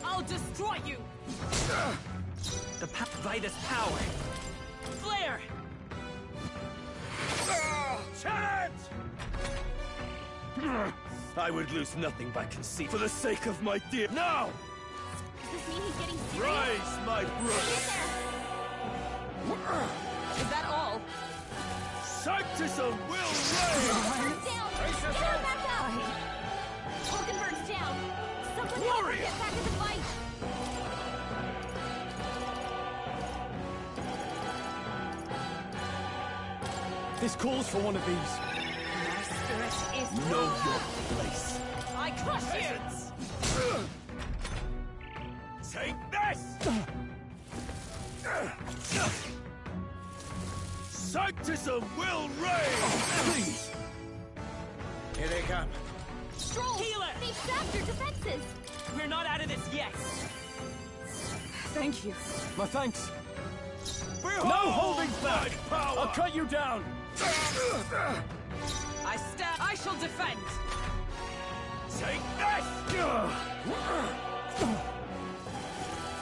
for! I'll destroy you! The Vitus power! Flare! Chance! I would lose nothing by conceit for the sake of my dear. Now! Does this mean he's getting serious? Rise, my brother! Is that all? Sanctism will Vulcanburg's reign! down! Brace Get her yourself! back up! Vulcanburg's down! Someone help her Warrior! get back in the fight! This calls for one of these. My spirit is Know your place. I crush you! Take this! Sanctism will reign! Please! Here they come. Stroll! Healer! They've sapped your defenses! We're not out of this yet! Thank you. My thanks. Behold No holding back! my power! I'll cut you down! I stand. I shall defend. Take this!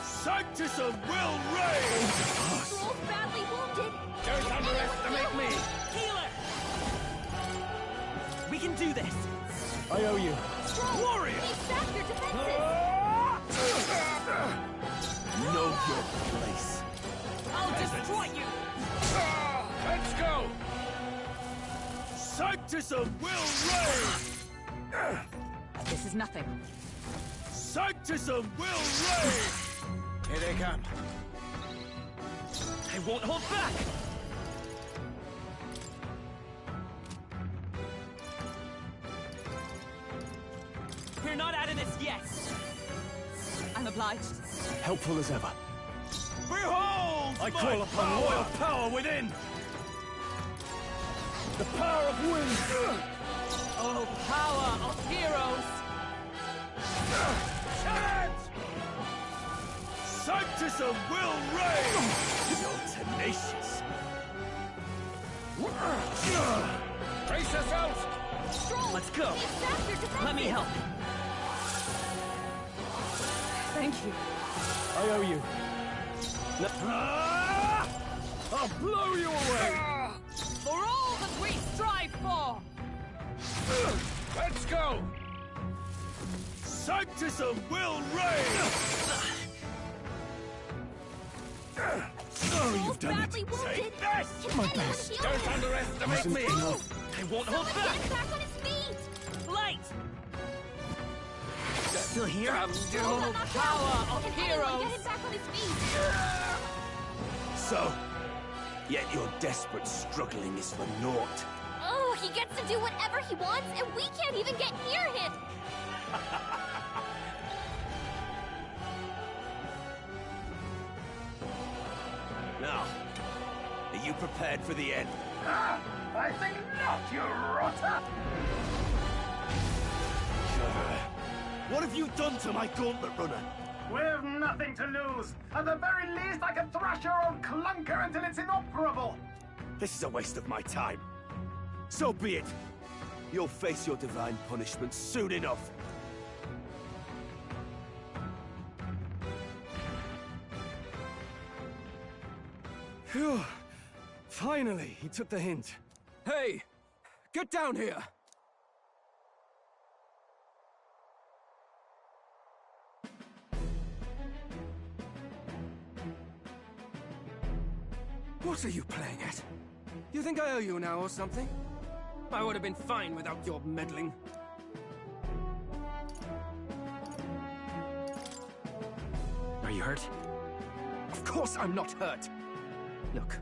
Sanctism will reign! Stroll's badly wounded! Don't underestimate me! Healer! We can do this! I owe you. Stroll! Warrior! They've sapped your defenses! Know your place. I'll destroy you. Let's go! Sanctism will reign! This is nothing. Sanctism will reign! Here they come. I won't hold back! We're not out of this yet! I'm obliged. Helpful as ever. Behold! I call upon royal power within! The power of wind! Oh, power of heroes! Chance! Sanctism will reign! You're tenacious! Brace yourselves! Stroll! Let's go! They've sapped your defenses! Let me help! Thank you. I owe you. I'll blow you away! For all that we strive for! Let's go! Sanctism will reign! Stroll's you've done badly it! wounded! Take this! Can anyone heal Don't him? underestimate me! I won't hold Someone back! get him back on his feet! late! Still here? Damn dual power of heroes! Get him back on his feet! So, yet your desperate struggling is for naught. Oh, he gets to do whatever he wants, and we can't even get near him! Now, are you prepared for the end? Ah, I think not, you rotter! What have you done to my gauntlet runner? We've nothing to lose. At the very least, I can thrash your old clunker until it's inoperable. This is a waste of my time. So be it. You'll face your divine punishment soon enough. Phew. Finally, he took the hint. Hey! Get down here! What are you playing at? You think I owe you now or something? I would have been fine without your meddling. Are you hurt? Of course I'm not hurt! Look,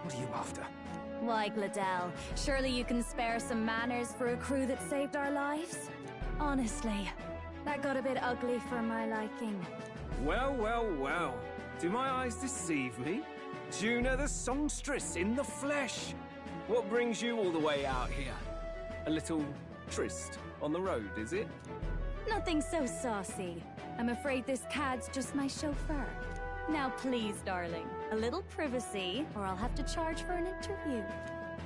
what are you after? Why, Gladell, surely you can spare some manners for a crew that saved our lives? Honestly, that got a bit ugly for my liking. Well, well, well. Do my eyes deceive me? Juna the songstress in the flesh. What brings you all the way out here? A little tryst on the road, is it? Nothing so saucy. I'm afraid this cad's just my chauffeur. Now please, darling, a little privacy, or I'll have to charge for an interview.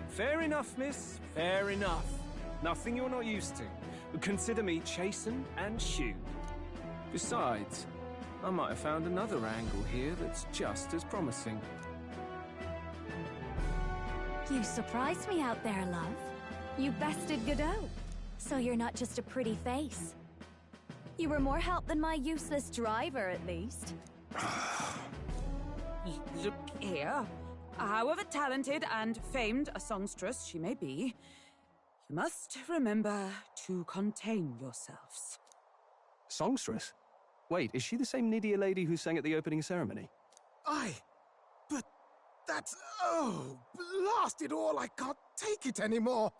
Fair enough, miss. Fair enough. Nothing you're not used to. But consider me chastened and shoed. Besides, I might have found another angle here that's just as promising. You surprised me out there, love. You bested Godot. So you're not just a pretty face. You were more help than my useless driver, at least. Look here. However talented and famed a songstress she may be, you must remember to contain yourselves. Songstress? Wait, is she the same Nydia lady who sang at the opening ceremony? Aye, but that's... oh, blast it all, I can't take it anymore.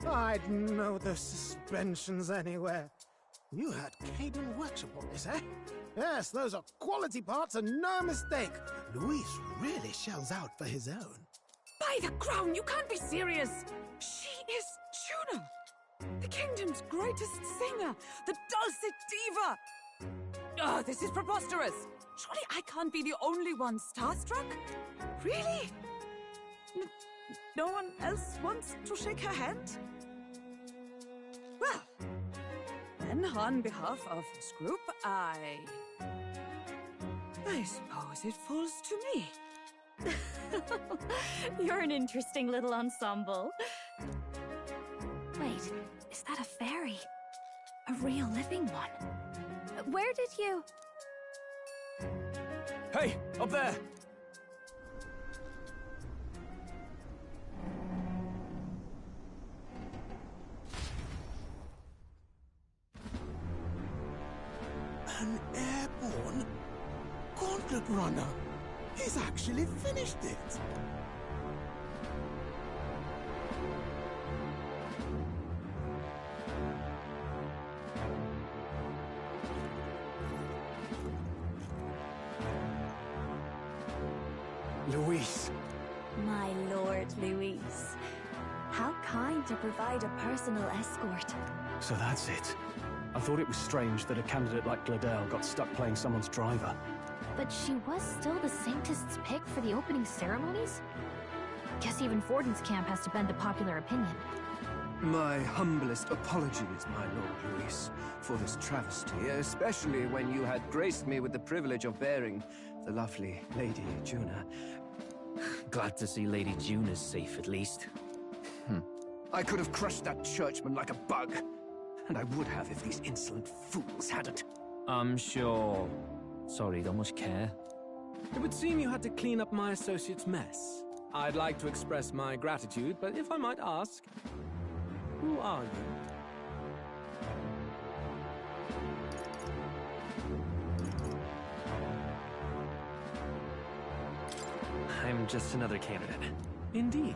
I'd know those suspensions anywhere. You had Caden Workshop on this, eh? Yes, those are quality parts and no mistake. Luis really shells out for his own. By the crown, you can't be serious! She is Juna, the kingdom's greatest singer, the dulcet diva! Oh, this is preposterous! Surely I can't be the only one starstruck? Really? No one else wants to shake her hand? Well, then on behalf of this group, I suppose it falls to me. You're an interesting little ensemble. Wait, is that a fairy? A real living one? Where did you... Hey, up there! An airborne gauntlet runner. He's actually finished it. Luis. My lord, Luis. How kind to provide a personal escort. So that's it. I thought it was strange that a candidate like Gladell got stuck playing someone's driver. But she was still the Sanctist's pick for the opening ceremonies? Guess even Forden's camp has to bend to popular opinion. My humblest apologies, my Lord Luis, for this travesty, especially when you had graced me with the privilege of bearing the lovely Lady Juna. Glad to see Lady Juna's safe, at least. I could have crushed that churchman like a bug. And I would have if these insolent fools hadn't. I'm sure. Sorry, don't much care. It would seem you had to clean up my associate's mess. I'd like to express my gratitude, but if I might ask, who are you? I'm just another candidate. Indeed.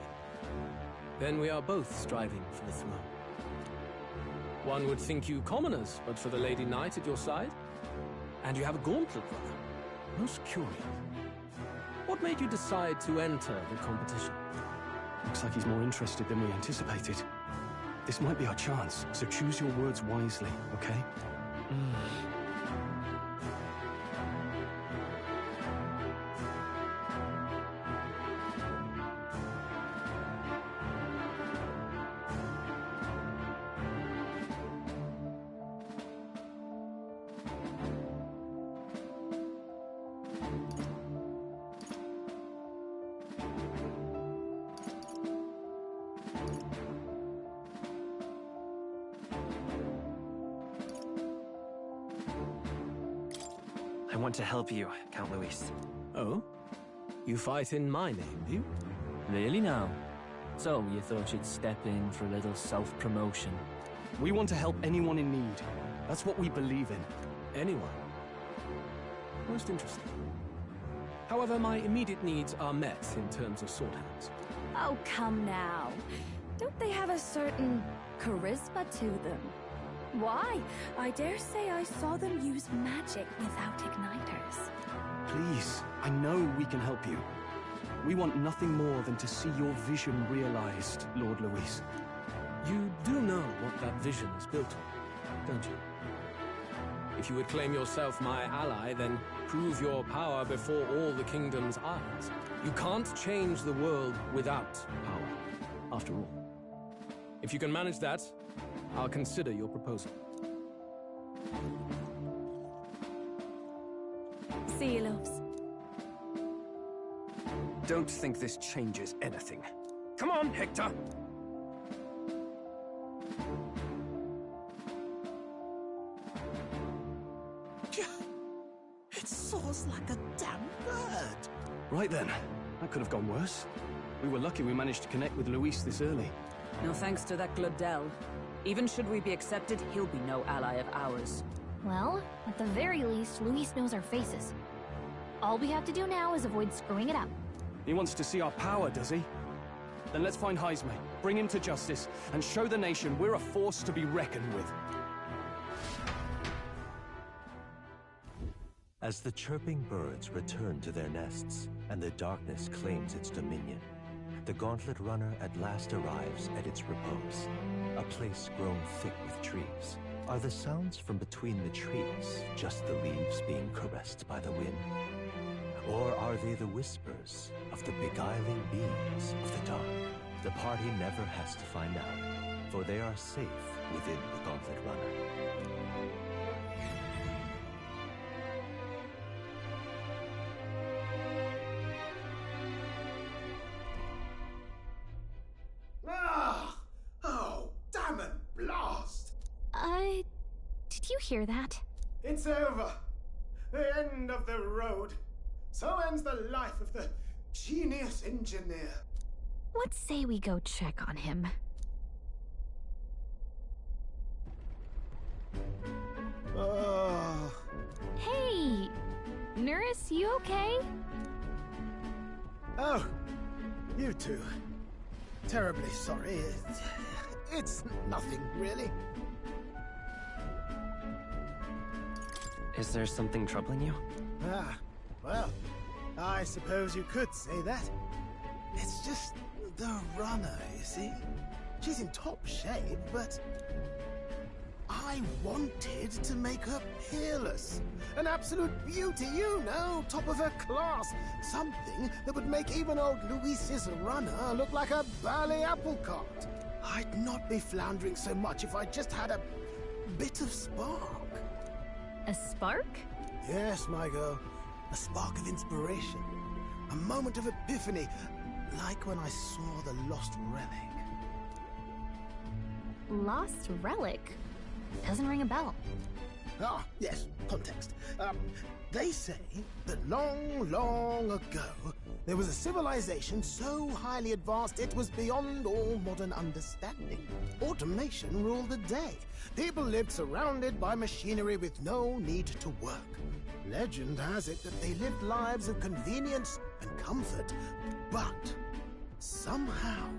Then we are both striving for the throne. One would think you commoners, but for the Lady Knight at your side. And you have a gauntlet runner. Most curious. What made you decide to enter the competition? Looks like he's more interested than we anticipated. This might be our chance, so choose your words wisely, okay? I want to help you, Count Luis. Oh? You fight in my name, do you? Really now? So, you thought you'd step in for a little self-promotion? We want to help anyone in need. That's what we believe in. Anyone? Most interesting. However, my immediate needs are met in terms of sword hands. Oh, come now. Don't they have a certain charisma to them? Why? I dare say I saw them use magic without igniters. Please, I know we can help you. We want nothing more than to see your vision realized, Lord Luis. You do know what that vision is built on, don't you? If you would claim yourself my ally, then prove your power before all the kingdom's eyes. You can't change the world without power, after all. If you can manage that, I'll consider your proposal. See you, loves. Don't think this changes anything. Come on, Hector! It soars like a damn bird. Right then. That could have gone worse. We were lucky we managed to connect with Luis this early. No thanks to that Glodell. Even should we be accepted, he'll be no ally of ours. Well, at the very least, Luis knows our faces. All we have to do now is avoid screwing it up. He wants to see our power, does he? Then let's find Heisme, bring him to justice, and show the nation we're a force to be reckoned with. As the chirping birds return to their nests and the darkness claims its dominion, the Gauntlet Runner at last arrives at its repose, a place grown thick with trees. Are the sounds from between the trees just the leaves being caressed by the wind? Or are they the whispers of the beguiling beams of the dark? The party never has to find out, for they are safe within the Gauntlet Runner. Oh, damn it, blast! Did you hear that? It's over. The end of the road. So ends the life of the genius engineer. Let's say we go check on him. Oh. Hey! Nurse, you okay? Oh, you two. Terribly sorry. It's nothing, really. Is there something troubling you? Ah, well, I suppose you could say that. It's just the runner, you see? She's in top shape, but I wanted to make her peerless. An absolute beauty, you know, top of her class. Something that would make even old Luis's runner look like a bally apple cart. I'd not be floundering so much if I just had a bit of spark. A spark? Yes, my girl. A spark of inspiration. A moment of epiphany, like when I saw the lost relic. Lost relic? Doesn't ring a bell. Ah, yes, context. They say that long, long ago, There was a civilization so highly advanced it was beyond all modern understanding. Automation ruled the day. People lived surrounded by machinery with no need to work. Legend has it that they lived lives of convenience and comfort, but somehow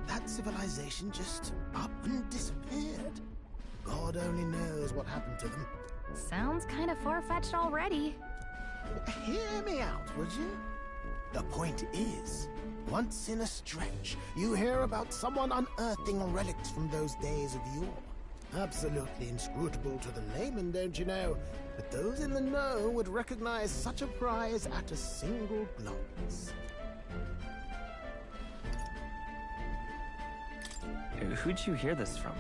that civilization just up and disappeared. God only knows what happened to them. Sounds kind of far-fetched already. Hear me out, would you? The point is, once in a stretch, you hear about someone unearthing relics from those days of yore. Absolutely inscrutable to the layman, don't you know? But those in the know would recognize such a prize at a single glance. Who'd you hear this from?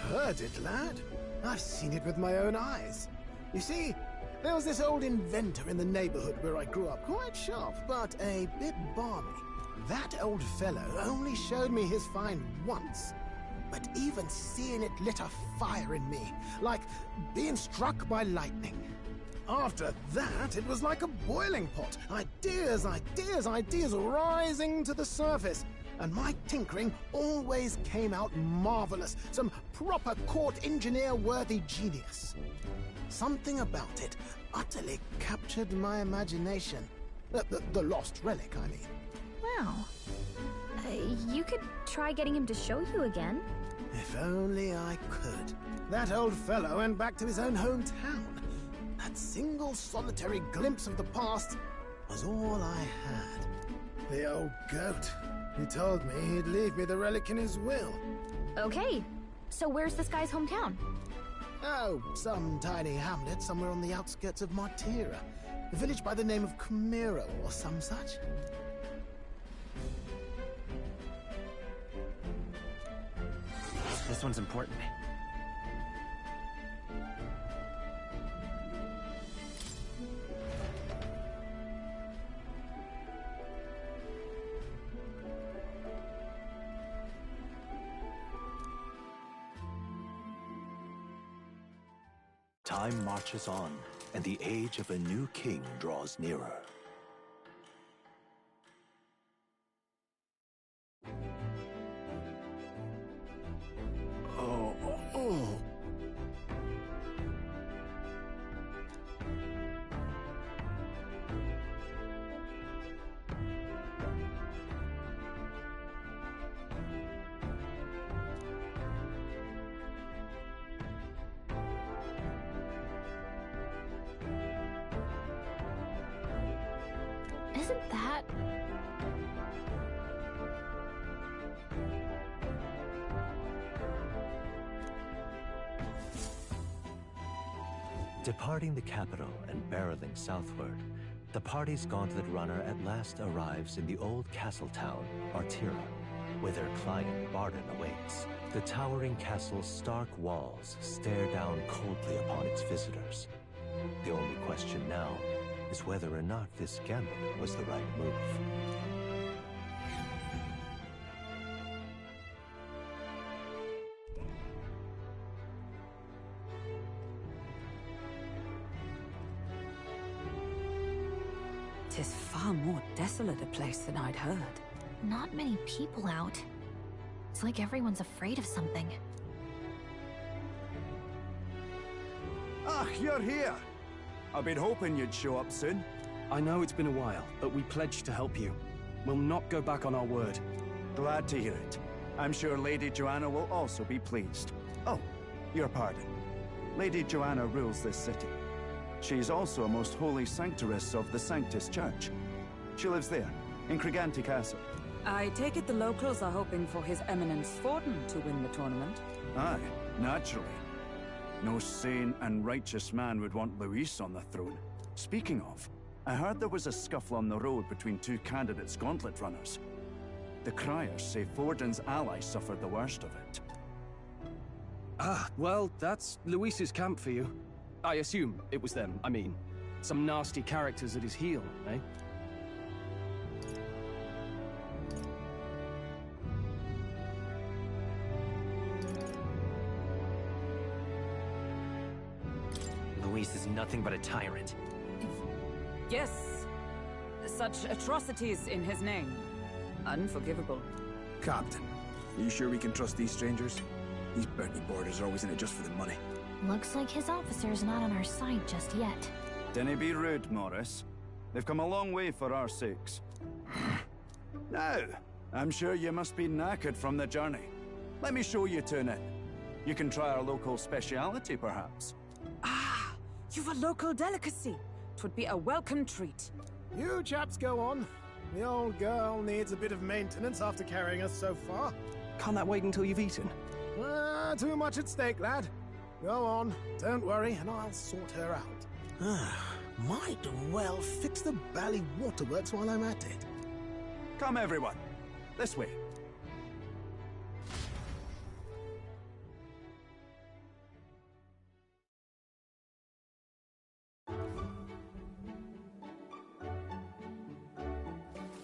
Heard it, lad. I've seen it with my own eyes. You see, there was this old inventor in the neighborhood where I grew up, quite sharp, but a bit balmy. That old fellow only showed me his find once, but even seeing it lit a fire in me, like being struck by lightning. After that, it was like a boiling pot. Ideas, ideas, ideas rising to the surface. And my tinkering always came out marvelous. Some proper court engineer-worthy genius. Something about it utterly captured my imagination. The lost relic, I mean. Wow. You could try getting him to show you again. If only I could. That old fellow went back to his own hometown. That single solitary glimpse of the past was all I had. The old goat. He told me he'd leave me the relic in his will. Okay, so where's this guy's hometown? Oh, some tiny hamlet somewhere on the outskirts of Martira. A village by the name of Chimera or some such. This one's important. Time marches on, and the age of a new king draws nearer. Oh. Isn't that... Departing the capital and barreling southward, the party's gauntlet runner at last arrives in the old castle town, Martira, where their client Barden awaits. The towering castle's stark walls stare down coldly upon its visitors. The only question now is whether or not this gambit was the right move. Tis far more desolate a place than I'd heard. Not many people out. It's like everyone's afraid of something. Ah, you're here! I've been hoping you'd show up soon. I know it's been a while, but we pledged to help you. We'll not go back on our word. Glad to hear it. I'm sure Lady Joanna will also be pleased. Oh, your pardon. Lady Joanna rules this city. She's also a most holy sanctoress of the Sanctus Church. She lives there, in Criganti Castle. I take it the locals are hoping for His Eminence Forden to win the tournament? Aye, naturally. No sane and righteous man would want Luis on the throne. Speaking of, I heard there was a scuffle on the road between two candidates gauntlet runners. The criers say Forden's allies suffered the worst of it. Ah, well, that's Luis's camp for you. I assume it was them, I mean. Some nasty characters at his heel, eh? Luis is nothing but a tyrant. Yes. Such atrocities in his name. Unforgivable. Captain, are you sure we can trust these strangers? These bounty boarders are always in it just for the money. Looks like his officer's not on our side just yet. Dinna be rude, Morris. They've come a long way for our sakes. Now, I'm sure you must be knackered from the journey. Let me show you to it. You can try our local speciality, perhaps. Ah, you've a local delicacy. 'Twould be a welcome treat. You chaps go on. The old girl needs a bit of maintenance after carrying us so far. Can't that wait until you've eaten? Too much at stake, lad. Go on, don't worry, and I'll sort her out. Might well fix the Bally Waterworks while I'm at it. Come, everyone. This way.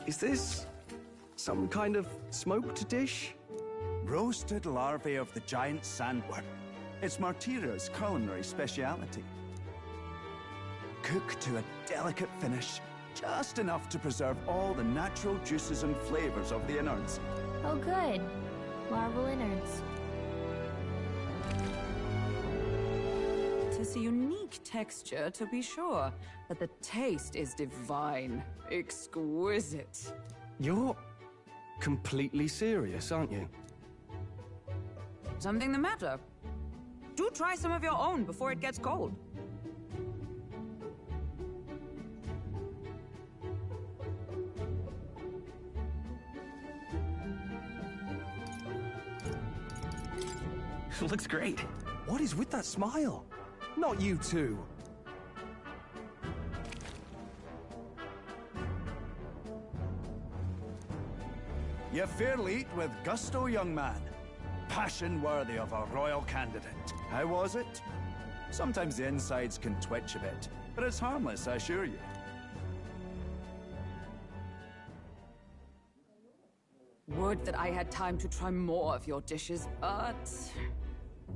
Is this some kind of smoked dish? Roasted larvae of the giant sandworm. It's Martira's culinary speciality. Cooked to a delicate finish, just enough to preserve all the natural juices and flavors of the innards. Oh good. Larval innards. Tis a unique texture, to be sure, but the taste is divine. Exquisite. You're completely serious, aren't you? Something the matter? Do try some of your own before it gets cold. Looks great. What is with that smile? Not you too. You fairly eat with gusto, young man. Passion worthy of a royal candidate. How was it? Sometimes the insides can twitch a bit, but it's harmless, I assure you. Would that I had time to try more of your dishes, but...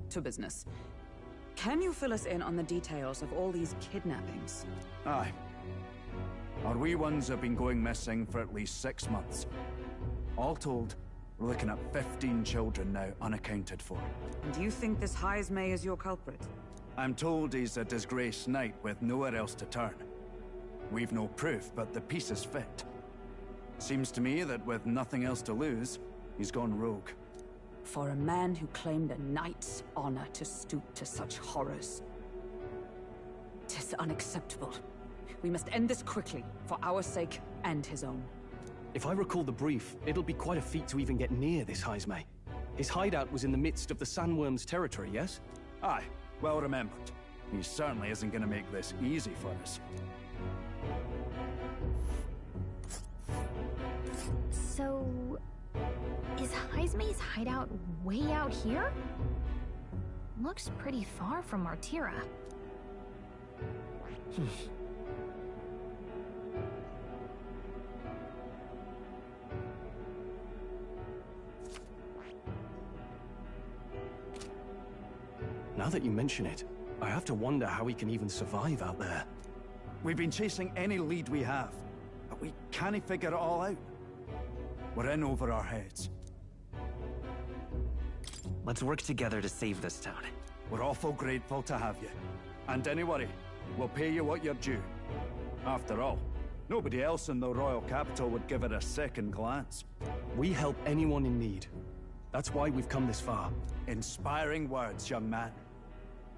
to business. Can you fill us in on the details of all these kidnappings? Aye. Our wee ones have been going missing for at least 6 months. All told, we're looking at 15 children now unaccounted for. And you think this Heismay is your culprit? I'm told he's a disgraced knight with nowhere else to turn. We've no proof, but the pieces fit. Seems to me that with nothing else to lose, he's gone rogue. For a man who claimed a knight's honor to stoop to such horrors. 'Tis unacceptable. We must end this quickly, for our sake and his own. If I recall the brief, it'll be quite a feat to even get near this Heismay. His hideout was in the midst of the Sandworm's territory, yes? Aye, well remembered. He certainly isn't going to make this easy for us. So... is Heismay's hideout way out here? Looks pretty far from Martira. Now that you mention it, I have to wonder how he can even survive out there. We've been chasing any lead we have, but we can't figure it all out. We're in over our heads. Let's work together to save this town. We're awful grateful to have you. And don't worry, we'll pay you what you're due. After all, nobody else in the royal capital would give it a second glance. We help anyone in need. That's why we've come this far. Inspiring words, young man.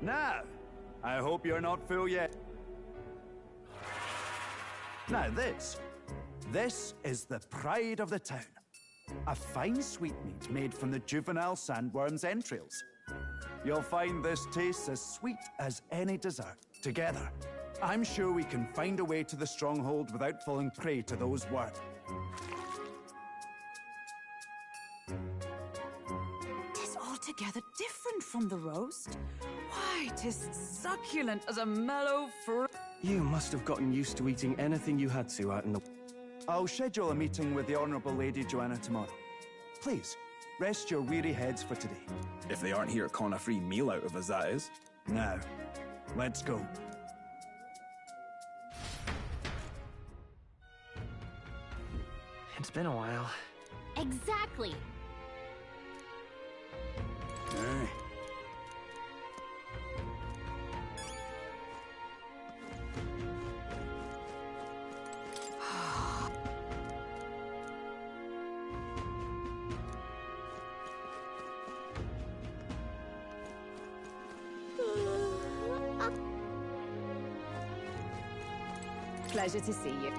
Now, I hope you're not full yet. Now this is the pride of the town. A fine sweetmeat made from the juvenile sandworm's entrails. You'll find this tastes as sweet as any dessert. Together, I'm sure we can find a way to the stronghold without falling prey to those worms. Tis altogether different from the roast. Why, 'tis succulent as a mellow fruit. You must have gotten used to eating anything you had to out in the... I'll schedule a meeting with the Honourable Lady Joanna tomorrow. Please, rest your weary heads for today. If they aren't here, con a free meal out of us, that is. Now, let's go. It's been a while. Exactly. Aye. Pleasure to see you.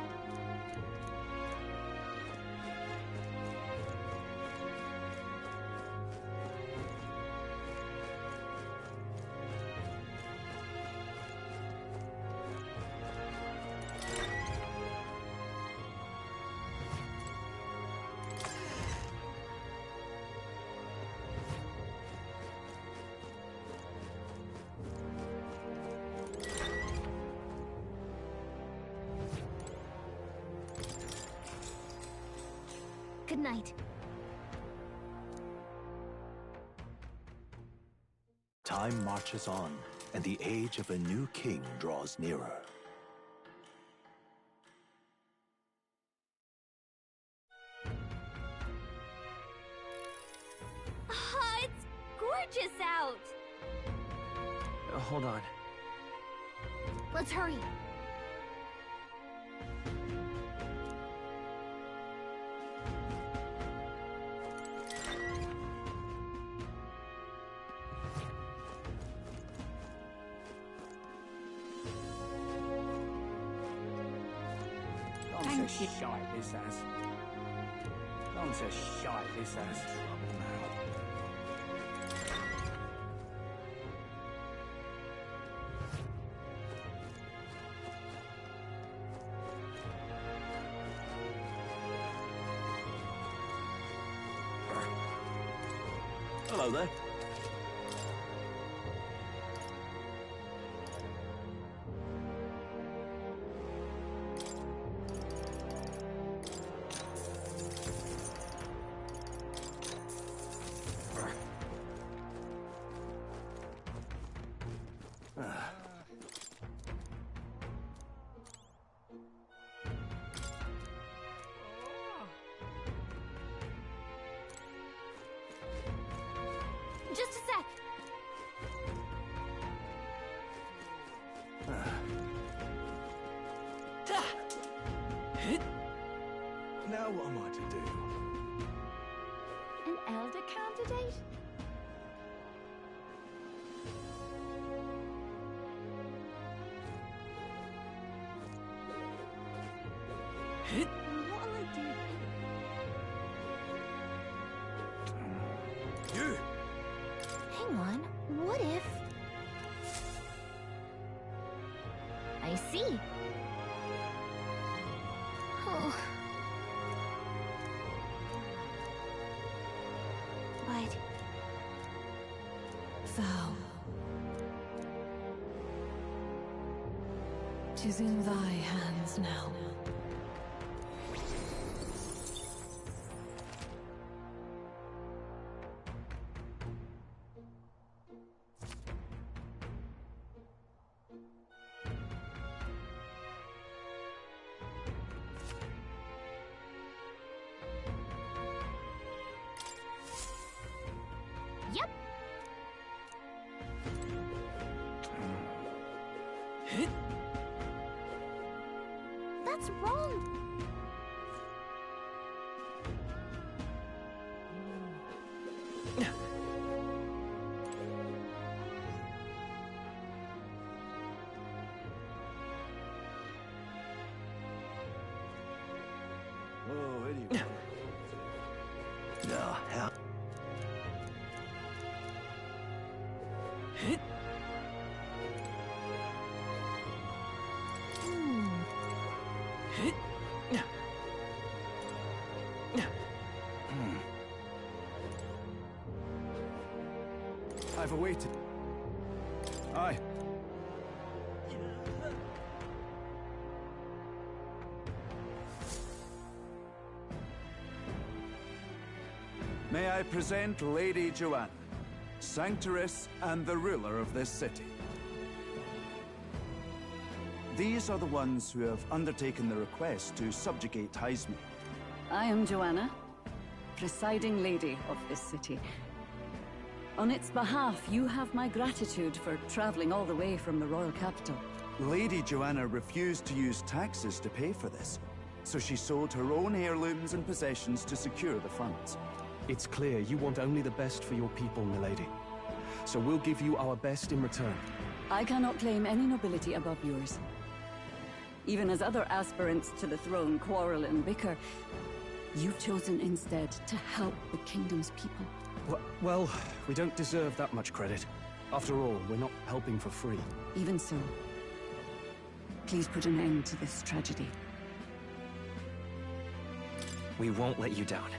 Good night. Time marches on, and the age of a new king draws nearer. It's gorgeous out! Hold on. Let's hurry. Don't say shite this ass. Don't say shite this ass. Trouble now. Hello there. Just a sec. Now what am I to do? An elder candidate? What'll I do? You! Hang on. What if... I see. Oh. But... Thou. 'Tis in thy hands now. Yep. That's wrong. Oh, anyway. The hell? I've awaited. Aye. May I present Lady Joanna, Sanctoress and the ruler of this city. These are the ones who have undertaken the request to subjugate Heisme. I am Joanna, presiding lady of this city. On its behalf, you have my gratitude for traveling all the way from the royal capital. Lady Joanna refused to use taxes to pay for this, so she sold her own heirlooms and possessions to secure the funds. It's clear you want only the best for your people, milady. So we'll give you our best in return. I cannot claim any nobility above yours. Even as other aspirants to the throne quarrel and bicker, you've chosen instead to help the kingdom's people. Well, we don't deserve that much credit. After all, we're not helping for free. Even so, please put an end to this tragedy. We won't let you down.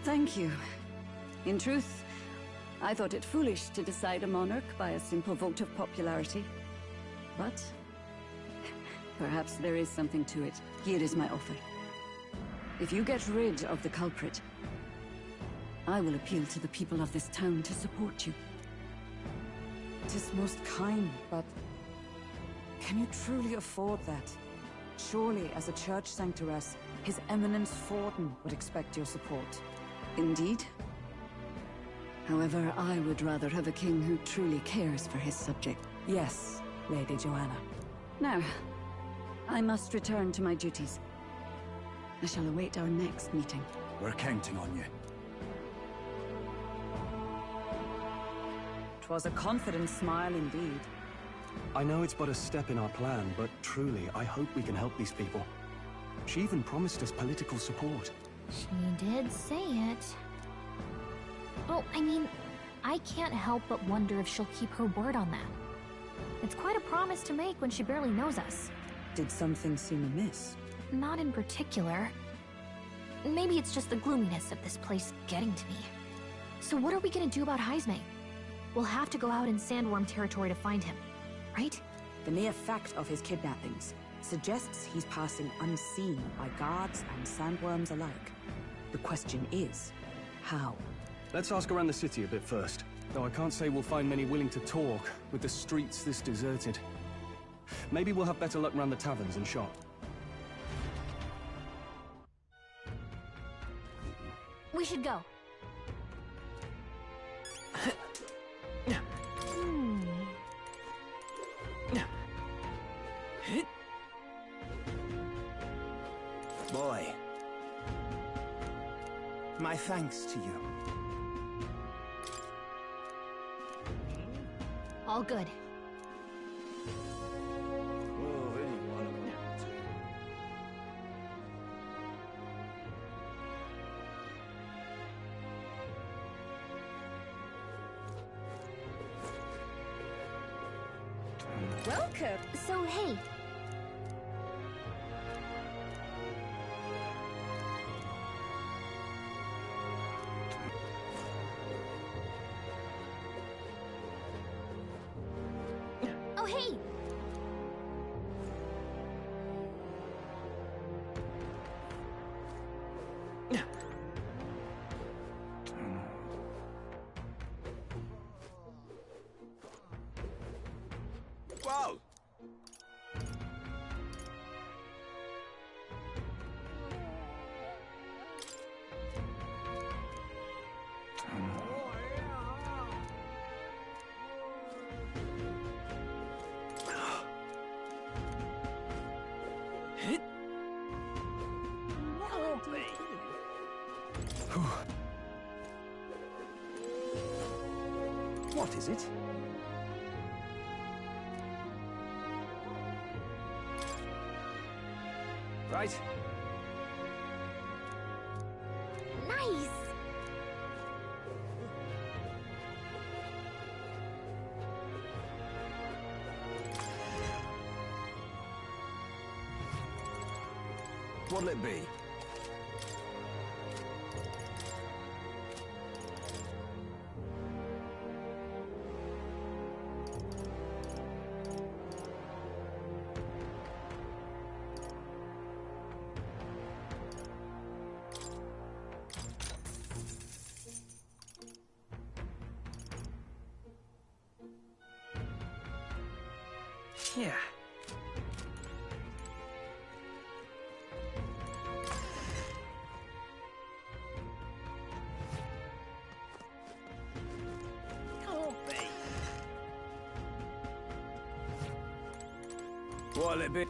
Thank you. In truth, I thought it foolish to decide a monarch by a simple vote of popularity. But perhaps there is something to it. Here is my offer. If you get rid of the culprit, I will appeal to the people of this town to support you. It is most kind, but can you truly afford that? Surely, as a church sanctoress, His Eminence Forden would expect your support. Indeed. However, I would rather have a king who truly cares for his subject. Yes, Lady Joanna. Now, I must return to my duties. I shall await our next meeting. We're counting on you. 'Twas a confident smile indeed. I know it's but a step in our plan, but truly, I hope we can help these people. She even promised us political support. She did say it. Well, I mean, I can't help but wonder if she'll keep her word on that. It's quite a promise to make when she barely knows us. Did something seem amiss? Not in particular. Maybe it's just the gloominess of this place getting to me. So what are we gonna do about Heisme? We'll have to go out in Sandworm territory to find him, right? The mere fact of his kidnappings suggests he's passing unseen by guards and sandworms alike. The question is, how? Let's ask around the city a bit first. Though I can't say we'll find many willing to talk, with the streets this deserted. Maybe we'll have better luck around the taverns and shop. We should go. Boy, my thanks to you. All good. Welcome. So, hey. Oh, hey. Whoa! What is it? Right. Nice. What'll it be? Yeah. What'll it be?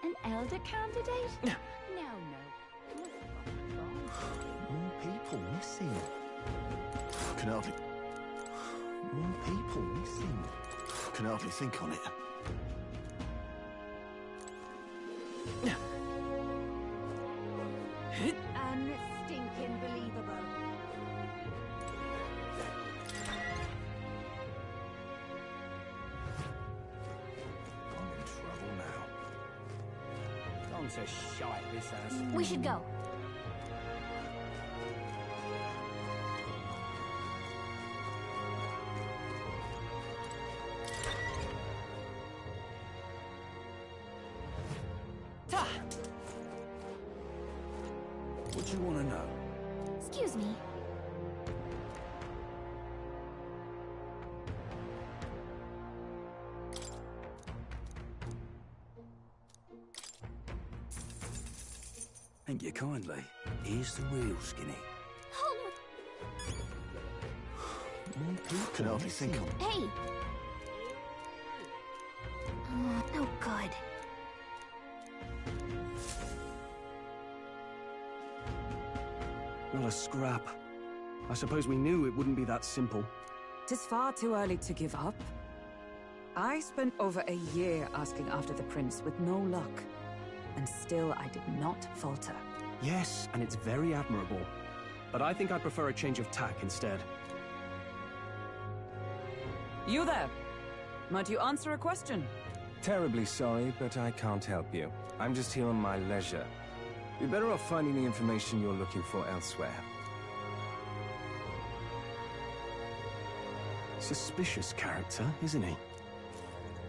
An elder candidate? No. More people missing. Can hardly... More people missing. Can hardly think on it. Unstinking believable. I'm in trouble now. I'm so shy this ass. We should go. What you want to know? Excuse me. Thank you kindly. Here's the real skinny. More people can hardly think on it. Hey! No good. Not a scrap. I suppose we knew it wouldn't be that simple. Tis far too early to give up. I spent over a year asking after the prince with no luck. And still I did not falter. Yes, and it's very admirable. But I think I'd prefer a change of tack instead. You there! Might you answer a question? Terribly sorry, but I can't help you. I'm just here on my leisure. You're better off finding the information you're looking for elsewhere. Suspicious character, isn't he?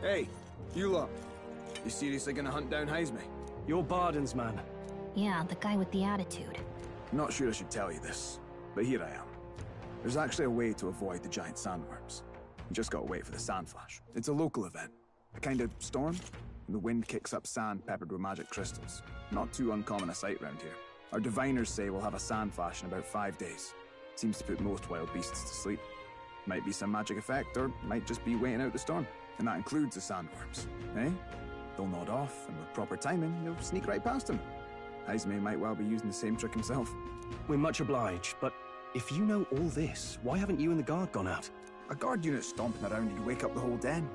Hey, you lot. You seriously gonna hunt down Heisme? You're Barden's man. Yeah, the guy with the attitude. I'm not sure I should tell you this, but here I am. There's actually a way to avoid the giant sandworms. You just gotta wait for the sand flash. It's a local event. A kind of storm. The wind kicks up sand peppered with magic crystals. Not too uncommon a sight round here. Our diviners say we'll have a sand flash in about 5 days. Seems to put most wild beasts to sleep. Might be some magic effect, or might just be waiting out the storm. And that includes the sandworms, eh? They'll nod off, and with proper timing, you'll sneak right past them. Heisme might well be using the same trick himself. We're much obliged, but if you know all this, why haven't you and the guard gone out? A guard unit stomping around, you'd wake up the whole den.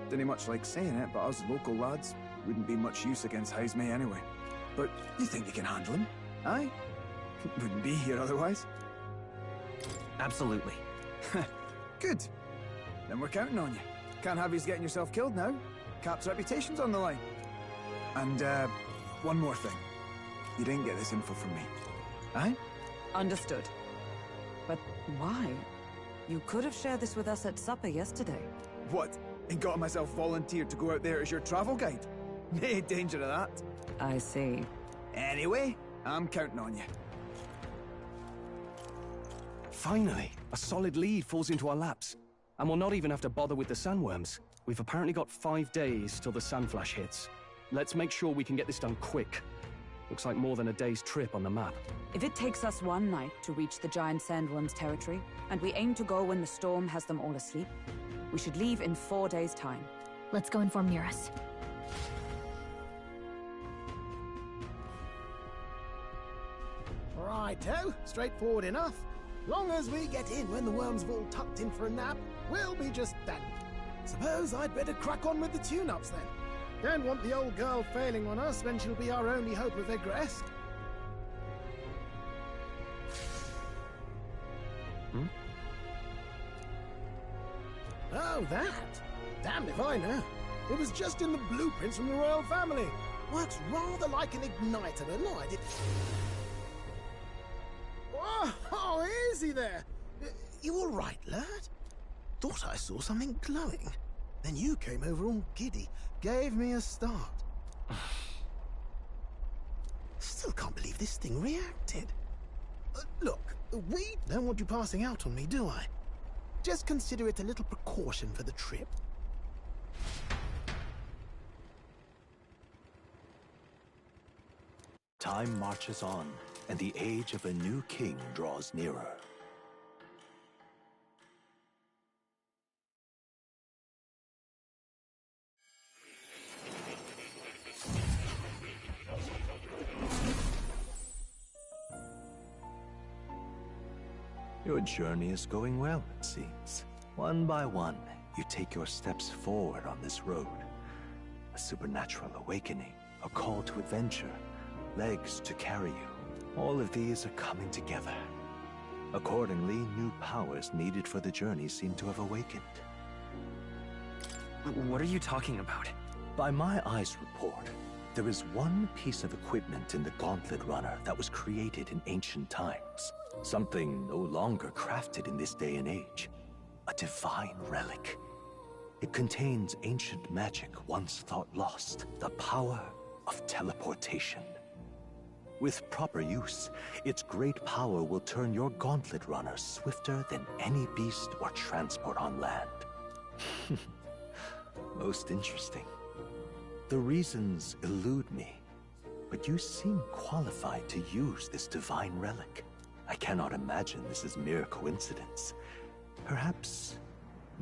Didn't much like saying it, but us local lads wouldn't be much use against Heisme anyway. But you think you can handle him? Aye? Wouldn't be here otherwise. Absolutely. Good. Then we're counting on you. Can't have you getting yourself killed now. Cap's reputation's on the line. And, one more thing. You didn't get this info from me. Aye? Understood. But why? You could have shared this with us at supper yesterday. What? And got myself volunteered to go out there as your travel guide? No danger of that. I see. Anyway, I'm counting on you. Finally, a solid lead falls into our laps. And we'll not even have to bother with the sandworms. We've apparently got 5 days till the sandflash hits. Let's make sure we can get this done quick. Looks like more than a day's trip on the map. If it takes us one night to reach the giant sandworm's territory, and we aim to go when the storm has them all asleep, we should leave in 4 days' time. Let's go inform Eurus. Righto, straightforward enough. Long as we get in when the worms have all tucked in for a nap, we'll be just dandy. Suppose I'd better crack on with the tune-ups then. Don't want the old girl failing on us when she'll be our only hope of egress. Oh, that? Damned if I know. It was just in the blueprints from the royal family. Works rather like an igniter, but no, I did. Oh, easy there. You all right, lad? Thought I saw something glowing. Then you came over all giddy, gave me a start. Still can't believe this thing reacted. Look, we don't want you passing out on me, do I? Just consider it a little precaution for the trip. Time marches on, and the age of a new king draws nearer. Your journey is going well, it seems. One by one, you take your steps forward on this road. A supernatural awakening, a call to adventure, legs to carry you. All of these are coming together. Accordingly, new powers needed for the journey seem to have awakened. What are you talking about? By my eyes report, there is one piece of equipment in the Gauntlet Runner that was created in ancient times. Something no longer crafted in this day and age. A divine relic. It contains ancient magic once thought lost. The power of teleportation. With proper use, its great power will turn your Gauntlet Runner swifter than any beast or transport on land. Most interesting. The reasons elude me, but you seem qualified to use this divine relic. I cannot imagine this is mere coincidence. Perhaps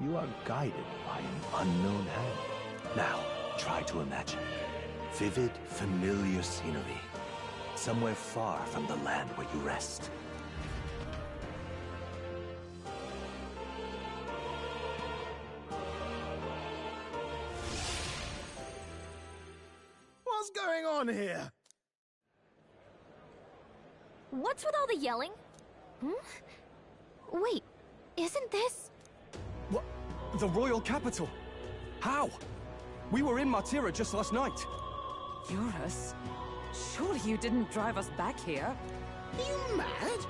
you are guided by an unknown hand. Now, try to imagine. Vivid, familiar scenery. Somewhere far from the land where you rest. What's going on here? What's with all the yelling? Wait, isn't this... What? The royal capital? How? We were in Martira just last night. Eurus? Surely you didn't drive us back here? Are you mad?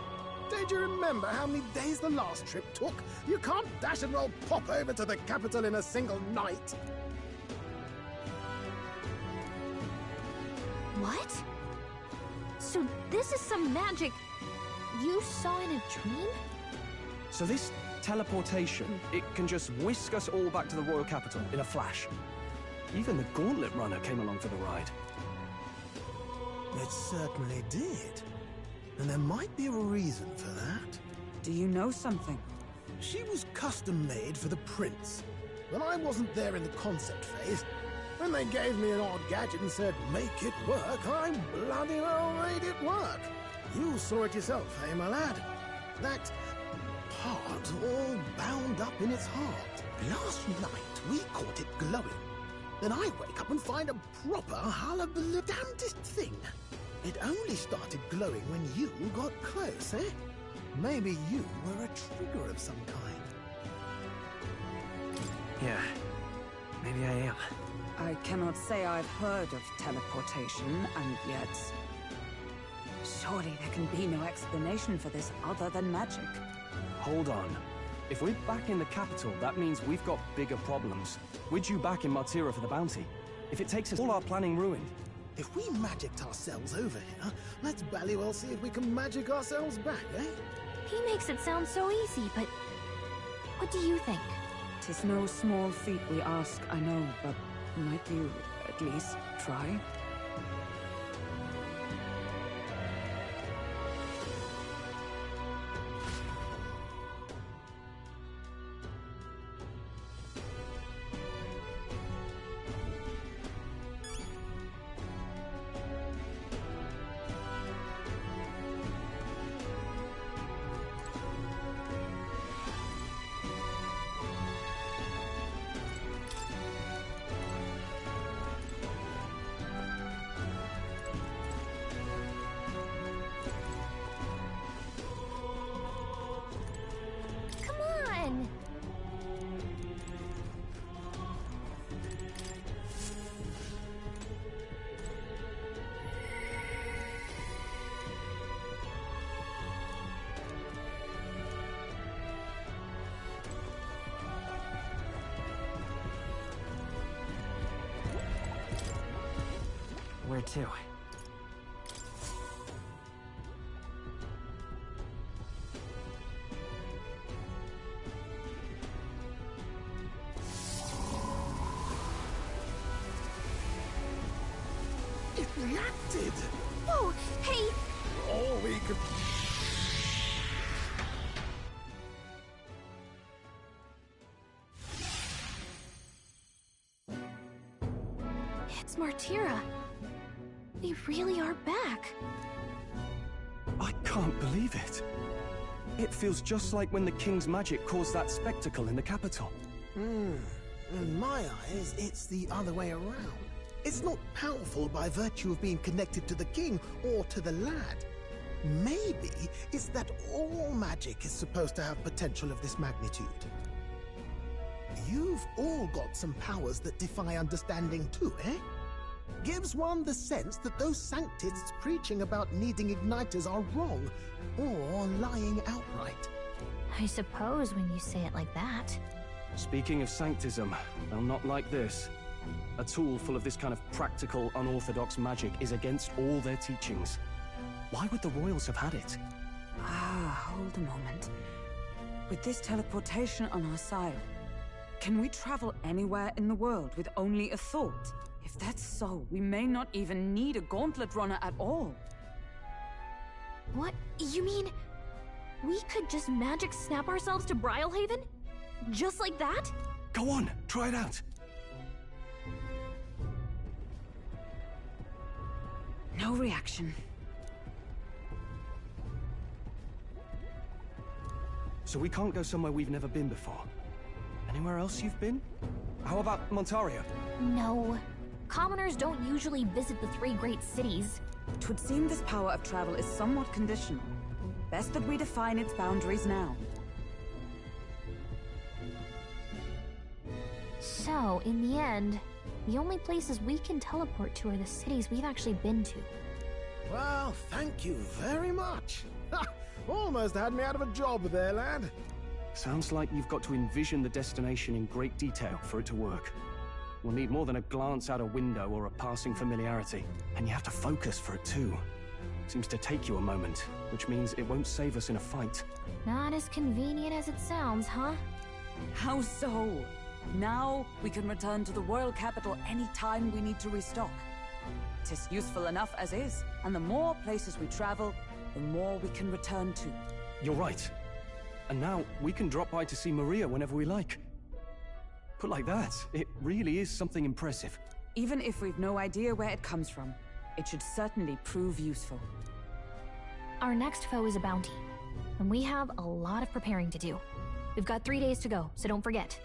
Don't you remember how many days the last trip took? You can't dash and roll pop over to the capital in a single night. What? So this is some magic you saw in a dream? So this teleportation, it can just whisk us all back to the royal capital in a flash. Even the Gauntlet Runner came along for the ride. It certainly did. And there might be a reason for that. Do you know something? She was custom-made for the prince. When I wasn't there in the concept phase, when they gave me an odd gadget and said, make it work, I bloody well made it work. You saw it yourself, eh, my lad? That part all bound up in its heart. Last night, we caught it glowing. Then I wake up and find a proper hullabaloo damnedest thing. It only started glowing when you got close, eh? Maybe you were a trigger of some kind. Yeah, maybe I am. I cannot say I've heard of teleportation, and yet... Surely there can be no explanation for this other than magic. Hold on. If we're back in the capital, that means we've got bigger problems. We're due back in Martira for the bounty. If it takes us all our planning ruined. If we magicked ourselves over here, let's bally well see if we can magic ourselves back, eh? He makes it sound so easy, but... what do you think? 'Tis no small feat we ask, I know, but might you at least try? too. It reacted! Whoa! Hey! All we could... It's Martira. They really are back. I can't believe it. It feels just like when the king's magic caused that spectacle in the capital. In my eyes, it's the other way around. It's not powerful by virtue of being connected to the king or to the lad. Maybe it's that all magic is supposed to have potential of this magnitude. You've all got some powers that defy understanding too, eh? Gives one the sense that those sanctists preaching about needing igniters are wrong, or lying outright. I suppose when you say it like that. Speaking of sanctism, they'll not like this. A tool full of this kind of practical, unorthodox magic is against all their teachings. Why would the royals have had it? Hold a moment. With this teleportation on our side, can we travel anywhere in the world with only a thought? If that's so, we may not even need a gauntlet runner at all. What? You mean we could just magic snap ourselves to Brylehaven? Just like that? Go on, try it out. No reaction. So we can't go somewhere we've never been before. Anywhere else you've been? How about Montaria? No. Commoners don't usually visit the 3 great cities. Twould seem this power of travel is somewhat conditional. Best that we define its boundaries now. So, in the end, the only places we can teleport to are the cities we've actually been to. Well, thank you very much. Ha! Almost had me out of a job there, lad. Sounds like you've got to envision the destination in great detail for it to work. We'll need more than a glance out a window or a passing familiarity. And you have to focus for it too. Seems to take you a moment, which means it won't save us in a fight. Not as convenient as it sounds, huh? How so? Now we can return to the royal capital any time we need to restock. 'Tis useful enough as is, and the more places we travel, the more we can return to. You're right. And now we can drop by to see Maria whenever we like. Put like that, it really is something impressive. Even if we've no idea where it comes from, it should certainly prove useful. Our next foe is a bounty, and we have a lot of preparing to do. We've got 3 days to go, so don't forget.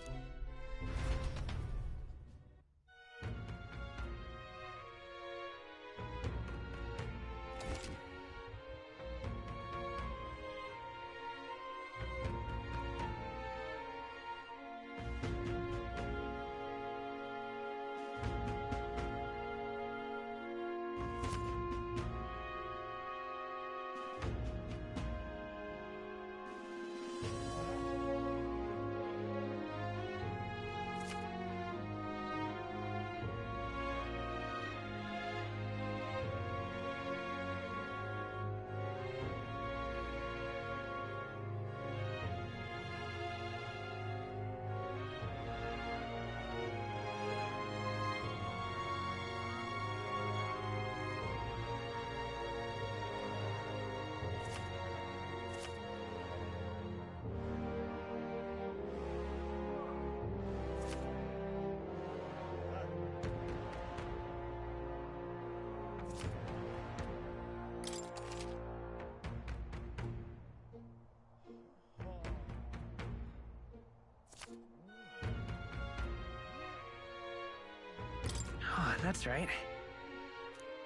Oh, that's right.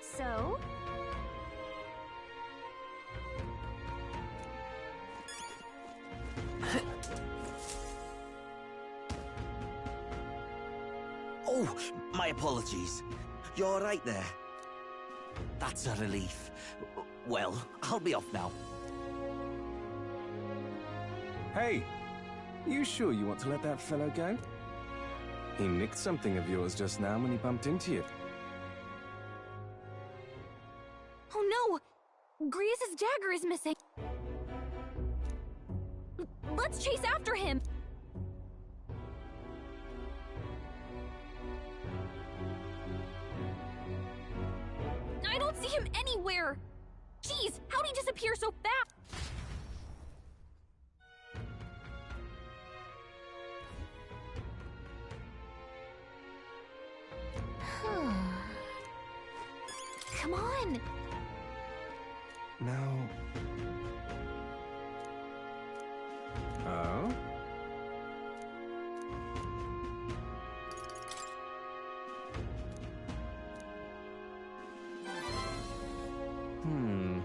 So? Oh, my apologies. You're right there. That's a relief. Well, I'll be off now. Hey, you sure you want to let that fellow go? He nicked something of yours just now when he bumped into you. Grius' dagger is missing. Let's chase after him. I don't see him anywhere. Jeez, how'd he disappear so fast? Come on. Now... Oh? Hmm.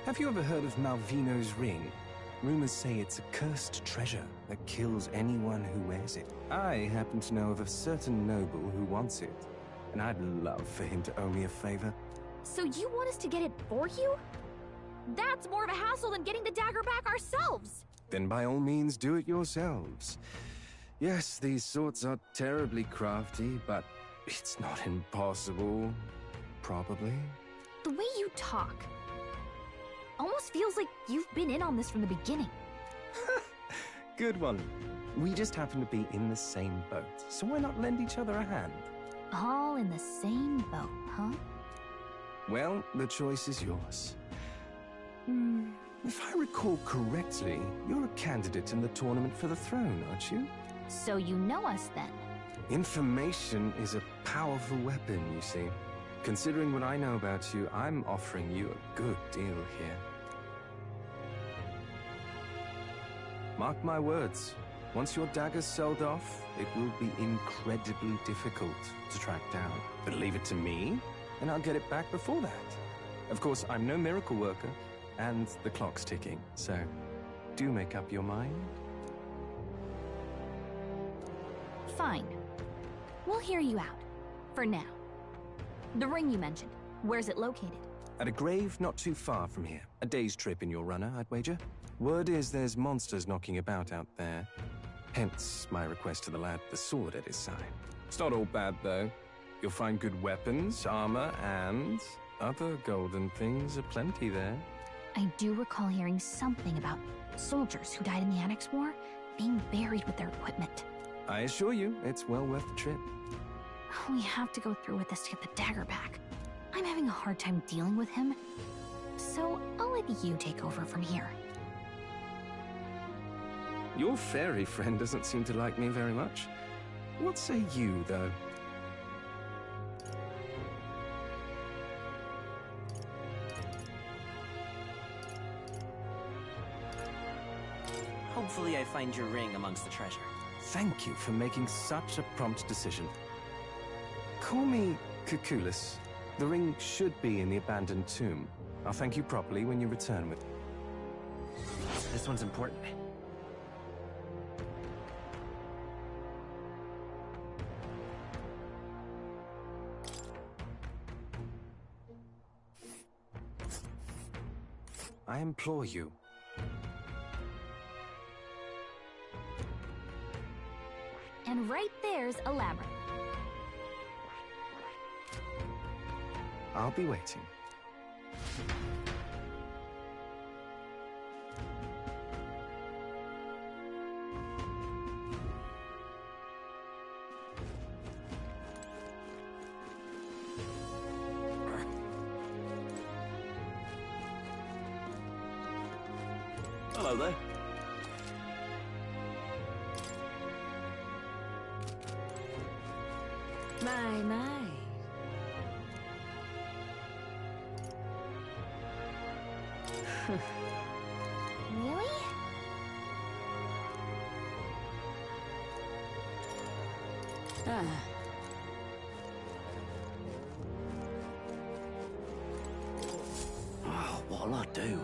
Have you ever heard of Malvino's ring? Rumors say it's a cursed treasure that kills anyone who wears it. I happen to know of a certain noble who wants it, and I'd love for him to owe me a favor. So you want us to get it for you? That's more of a hassle than getting the dagger back ourselves. Then by all means do it yourselves. Yes, these sorts are terribly crafty, but it's not impossible. Probably. The way you talk almost feels like you've been in on this from the beginning. Good one. We just happen to be in the same boat, so why not lend each other a hand? All in the same boat, huh? Well, the choice is yours. If I recall correctly, you're a candidate in the tournament for the throne, aren't you? So you know us then? Information is a powerful weapon, you see. Considering what I know about you, I'm offering you a good deal here. Mark my words, once your dagger's sold off, it will be incredibly difficult to track down. But leave it to me, and I'll get it back before that. Of course, I'm no miracle worker, and the clock's ticking, so do make up your mind. Fine. We'll hear you out. For now. The ring you mentioned, where's it located? At a grave not too far from here. A day's trip in your runner, I'd wager. Word is there's monsters knocking about out there. Hence my request to the lad with the sword at his side. It's not all bad, though. You'll find good weapons, armor, and other golden things aplenty there. I do recall hearing something about soldiers who died in the Annex War being buried with their equipment. I assure you, it's well worth the trip. We have to go through with this to get the dagger back. I'm having a hard time dealing with him, so I'll let you take over from here. Your fairy friend doesn't seem to like me very much. What say you, though? Hopefully I find your ring amongst the treasure. Thank you for making such a prompt decision. Call me Cuculus. The ring should be in the abandoned tomb. I'll thank you properly when you return with... This one's important. I implore you. And right there's a labyrinth. I'll be waiting. Hello there. My. Really? Oh, what'll I do?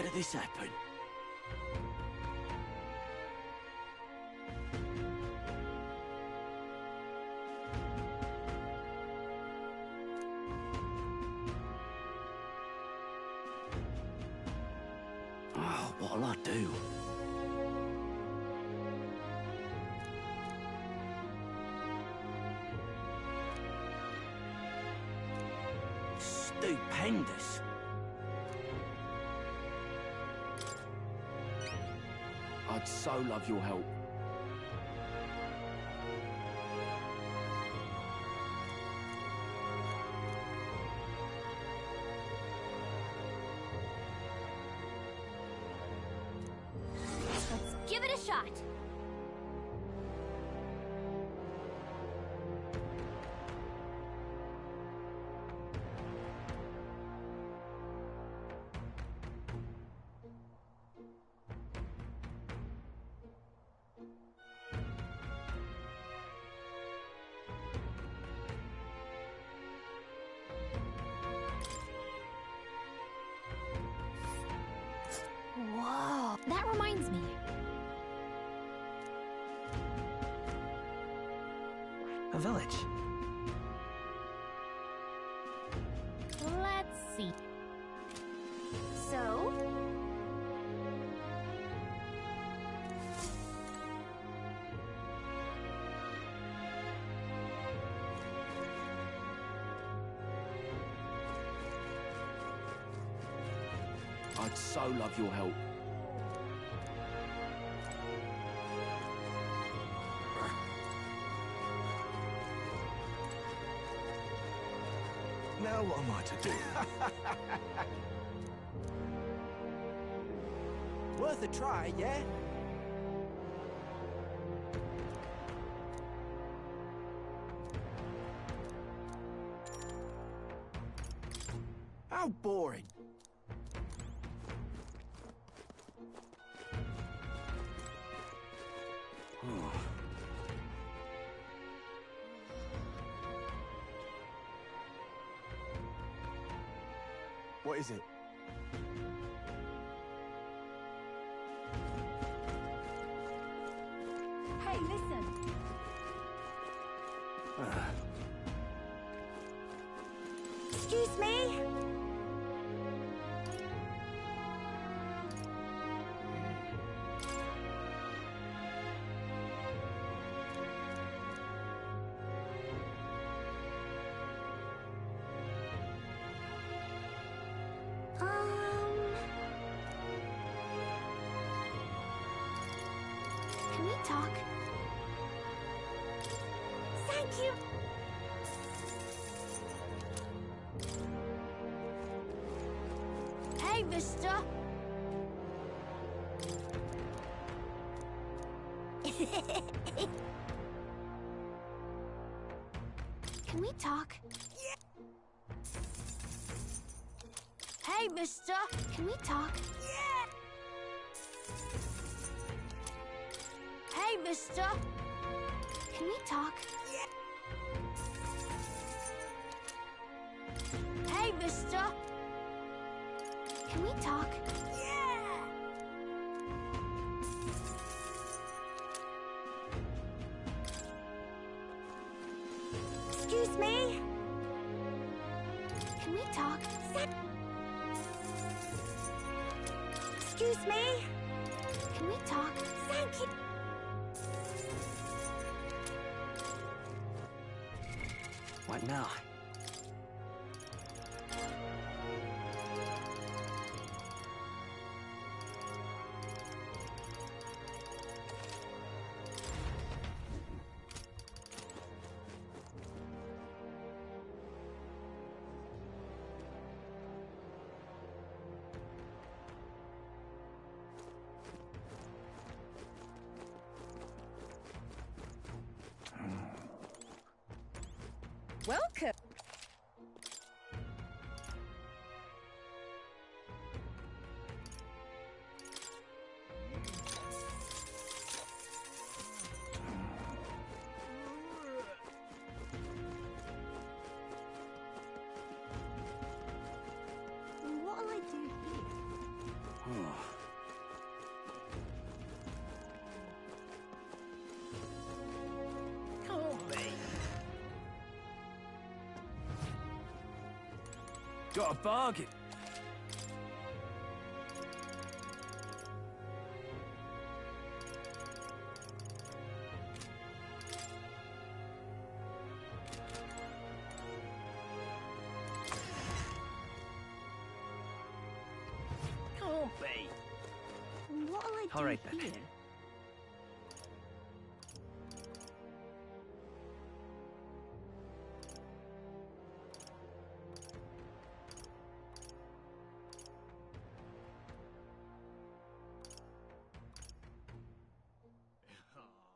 How did this happen? Oh, what'll I do? Stupendous. I'd so love your help. Let's give it a shot. Whoa, that reminds me. A village. Let's see. So? I'd so love your help. Now what am I to do? Worth a try, yeah? How boring. What is it? Hey, listen. Excuse me? Can we talk? Thank you. Hey, mister. Can we talk? Hey, mister. Can we talk? Hey, mister. Can we talk? Hey, mister. Can we talk? Excuse me? Can we talk? Excuse me? Can we talk? Thank you. What now? Welcome. What'll I do here? got a bargain. Can't be. What'll I do All right, then. here?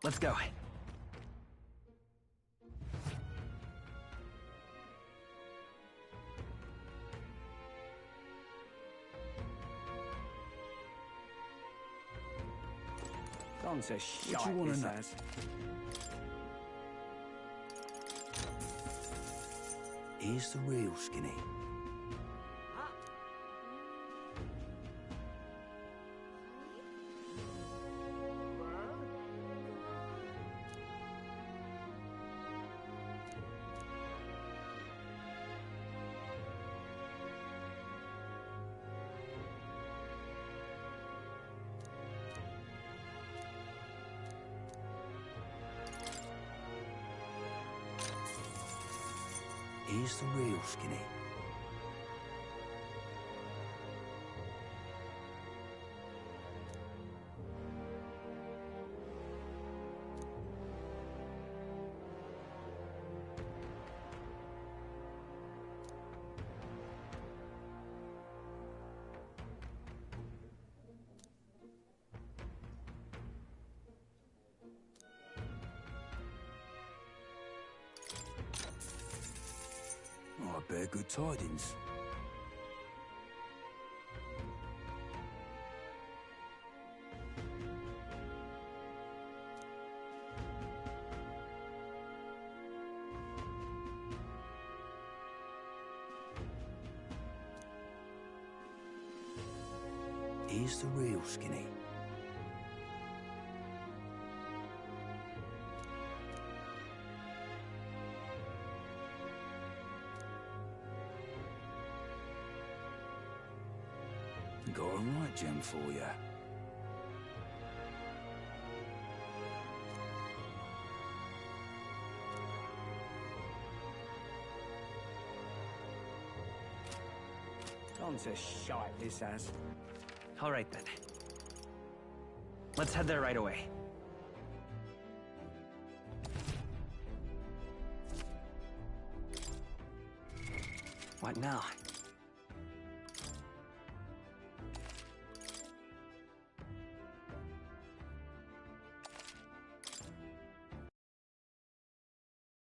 Let's go. Gone to What shite, you wanna this know? has. Here's the real skinny. Here's the real skinny. Oh, I bear good tidings. Here's the real skinny. Got a right gem for you. Gone to shite, this has. All right, then. Let's head there right away. What now?